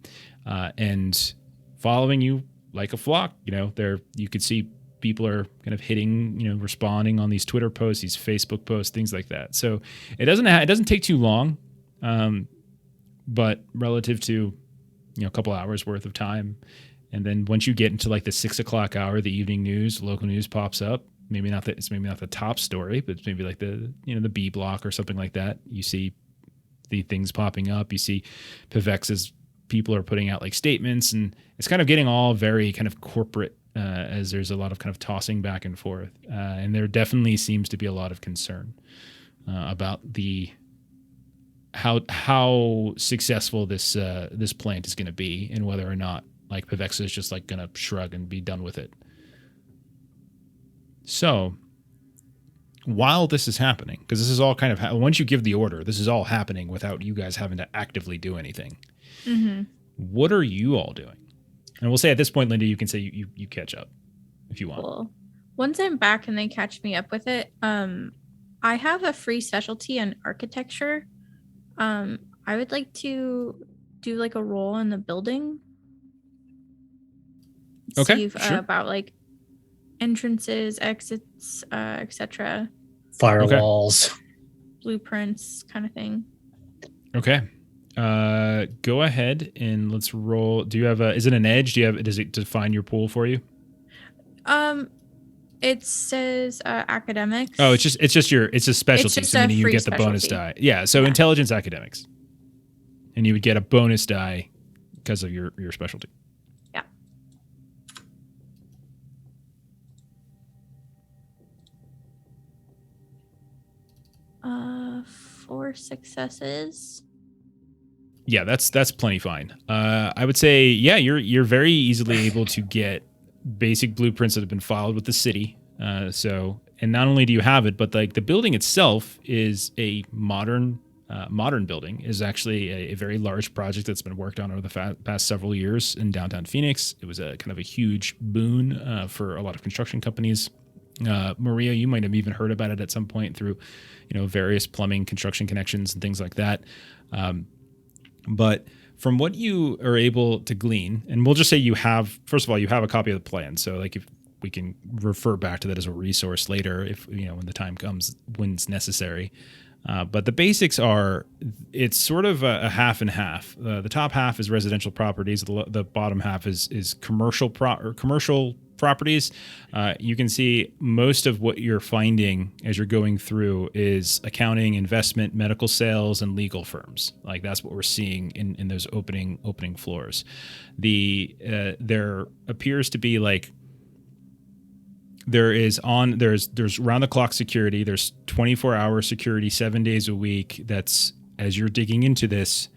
and following you like a flock. There you could see people are kind of hitting, responding on these Twitter posts, these Facebook posts, things like that. So it doesn't take too long, but relative to a couple hours worth of time. And then once you get into like the 6 o'clock hour, the evening news, local news pops up. It's maybe not the top story, but it's maybe like the B block or something like that. You see the things popping up. You see Pevex's people are putting out like statements, and it's kind of getting all very kind of corporate, as there's a lot of kind of tossing back and forth. And there definitely seems to be a lot of concern about how successful this plant is going to be, and whether or not like Pevexa is just like going to shrug and be done with it. So while this is happening, because this is all kind of once you give the order, this is all happening without you guys having to actively do anything. Mm-hmm. What are you all doing? And we'll say at this point, Linda, you can say you catch up if you want. Cool. Once I'm back and they catch me up with it, I have a free specialty in architecture. I would like to do like a roll in the building. Okay, See sure. about like entrances, exits, etc. Firewalls. Blueprints, kind of thing. Okay. Go ahead and let's roll. Do you have is it an edge? Does it define your pool for you? It says academics. Oh, it's a specialty. just So a meaning you free get the bonus specialty. die. Yeah. So Yeah. intelligence academics, and you would get a bonus die because of your specialty. Yeah. 4 successes. Yeah, that's plenty fine. I would say, yeah, you're very easily able to get basic blueprints that have been filed with the city. And not only do you have it, but like the building itself is a modern building. Is actually a very large project that's been worked on over the past several years in downtown Phoenix. It was a kind of a huge boon for a lot of construction companies. Maria, you might have even heard about it at some point through, various plumbing, construction connections and things like that. But from what you are able to glean, and we'll just say you have a copy of the plan. So like if we can refer back to that as a resource later, if, when the time comes, when it's necessary. But the basics are, it's sort of a half and half. The top half is residential properties. The bottom half is commercial properties. You can see most of what you're finding as you're going through is accounting, investment, medical sales, and legal firms. Like that's what we're seeing in those opening floors. There appears to be like there's round the clock security. There's 24-hour security 7 days a week. That's, as you're digging into this,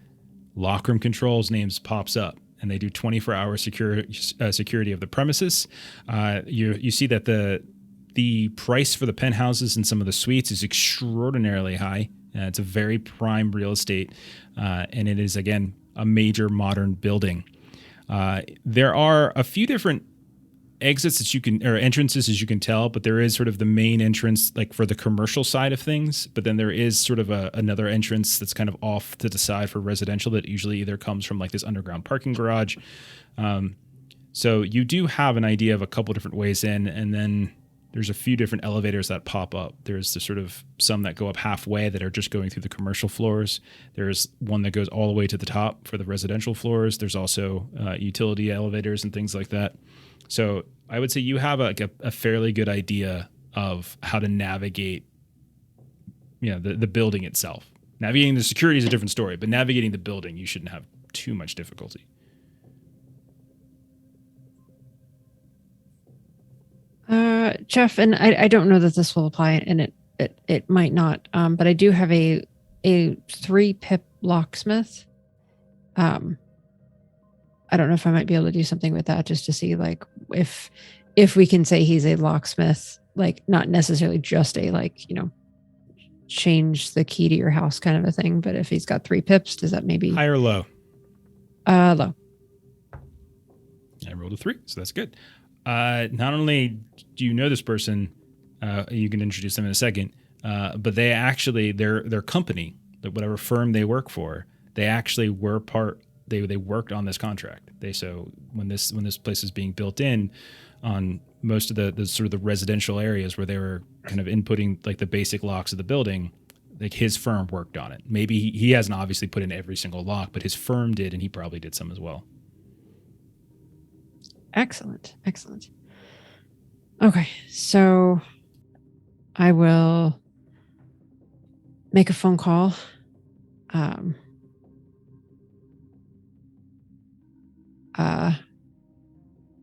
Lockroom Control's names pops up, and they do 24-hour security of the premises. You see that the the price for the penthouses and some of the suites is extraordinarily high. It's a very prime real estate, and it is, again, a major modern building. There are a few different exits that you can, or entrances as you can tell, but there is sort of the main entrance like for the commercial side of things, but then there is sort of another entrance that's kind of off to the side for residential that usually either comes from like this underground parking garage. So you do have an idea of a couple different ways in, and then there's a few different elevators that pop up. There's the sort of some that go up halfway that are just going through the commercial floors. There's one that goes all the way to the top for the residential floors. There's also utility elevators and things like that. So I would say you have a fairly good idea of how to navigate, the building itself. Navigating the security is a different story, but navigating the building, you shouldn't have too much difficulty. Jeff, and I don't know that this will apply, and it might not, but I do have a 3-pip locksmith. I don't know if I might be able to do something with that just to see like if we can say he's a locksmith, like not necessarily just a change the key to your house kind of a thing, but if he's got 3 pips, does that maybe high or low? Low. I rolled a 3, so that's good. Not only do you know this person, you can introduce them in a second, but they actually their company, whatever firm they work for, they actually were part. They worked on this contract. So when this place is being built in on most of the sort of the residential areas where they were kind of inputting like the basic locks of the building, like his firm worked on it. Maybe he hasn't obviously put in every single lock, but his firm did, and he probably did some as well. Excellent. Okay, so I will make a phone call.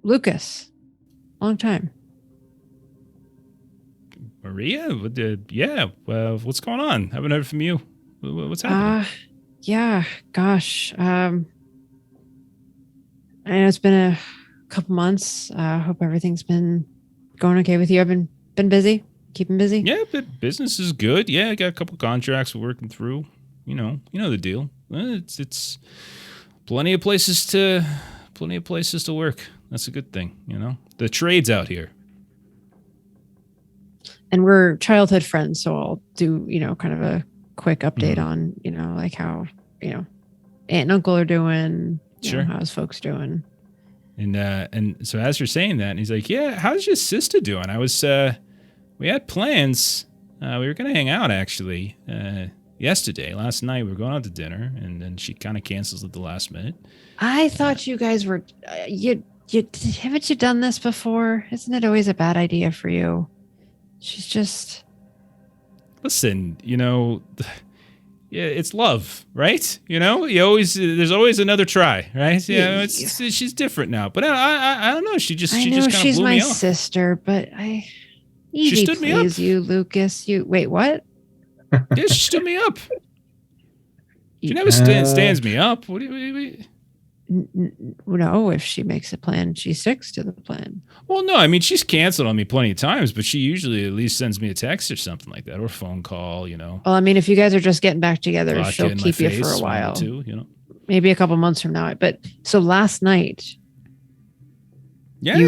Lucas, long time. Maria, yeah. What's going on? Haven't heard from you. What's happening? Yeah. Gosh. I know it's been a couple months. Hope everything's been going okay with you. I've been busy, keeping busy. Yeah, but business is good. Yeah, I got a couple contracts we're working through. You know the deal. It's plenty of places to work. That's a good thing. The trade's out here. And we're childhood friends, so I'll do kind of a quick update on like how aunt and uncle are doing. Sure. How's folks doing? And so as you're saying that, and he's like, yeah, how's your sister doing? We had plans. We were going to hang out actually last night. We were going out to dinner, and then she kind of cancels at the last minute. I thought you guys were, haven't you done this before? Isn't it always a bad idea for you? She's just. Listen, yeah, it's love, right? There's always another try, right? She's different now, but I don't know. She just kind of blew me off. She's my sister, but she stood me up. You, Lucas. Wait, what? Yeah, she stood me up. She never stands me up. What do you? No, if she makes a plan, she sticks to the plan. Well, no, I mean, she's canceled on me plenty of times, but she usually at least sends me a text or something like that, or a phone call, Well, I mean, if you guys are just getting back together, she'll keep you for a while. Too, Maybe a couple months from now. But so last night. Yeah, we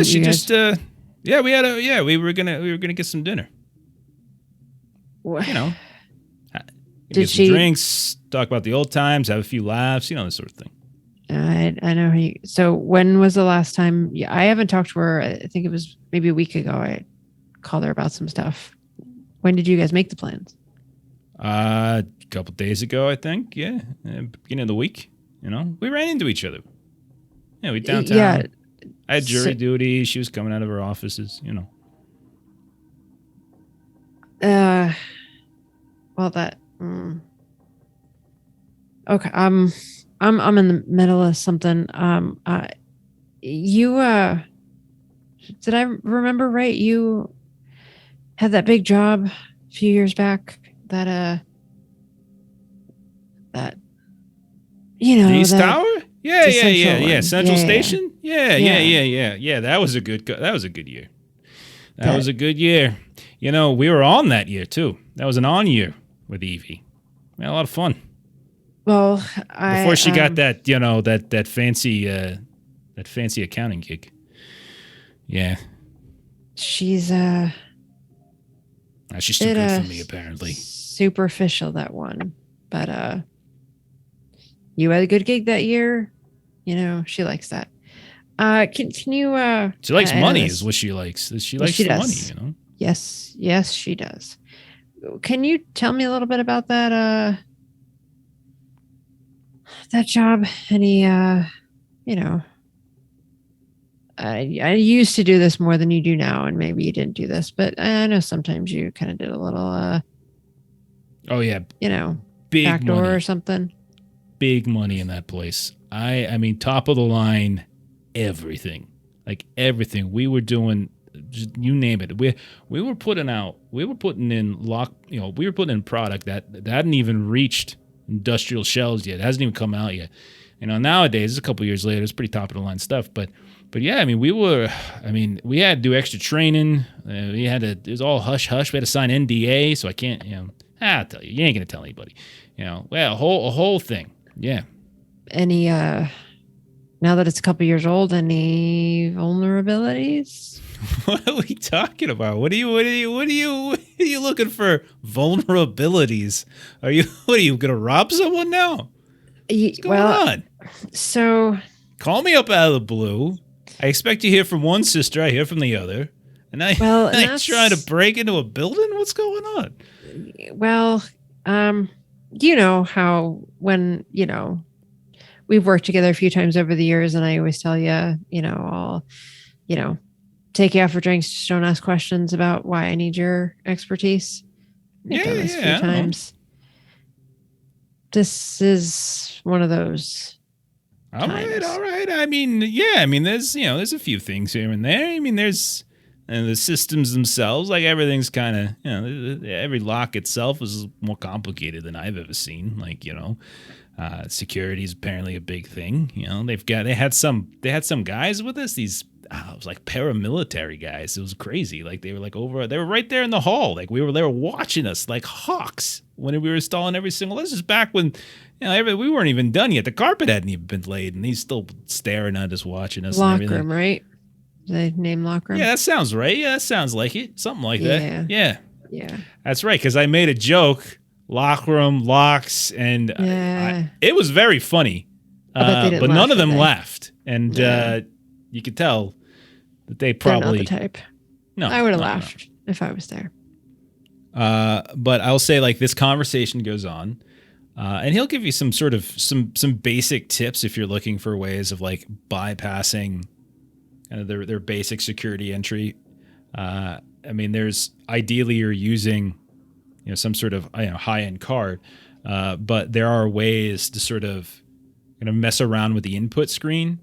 were gonna get some dinner. Get some drinks, talk about the old times, have a few laughs, this sort of thing. I know. So when was the last time? Yeah, I haven't talked to her. I think it was maybe a week ago. I called her about some stuff. When did you guys make the plans? A couple days ago, I think. Yeah, beginning of the week. We ran into each other. Yeah, we downtown. Yeah, I had jury duty. She was coming out of her offices. Well, that. Okay. I'm in the middle of something. You did I remember right? You had that big job a few years back. The East Tower? Yeah. Central Yeah. Station? Yeah. That was a good year. That was a good year. You know, we were on that year too. That was an on year with Evie. We had a lot of fun. Well, Before she got that, you know, that fancy accounting gig. Yeah. she's She's too good for me, apparently. superficial, that one. But you had a good gig that year. You know, she likes that. Can you She likes I know money, this- is what she likes. She Yes, likes she the does. money, you know. Yes, she does. Can you tell me a little bit about that that job? Any you know, I used to do this more than you do now, and maybe you didn't do this, but I know sometimes you kind of did a little Oh yeah, you know, big backdoor money. or something. Big money in that place. I mean, top of the line, everything. Like everything. We were doing, just, you name it. We were putting in product that hadn't even reached industrial shelves yet. It hasn't even come out yet. You know, nowadays, it's a couple years later, it's pretty top of the line stuff. But yeah, I mean, we had to do extra training. It was all hush hush. We had to sign NDA, so I can't, I'll tell you, you ain't gonna tell anybody. You know, well, a whole thing. Yeah. Any now that it's a couple years old, any vulnerabilities? What are we talking about? What are you looking for? Vulnerabilities? What are you gonna rob someone now? What's going on? So Call me up out of the blue. I expect to hear from one sister. I hear from the other. And I, Well, and I that's- trying to break into a building? What's going on? well, you know how when, we've worked together a few times over the years, and I always tell you, I'll, take you out for drinks. Just don't ask questions about why I need your expertise. I've done this a I few don't know. times. This is one of those. All right. times. I mean, there's a few things here and there. I mean, there's the systems themselves, like everything's kind of, every lock itself is more complicated than I've ever seen. Like, security is apparently a big thing. They had some guys with us. These it was like paramilitary guys. It was crazy. Like they were right there in the hall. Like they were watching us like hawks when we were installing every single. This is back when we weren't even done yet. The carpet hadn't even been laid, and he's still staring at us, watching us. Lock and everything. room, right? The name lock room. Yeah, that sounds right. Yeah, that sounds like it. Something like Yeah. that. Yeah, Yeah. that's right. Because I made a joke. Lock room, locks, and Yeah. it was very funny. I bet they didn't but laugh, none of did them they? laughed, and Yeah. you could tell that they They're not probably the type. no. I would have no, no. laughed if I was there. But I'll say like this conversation goes on, and he'll give you some sort of some basic tips if you're looking for ways of like bypassing kind of their basic security entry. I mean, there's ideally you're using some sort of high end card, but there are ways to sort of mess around with the input screen,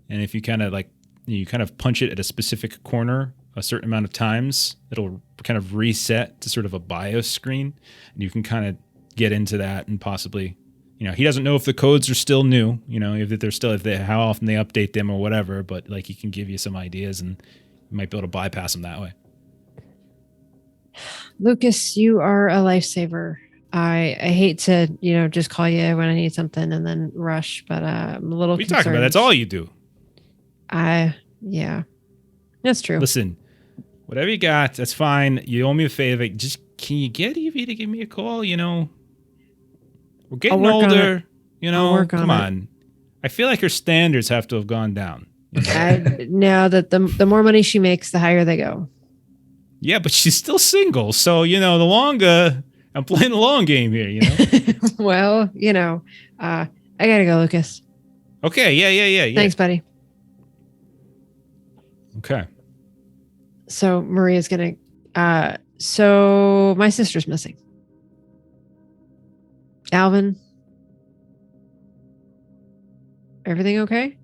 and if you kind of punch it at a specific corner a certain amount of times, it'll kind of reset to sort of a BIOS screen, and you can kind of get into that and possibly, he doesn't know if the codes are still new, how often they update them or whatever, but like he can give you some ideas and you might be able to bypass them that way. Lucas, you are a lifesaver. I hate to, just call you when I need something and then rush, but I'm a little What are you concerned. talking about? That's all you do. Yeah, that's true. Listen, whatever you got, that's fine. You owe me a favor. Just can you get Evie to give me a call? We're getting work on older. I'll work Come on it. on. I feel like her standards have to have gone down. Now that the more money she makes, the higher they go. Yeah, but she's still single. So, the longer I'm playing the long game here, Well, I gotta go, Lucas. Okay. Yeah. Thanks, buddy. Okay. So Maria's gonna. So my sister's missing. Alvin, everything okay?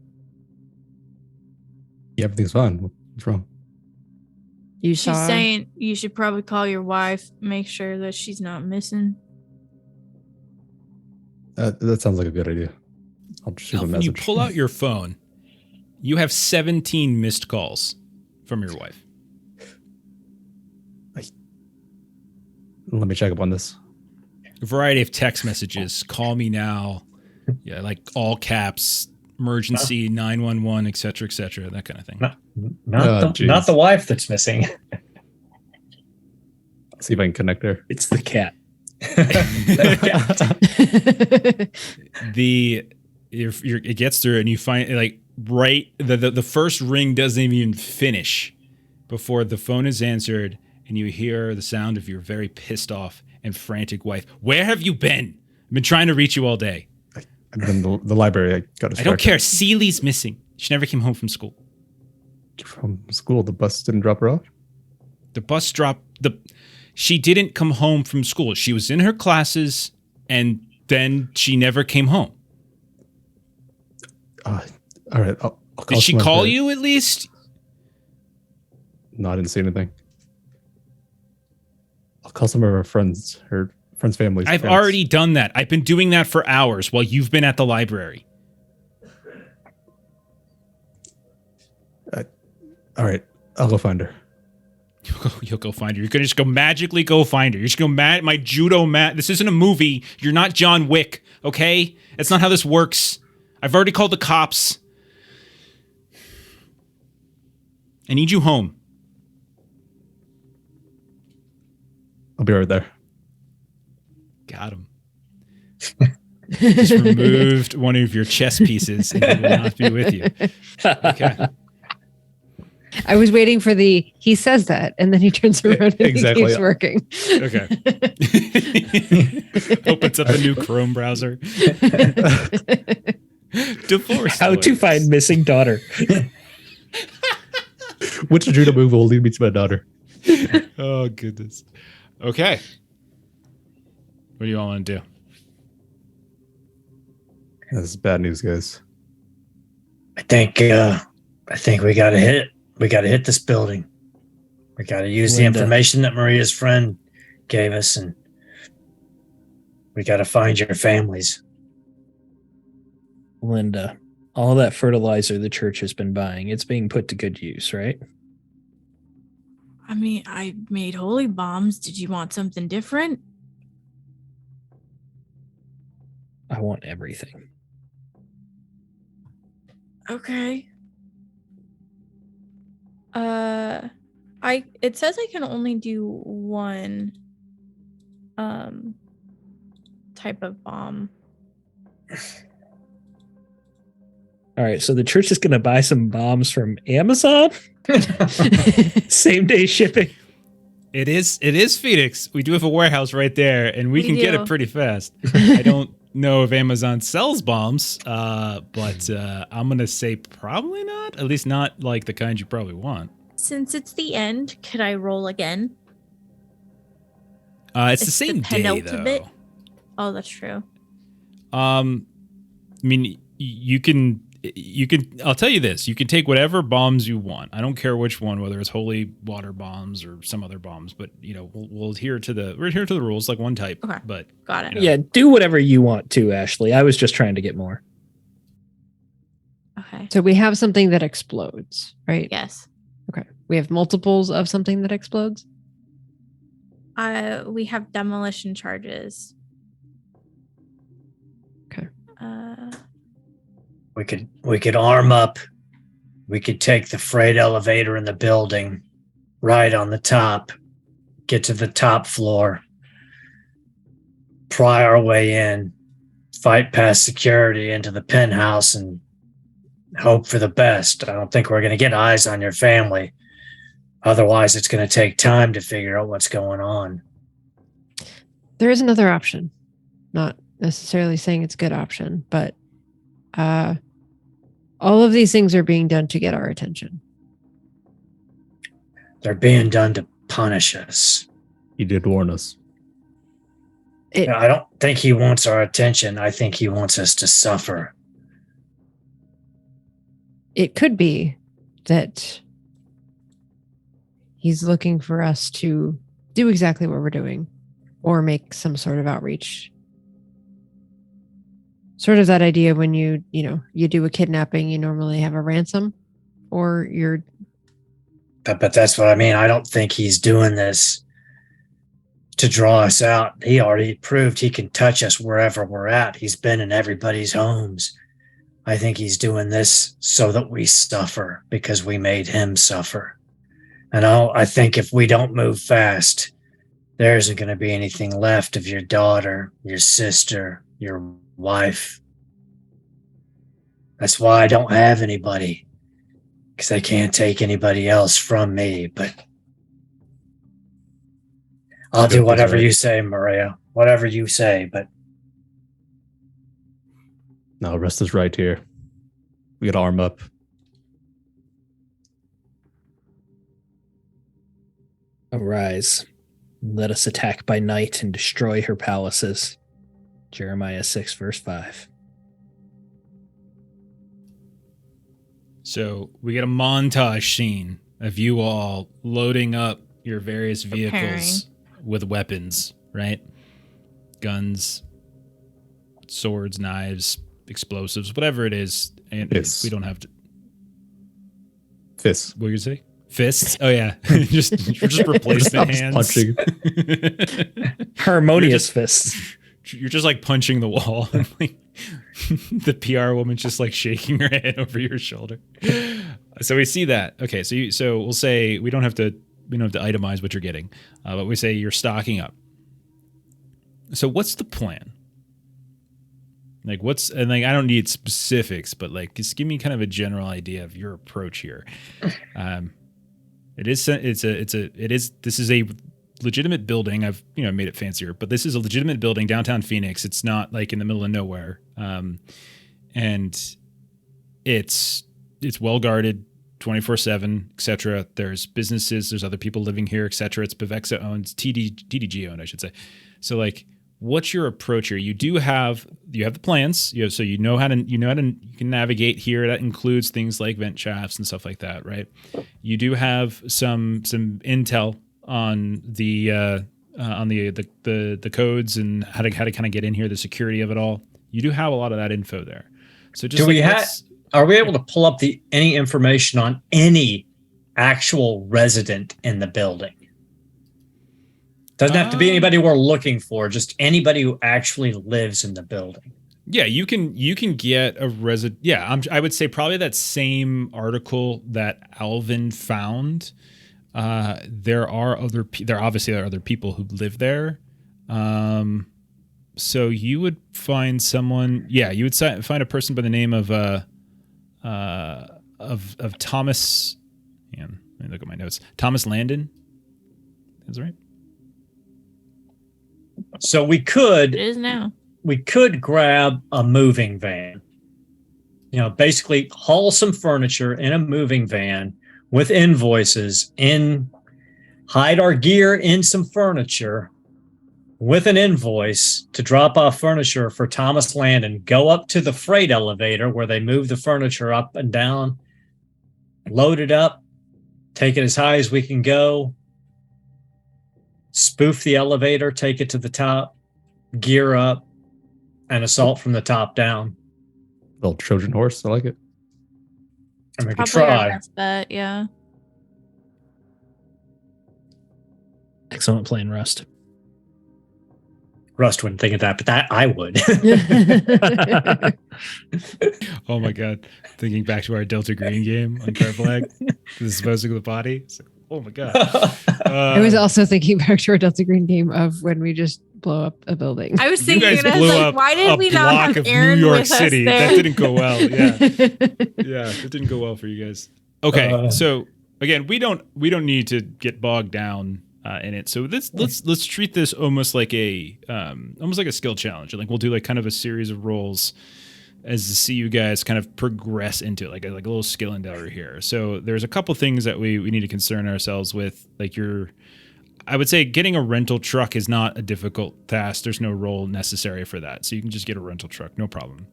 Yeah, everything's fine. What's wrong? You She's saw. saying you should probably call your wife, make sure that she's not missing. That sounds like a good idea. I'll just shoot a When message. you pull out your phone, you have 17 missed calls from your wife. Let me check up on this. A variety of text messages. Call me now. Yeah, like all caps, emergency, 911, et cetera, that kind of thing. Not the wife that's missing. See if I can connect her. It's the cat. It gets through and you find like right the first ring doesn't even finish before the phone is answered and you hear the sound of your very pissed off and frantic wife. Where have you been? I've been trying to reach you all day. I've been in the library. I got distracted. I don't care. Ceilie's missing. She never came home from school. From school, the bus didn't drop her off? The bus dropped she didn't come home from school. She was in her classes and then she never came home. All right. I'll call Did she call you at least? No, I didn't see anything. I'll call some of her friends' families. I've already done that. I've been doing that for hours while you've been at the library. All right. I'll go find her. You'll go find her. You're going to just go magically go find her. You're just going to my judo mat. This isn't a movie. You're not John Wick, okay? That's not how this works. I've already called the cops. I need you home. I'll be right there. Got him. Just removed one of your chess pieces and he will not be with you. Okay. I was waiting for he says that, and then he turns around and Exactly. he keeps working. Okay. Opens up a new Chrome browser. Divorce. How to lawyers. find missing daughter. Which judo move will lead me to my daughter? Oh, goodness. Okay. What do you all want to do? This is bad news, guys. I think we gotta hit it. We gotta hit this building. We gotta use the Linda. information that Maria's friend gave us, and we gotta find your families. Linda, all that fertilizer the church has been buying, it's being put to good use, right? I mean, I made holy bombs. Did you want something different? I want everything. Okay. It says I can only do one type of bomb. All right, so the church is going to buy some bombs from Amazon? Same day shipping. It is Phoenix. We do have a warehouse right there, and we can get do. it pretty fast. I don't know if Amazon sells bombs, but I'm going to say probably not. At least not like the kind you probably want. Since it's the end, could I roll again? It's the It's same the day, penultimate. though. Oh, that's true. I mean, you can. I'll tell you this: you can take whatever bombs you want. I don't care which one, whether it's holy water bombs or some other bombs. But we'll adhere to the rules, like one type. Okay. But Got it. Yeah, do whatever you want to, Ashley. I was just trying to get more. Okay. So we have something that explodes, right? Yes. Okay. We have multiples of something that explodes. We have demolition charges. Okay. We could arm up. We could take the freight elevator in the building, right on the top, get to the top floor, pry our way in, fight past security into the penthouse, and hope for the best. I don't think we're going to get eyes on your family. Otherwise, it's going to take time to figure out what's going on. There is another option. Not necessarily saying it's a good option, but all of these things are being done to get our attention. They're being done to punish us. He did warn us. I don't think he wants our attention. I think he wants us to suffer. It could be that he's looking for us to do exactly what we're doing or make some sort of outreach. Sort of that idea when you do a kidnapping, you normally have a ransom or But that's what I mean. I don't think he's doing this to draw us out. He already proved he can touch us wherever we're at. He's been in everybody's homes. I think he's doing this so that we suffer because we made him suffer. And I think if we don't move fast, there isn't going to be anything left of your daughter, your sister, your wife. That's why I don't have anybody, because I can't take anybody else from me. But I'll do whatever you say, Maria. Whatever you say, but No, Rust is right here. We got to arm up. Arise. Let us attack by night and destroy her palaces. Jeremiah 6, verse 5. So we get a montage scene of you all loading up your various vehicles with weapons, right? Guns, swords, knives, explosives, whatever it is. And Fists. we don't have to. Fists. What were you say? Fists? Oh yeah, just replacement hands. Punching. Harmonious fists. You're just like punching the wall. And like, the PR woman's just like shaking her head over your shoulder. So we see that. Okay, so we'll say we don't have to itemize what you're getting, but we say you're stocking up. So what's the plan? Like I don't need specifics, but like just give me kind of a general idea of your approach here. This is a legitimate building. I've made it fancier, but this is a legitimate building, downtown Phoenix. It's not like in the middle of nowhere. And it's well guarded 24/7, etc. There's businesses, there's other people living here, etc. It's Bevexa owned, TDG owned, I should say. So like, what's your approach here? You have the plans, you can navigate here. That includes things like vent shafts and stuff like that, right? You do have some intel on the codes and how to kind of get in here, the security of it all. You do have a lot of that info there. So just are we able to pull up any information on any actual resident in the building? Doesn't have to be anybody we're looking for, just anybody who actually lives in the building. Yeah, you can get a resident. Yeah, I would say probably that same article that Alvin found. There obviously are other people who live there. So you would find someone. Yeah, you would find a person by the name of Thomas. Let me look at my notes. Thomas Landon. That's right. So it is now. We could grab a moving van. Basically haul some furniture in a moving van with invoices hide our gear in some furniture with an invoice to drop off furniture for Thomas Landon, go up to the freight elevator where they move the furniture up and down, load it up, take it as high as we can go, spoof the elevator, take it to the top, gear up, and assault from the top down. Little Trojan horse. I like it. And we could try. Our best bet, yeah. Excellent plan, Rust. Rust wouldn't think of that, but that I would. Oh my god! Thinking back to our Delta Green game on Carblag, disposing of the body. It's like, oh my god! I was also thinking back to our Delta Green game of when we just blow up a building. I was you thinking, guys blew up why did we not block have of Aaron New York with us City? there? That didn't go well. Yeah, yeah, it didn't go well for you guys. Okay, so again, we don't need to get bogged down in it. So let's treat this almost like a skill challenge. Like we'll do like kind of a series of rolls as to see you guys kind of progress into it, like a little skill endeavor here. So there's a couple things that we need to concern ourselves with. Like I would say getting a rental truck is not a difficult task. There's no roll necessary for that. So you can just get a rental truck, no problem.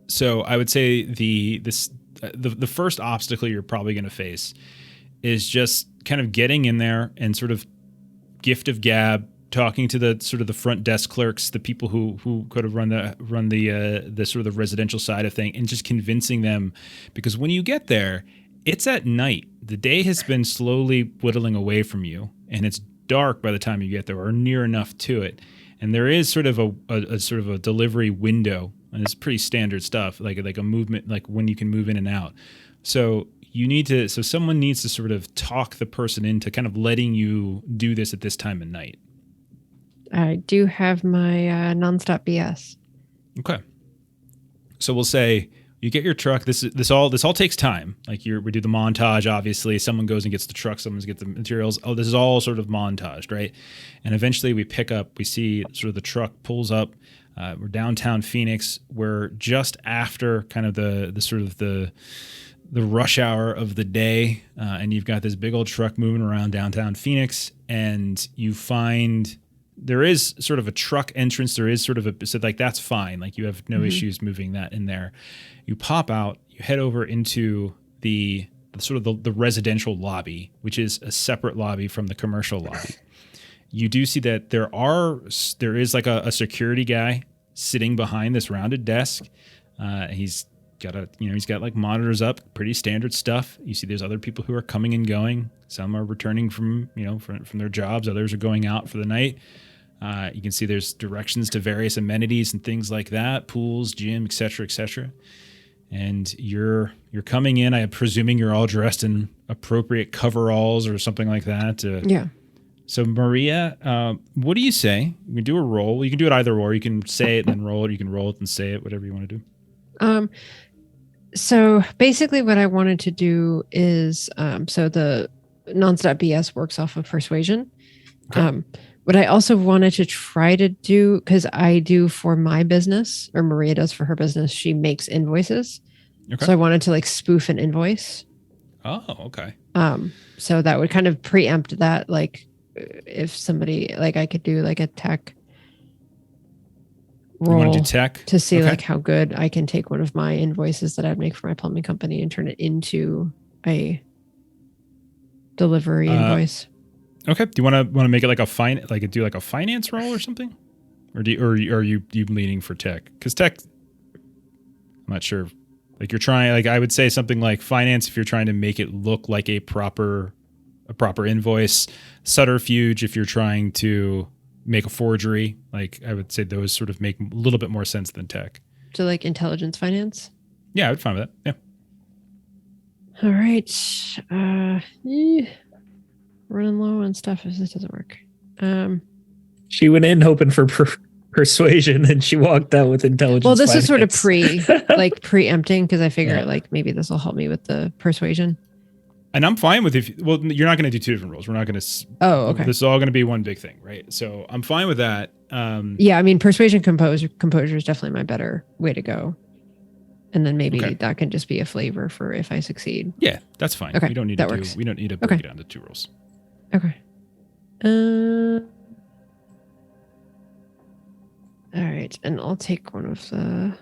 So I would say the first obstacle you're probably going to face is just kind of getting in there and sort of gift of gab, talking to the sort of the front desk clerks, the people who could have run the sort of the residential side of thing, and just convincing them, because when you get there, it's at night. The day has been slowly whittling away from you, and it's dark by the time you get there, or near enough to it. And there is sort of a sort of a delivery window, and it's pretty standard stuff, like a movement, like when you can move in and out. So someone needs to sort of talk the person into kind of letting you do this at this time of night. I do have my nonstop BS. Okay. So we'll say you get your truck. This all takes time. Like we do the montage. Obviously, someone goes and gets the truck. Someone gets the materials. Oh, this is all sort of montaged, right? And eventually, we pick up. We see sort of the truck pulls up. We're downtown Phoenix. We're just after kind of the sort of the rush hour of the day, and you've got this big old truck moving around downtown Phoenix, and you find there is sort of a truck entrance. There is sort of so like that's fine. Like you have no issues moving that in there. You pop out, you head over into the sort of the residential lobby, which is a separate lobby from the commercial lobby. You do see that there is like a security guy sitting behind this rounded desk. He's got like monitors up, pretty standard stuff. You see there's other people who are coming and going. Some are returning from their jobs. Others are going out for the night. You can see there's directions to various amenities and things like that, pools, gym, et cetera. And you're coming in. I'm presuming you're all dressed in appropriate coveralls or something like that. Yeah. So Maria, what do you say? You can do a roll. You can do it either or. You can say it and then roll it. You can roll it and say it, whatever you want to do. So basically what I wanted to do is, so the nonstop BS works off of persuasion. Okay. What I also wanted to try to do, because I do for my business, or Maria does for her business, she makes invoices. Okay. So I wanted to like spoof an invoice. Oh, okay. So that would kind of preempt that, like if somebody, like I could do like a tech You want roll to do tech? to see Okay. like how good I can take one of my invoices that I'd make for my plumbing company and turn it into a delivery invoice. Okay. Do you want to make it like a finance roll or something, or are you leaning for tech? Because tech, I'm not sure. Like you're trying, like I would say something like finance if you're trying to make it look like a proper invoice. Subterfuge if you're trying to make a forgery. Like I would say those sort of make a little bit more sense than tech. So like intelligence finance. Yeah, I would find that. Yeah. All right. Running low on stuff if this doesn't work. She went in hoping for persuasion, and she walked out with intelligence. Well, this is sort of finance. preempting because I figure Yeah. like maybe this will help me with the persuasion. And I'm fine with you're not going to do two different rolls. We're not going to. Oh, okay. This is all going to be one big thing, right? So I'm fine with that. Yeah, I mean, persuasion composure is definitely my better way to go. And then maybe Okay. that can just be a flavor for if I succeed. Yeah, that's fine. Okay, We don't need that to works. we don't need to Okay. break it down to two rolls. Okay. All right, and I'll take one of the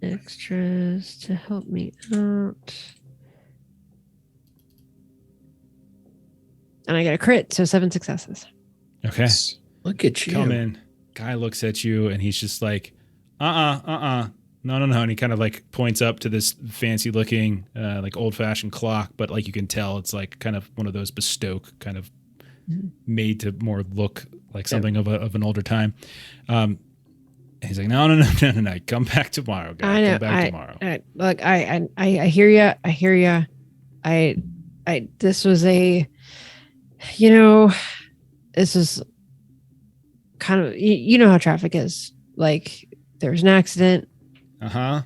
extras to help me out. And I got a crit, so 7 successes. Okay. Look at you. Come in. Guy looks at you and he's just like, no. And he kind of like points up to this fancy looking, like old fashioned clock, but like you can tell it's like kind of one of those bespoke kind of made to more look like something of an older time. He's like, no. Come back tomorrow, guy. I know. Come back tomorrow. Look, I hear you. I hear you. This was this is kind of, you know how traffic is. Like there was an accident. You know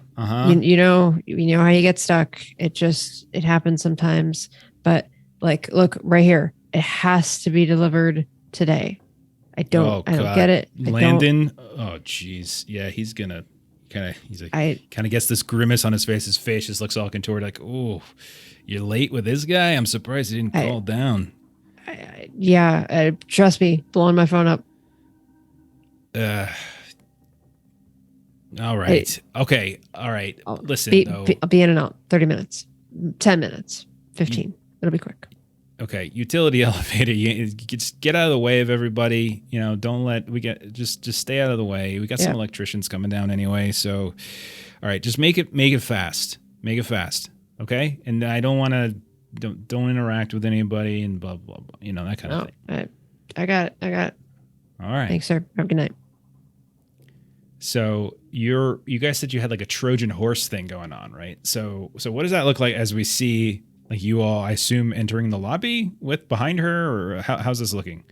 how you get stuck. It happens sometimes. But like, look right here. It has to be delivered today. I don't get it. Landon. Oh, geez. Yeah, he's gonna he's like, kind of gets this grimace on his face. His face just looks all contorted, like, oh, you're late with this guy? I'm surprised he didn't call down. Trust me, blowing my phone up. All right. Okay. All right. Listen, though. I'll be in and out. 30 minutes, 10 minutes, 15. It'll be quick. Okay. Utility elevator. You just get out of the way of everybody. Don't let just stay out of the way. We got some electricians coming down anyway. So, all right, just make it fast. Make it fast. Okay. And I don't want to don't interact with anybody and blah blah blah. You know, that kind of thing. I got it. All right. Thanks, sir. Have a good night. So you guys said you had like a Trojan horse thing going on, right? So what does that look like as we see like you all, I assume, entering the lobby with behind her, or how's this looking?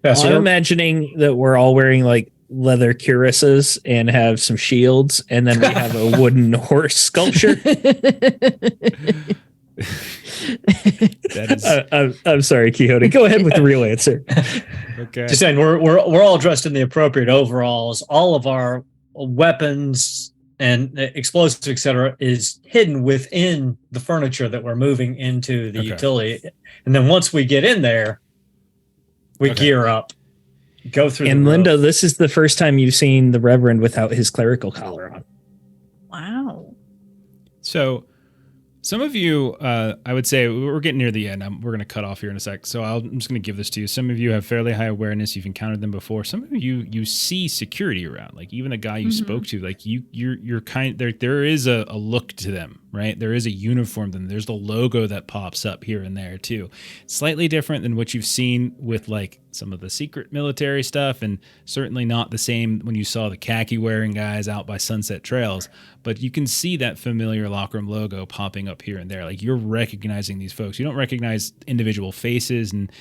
I'm imagining that we're all wearing like leather cuirasses and have some shields, and then we have a wooden horse sculpture. That is I'm sorry, Quixote. Go ahead with the real answer. okay. Just saying, we're all dressed in the appropriate overalls. All of our weapons and explosives, etc., is hidden within the furniture that we're moving into the utility. And then once we get in there, we gear up, go through. And Linda, this is the first time you've seen the Reverend without his clerical collar on. Wow. So some of you, I would say, we're getting near the end. We're going to cut off here in a sec. So I'm just going to give this to you. Some of you have fairly high awareness. You've encountered them before. Some of you see security around. Like even the guy you spoke to, like you're kind there is a look to them, right? There is a uniform to them. There's the logo that pops up here and there too. Slightly different than what you've seen with like some of the secret military stuff, and certainly not the same when you saw the khaki wearing guys out by Sunset Trails. But you can see that familiar Lockroom logo popping up here and there. Like you're recognizing these folks. You don't recognize individual faces, and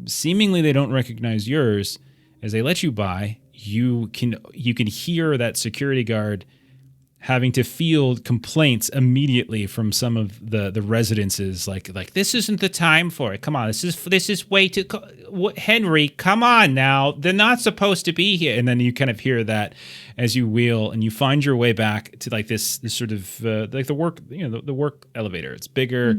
seemingly they don't recognize yours. As they let you by, you can hear that security guard having to field complaints immediately from some of the residences, like this isn't the time for it. Come on, this is way too. Henry, come on now, they're not supposed to be here. And then you kind of hear that as you wheel and you find your way back to like this sort of like the work, the work elevator. It's bigger.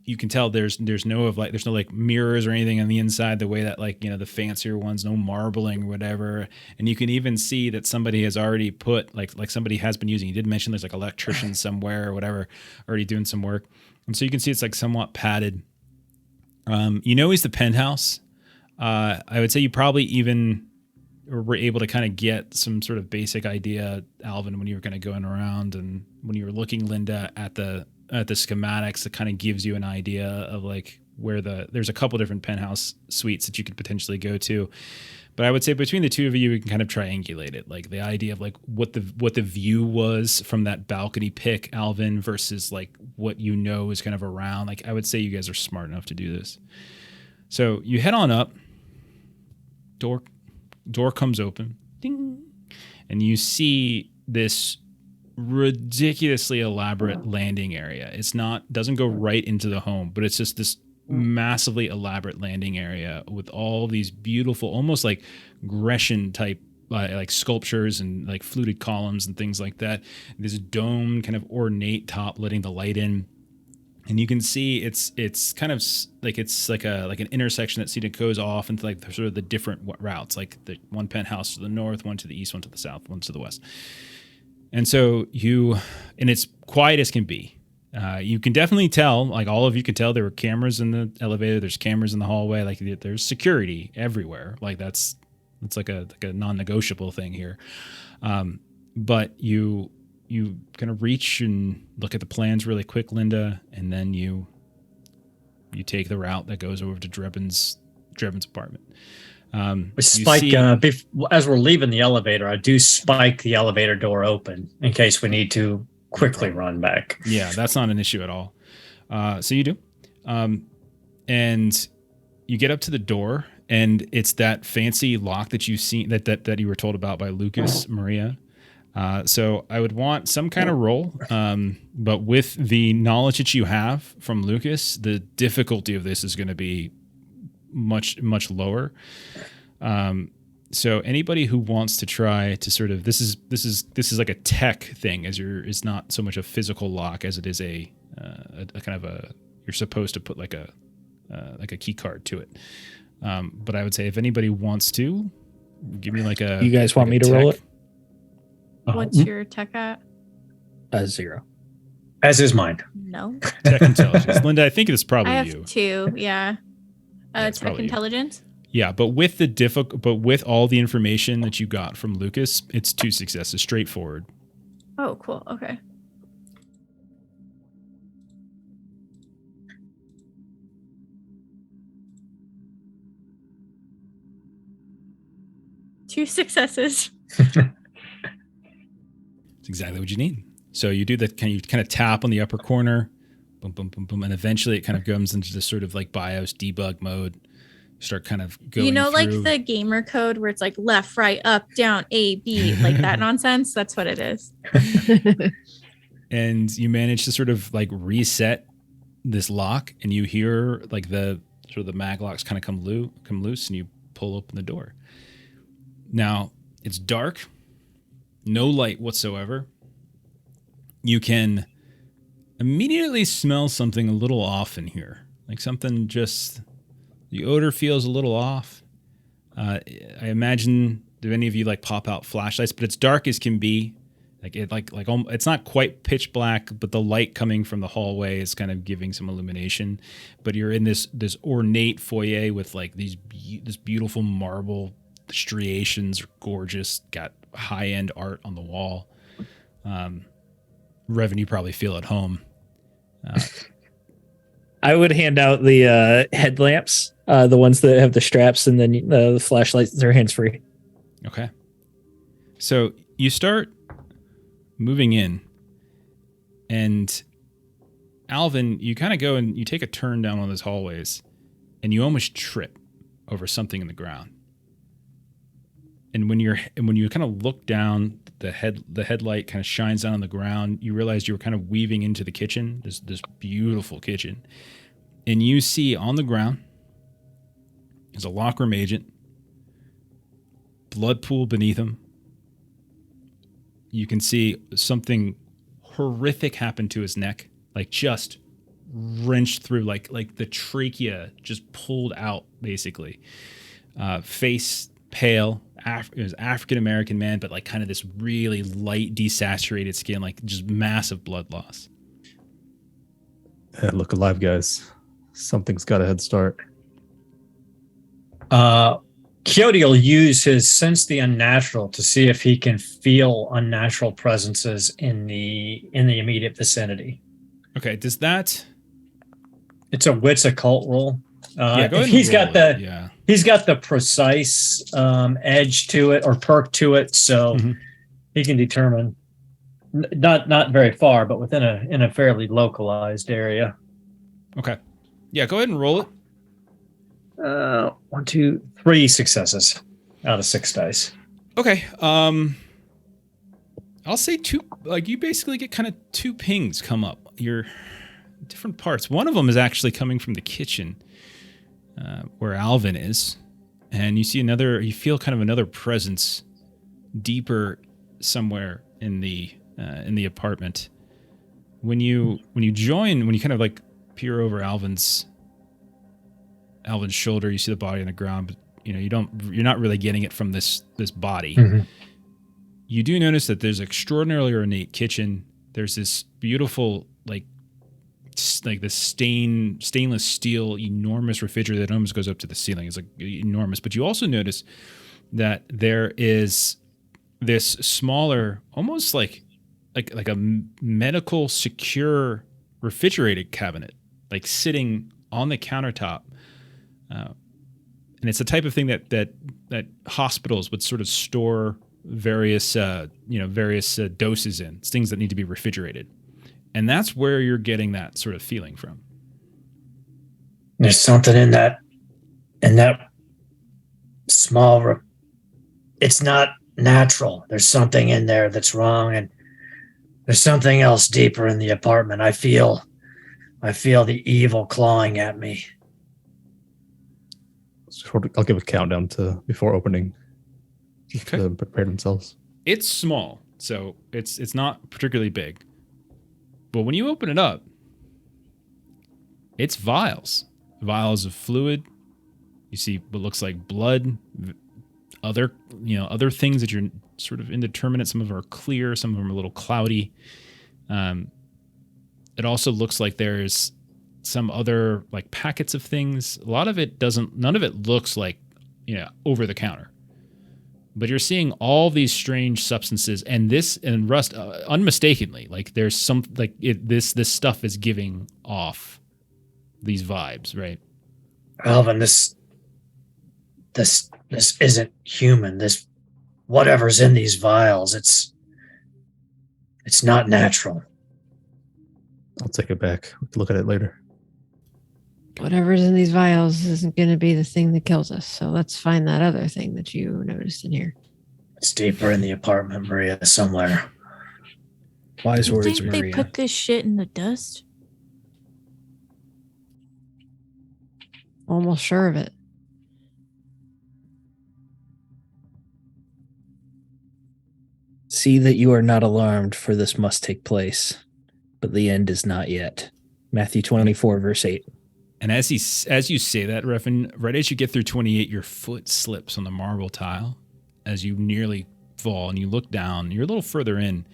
You can tell there's no like mirrors or anything on the inside the way that like, the fancier ones, no marbling or whatever. And you can even see that somebody has already put like somebody has been using, you did mention there's like electricians somewhere or whatever, already doing some work. And so you can see it's like somewhat padded. He's the penthouse. I would say you probably even were able to kind of get some sort of basic idea, Alvin, when you were kind of going around and when you were looking, Linda, at the schematics, that kind of gives you an idea of like where there's a couple different penthouse suites that you could potentially go to. But I would say between the two of you, we can kind of triangulate it. Like the idea of like what the view was from that balcony pick, Alvin, versus like what is kind of around. Like I would say you guys are smart enough to do this. So you head on up, door comes open, ding, and you see this ridiculously elaborate landing area. Doesn't go right into the home, but it's just this massively elaborate landing area with all these beautiful, almost like Grecian type like sculptures and like fluted columns and things like that. This domed kind of ornate top letting the light in. And you can see it's kind of like it's like an intersection that goes off into like sort of the different routes, like the one penthouse to the north, one to the east, one to the south, one to the west. And so and it's quiet as can be. You can definitely tell, like all of you can tell, there were cameras in the elevator. There's cameras in the hallway. Like there's security everywhere. Like it's like a non-negotiable thing here. But you kind of reach and look at the plans really quick, Linda, and then you take the route that goes over to Drebin's apartment. We spike as we're leaving the elevator. I do spike the elevator door open in case we need to quickly run back. Yeah, that's not an issue at all. So you do, and you get up to the door, and it's that fancy lock that you've seen that you were told about by Lucas, Maria. So I would want some kind of roll, but with the knowledge that you have from Lucas, the difficulty of this is going to be much, much lower. So anybody who wants to try to sort of this is like a tech thing, it's not so much a physical lock as it is a kind of you're supposed to put like a key card to it. But I would say if anybody wants to give me like a, you guys want me to tech, roll it? What's your tech at? 0. As is mine. No. Tech intelligence. Linda, I think it's probably I have you. 2, yeah. It's Tech probably you. intelligence? Yeah, but with with all the information that you got from Lucas, it's 2 successes, straightforward. Oh, cool. Okay. 2 successes. It's exactly what you need. So you do that. You kind of tap on the upper corner, boom, boom, boom, boom, and eventually it kind of comes into this sort of like BIOS debug mode. You start kind of going. Like the gamer code where it's like left, right, up, down, A, B, like that nonsense. That's what it is. And you manage to sort of like reset this lock, and you hear like the sort of the mag locks kind of come loose, and you pull open the door. Now it's dark, no light whatsoever. You can immediately smell something a little off in here, like something just, the odor feels a little off. I imagine, do any of you like pop out flashlights? But it's dark as can be. It's not quite pitch black, but the light coming from the hallway is kind of giving some illumination. But you're in this ornate foyer with like this beautiful marble striations, gorgeous, got high end art on the wall. Revan, you probably feel at home. I would hand out the headlamps, the ones that have the straps, and then the flashlights. They're hands free. Okay. So you start moving in, and Alvin, you kind of go and you take a turn down one of those hallways, and you almost trip over something in the ground. And when you kind of look down, the headlight kind of shines down on the ground. You realize you were kind of weaving into the kitchen, this beautiful kitchen, and you see on the ground is a lockroom agent, blood pool beneath him. You can see something horrific happen to his neck, like just wrenched through, like the trachea just pulled out, basically. Face pale, it was African-American man, but like kind of this really light desaturated skin, like just massive blood loss. Look alive, guys. Something's got a head start. Coyote will use his sense the unnatural to see if he can feel unnatural presences in the immediate vicinity. Okay, does that? It's a wits occult roll. Go ahead and he's roll got it. he's got the precise edge to it or perk to it, so he can determine not very far, but within a fairly localized area. Okay, yeah, go ahead and roll it. 1, 2, 3 successes out of 6 dice. Okay. I'll say 2. Like you basically get kind of 2 pings come up. You're different parts. One of them is actually coming from the kitchen, where Alvin is, and you see another. You feel kind of another presence deeper somewhere in the apartment. When you kind of like peer over Alvin's shoulder, you see the body on the ground, but you're not really getting it from this body. You do notice that there's an extraordinarily ornate kitchen. There's this beautiful like this stainless steel enormous refrigerator that almost goes up to the ceiling. It's like enormous. But you also notice that there is this smaller, almost like a medical secure refrigerated cabinet, like sitting on the countertop. And it's the type of thing that hospitals would sort of store various doses in. It's things that need to be refrigerated, and that's where you're getting that sort of feeling from. There's something in that small. It's not natural. There's something in there that's wrong, and there's something else deeper in the apartment. I feel the evil clawing at me. I'll give a countdown to before opening. Okay. To prepare themselves. It's small, so it's not particularly big. But when you open it up, it's vials of fluid. You see what looks like blood, other things that you're sort of indeterminate. Some of them are clear, some of them are a little cloudy. It also looks like there's some other like packets of things. A lot of it none of it looks like, over the counter. But you're seeing all these strange substances, and Rust, unmistakably, like there's some like this stuff is giving off these vibes, right? Alvin, this isn't human. This whatever's in these vials, it's not natural. I'll take it back. We can look at it later. Whatever's in these vials isn't going to be the thing that kills us. So let's find that other thing that you noticed in here. It's deeper in the apartment, Maria, somewhere. Wise You words, think they Maria. put this shit in the dust? Almost sure of it. See that you are not alarmed, for this must take place, but the end is not yet. Matthew 24, verse 8. And as you say that, Reverend, right as you get through 28, your foot slips on the marble tile as you nearly fall, and you look down. You're a little further in,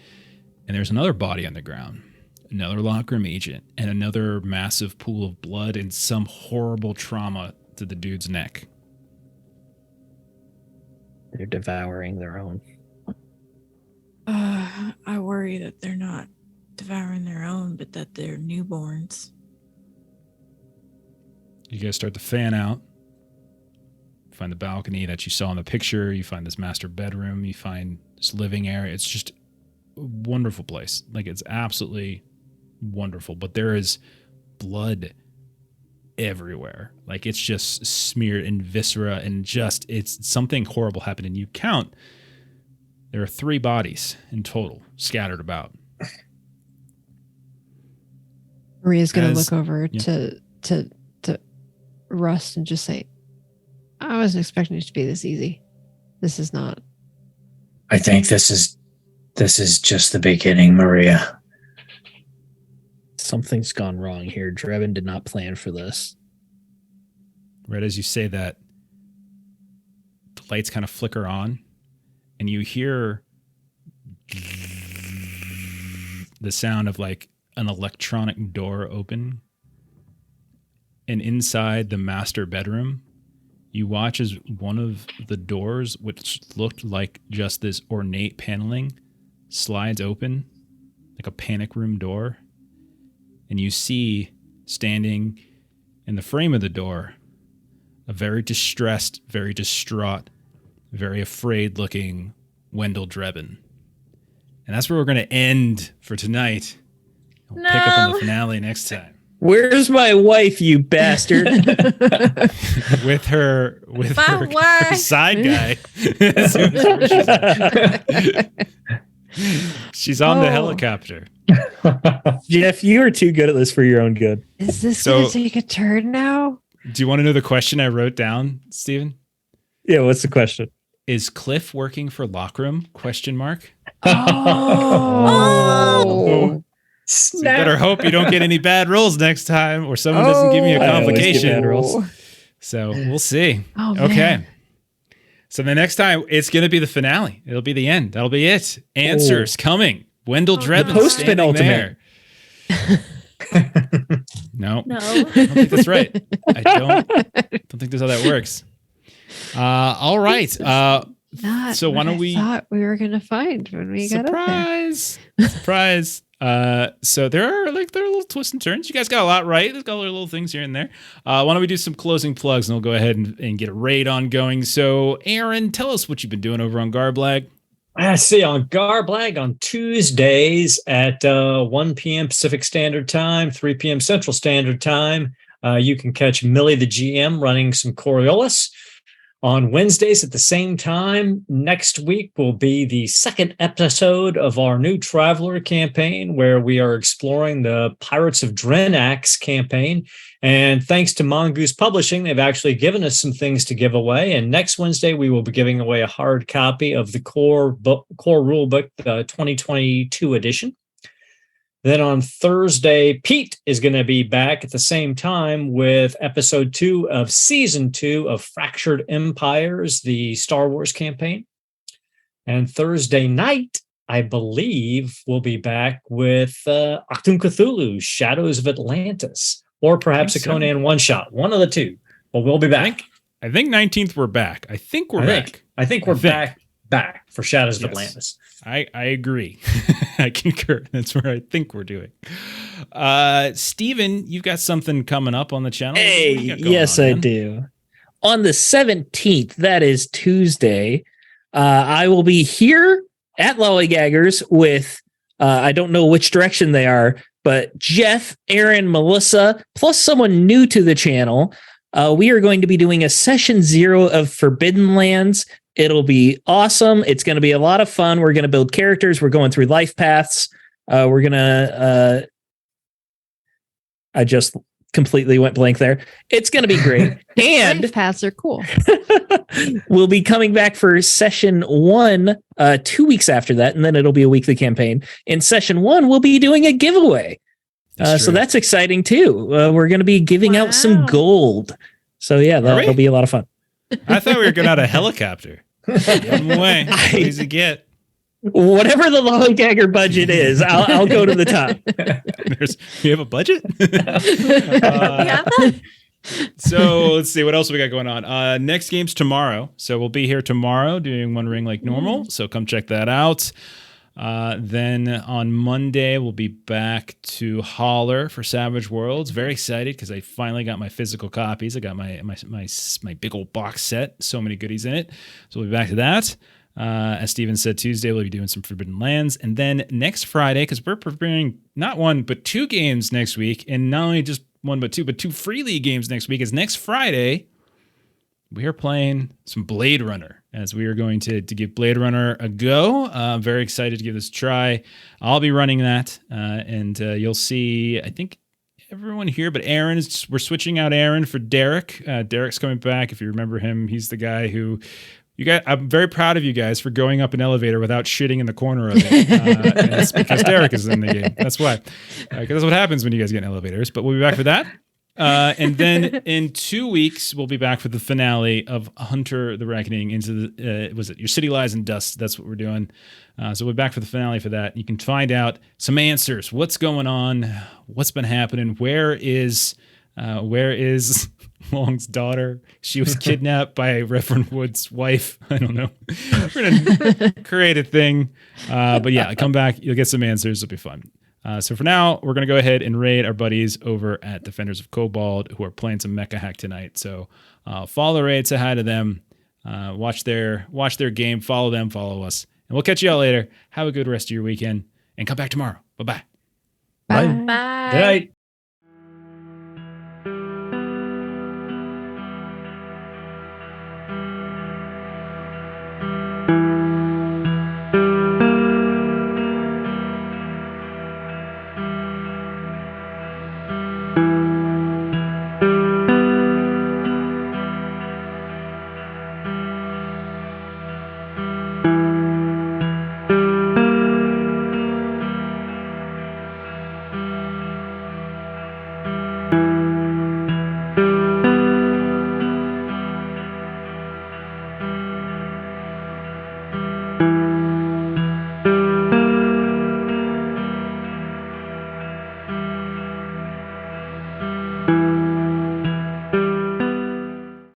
and there's another body on the ground, another locker room agent, and another massive pool of blood and some horrible trauma to the dude's neck. They're devouring their own. I worry that they're not devouring their own, but that they're newborns. You guys start to fan out. You find the balcony that you saw in the picture. You find this master bedroom. You find this living area. It's just a wonderful place. Like, it's absolutely wonderful. But there is blood everywhere. Like, it's just smeared in viscera, and just, it's something horrible happened. And you count, there are 3 bodies in total scattered about. Maria's going to As- look over yeah. to Rust and just say, I wasn't expecting it to be this easy. This is not. I think this is just the beginning, Maria. Something's gone wrong here. Drevin did not plan for this. Right as you say that, the lights kind of flicker on, and you hear the sound of like an electronic door open. And inside the master bedroom, you watch as one of the doors, which looked like just this ornate paneling, slides open like a panic room door. And you see standing in the frame of the door a very distressed, very distraught, very afraid looking Wendell Drebin. And that's where we're going to end for tonight. We'll pick up on the No. finale next time. Where's my wife, you bastard? with her My wife. side guy. She's on the Oh. helicopter. Jeff, you are too good at this for your own good. Is this So- going to take a turn now? Do you want to know the question I wrote down, Steven? Yeah, what's the question? Is Cliff working for Lockroom? Question mark. Oh. So you better hope you don't get any bad rolls next time, or someone doesn't give me a I always get complication. bad rolls. So we'll see. Oh, Okay. man. So the next time, it's going to be the finale. It'll be the end. That'll be it. Answers coming. Wendell Drebin Post standing penultimate. there. No, No. I don't think that's right. I don't think that's how that works. All right. Not So why what don't I we- thought we were going to find when we got up there. Surprise. So there are little twists and turns. You guys got a lot right. There's got little things here and there. Why don't we do some closing plugs, and we'll go ahead and get a raid on going. So Aaron, tell us what you've been doing over on Garblag. I see on Garblag on Tuesdays at 1 p.m. Pacific Standard Time, 3 p.m. Central Standard Time. You can catch Millie the GM running some Coriolis. On Wednesdays at the same time, next week will be the second episode of our new Traveler campaign, where we are exploring the Pirates of Drenax campaign. And thanks to Mongoose Publishing, they've actually given us some things to give away. And next Wednesday, we will be giving away a hard copy of the core rulebook, the 2022 edition. Then on Thursday, Pete is going to be back at the same time with episode 2 of season 2 of Fractured Empires, the Star Wars campaign. And Thursday night, I believe, we'll be back with Achtung Cthulhu, Shadows of Atlantis, or perhaps a so. Conan one-shot, one of the two. But we'll be back. I think 19th we're back. I think we're back. I think we're back for Shadows of Yes. Atlantis. I agree. I concur. That's where I think we're doing. Steven, you've got something coming up on the channel. What do you Hey, got going yes, on, I man? do. On the 17th, that is Tuesday, I will be here at Lollygaggers with, I don't know which direction they are, but Jeff, Aaron, Melissa, plus someone new to the channel. We are going to be doing a session 0 of Forbidden Lands. It'll be awesome. It's going to be a lot of fun. We're going to build characters. We're going through life paths. We're going to, I just completely went blank there. It's going to be great. And Life paths are cool. we'll be coming back for session 1 2 weeks after that, and then it'll be a weekly campaign. In session 1, we'll be doing a giveaway. So that's exciting too. We're going to be giving out some gold. So yeah, that'll be a lot of fun. I thought we were going out a helicopter. Way. Easy get. Whatever the Lollygagger budget is, I'll go to the top. You have a budget? So let's see what else we got going on. Next game's tomorrow, so we'll be here tomorrow doing One Ring like normal. So come check that out. Then on Monday we'll be back to Holler for Savage Worlds. Very excited because I finally got my physical copies. I got my big old box set. So many goodies in it. So we'll be back to that. As Steven said, Tuesday we'll be doing some Forbidden Lands, and then next Friday, because we're preparing not 1 but 2 games next week, and not only just 1 but 2 free league games next week. Is next Friday we are playing some Blade Runner, as we are going to give Blade Runner a go. I'm very excited to give this a try. I'll be running that, and you'll see, I think, everyone here, but Aaron we're switching out Aaron for Derek. Derek's coming back. If you remember him, he's the guy who. I'm very proud of you guys for going up an elevator without shitting in the corner of it. And it's because Derek is in the game. That's why. Because that's what happens when you guys get in elevators. But we'll be back for that. And then in 2 weeks, we'll be back for the finale of Hunter the Reckoning into the, was it Your City Lies in Dust? That's what we're doing. So we'll be back for the finale for that. You can find out some answers. What's going on? What's been happening? Where is Long's daughter? She was kidnapped by Reverend Wood's wife. I don't know. We're gonna create a thing. But yeah, come back. You'll get some answers. It'll be fun. So for now, we're gonna go ahead and raid our buddies over at Defenders of Cobalt, who are playing some Mecha Hack tonight. So follow the raid, say hi to them, watch their game, follow them, follow us, and we'll catch you all later. Have a good rest of your weekend, and come back tomorrow. Bye-bye. Bye. Bye. Good night.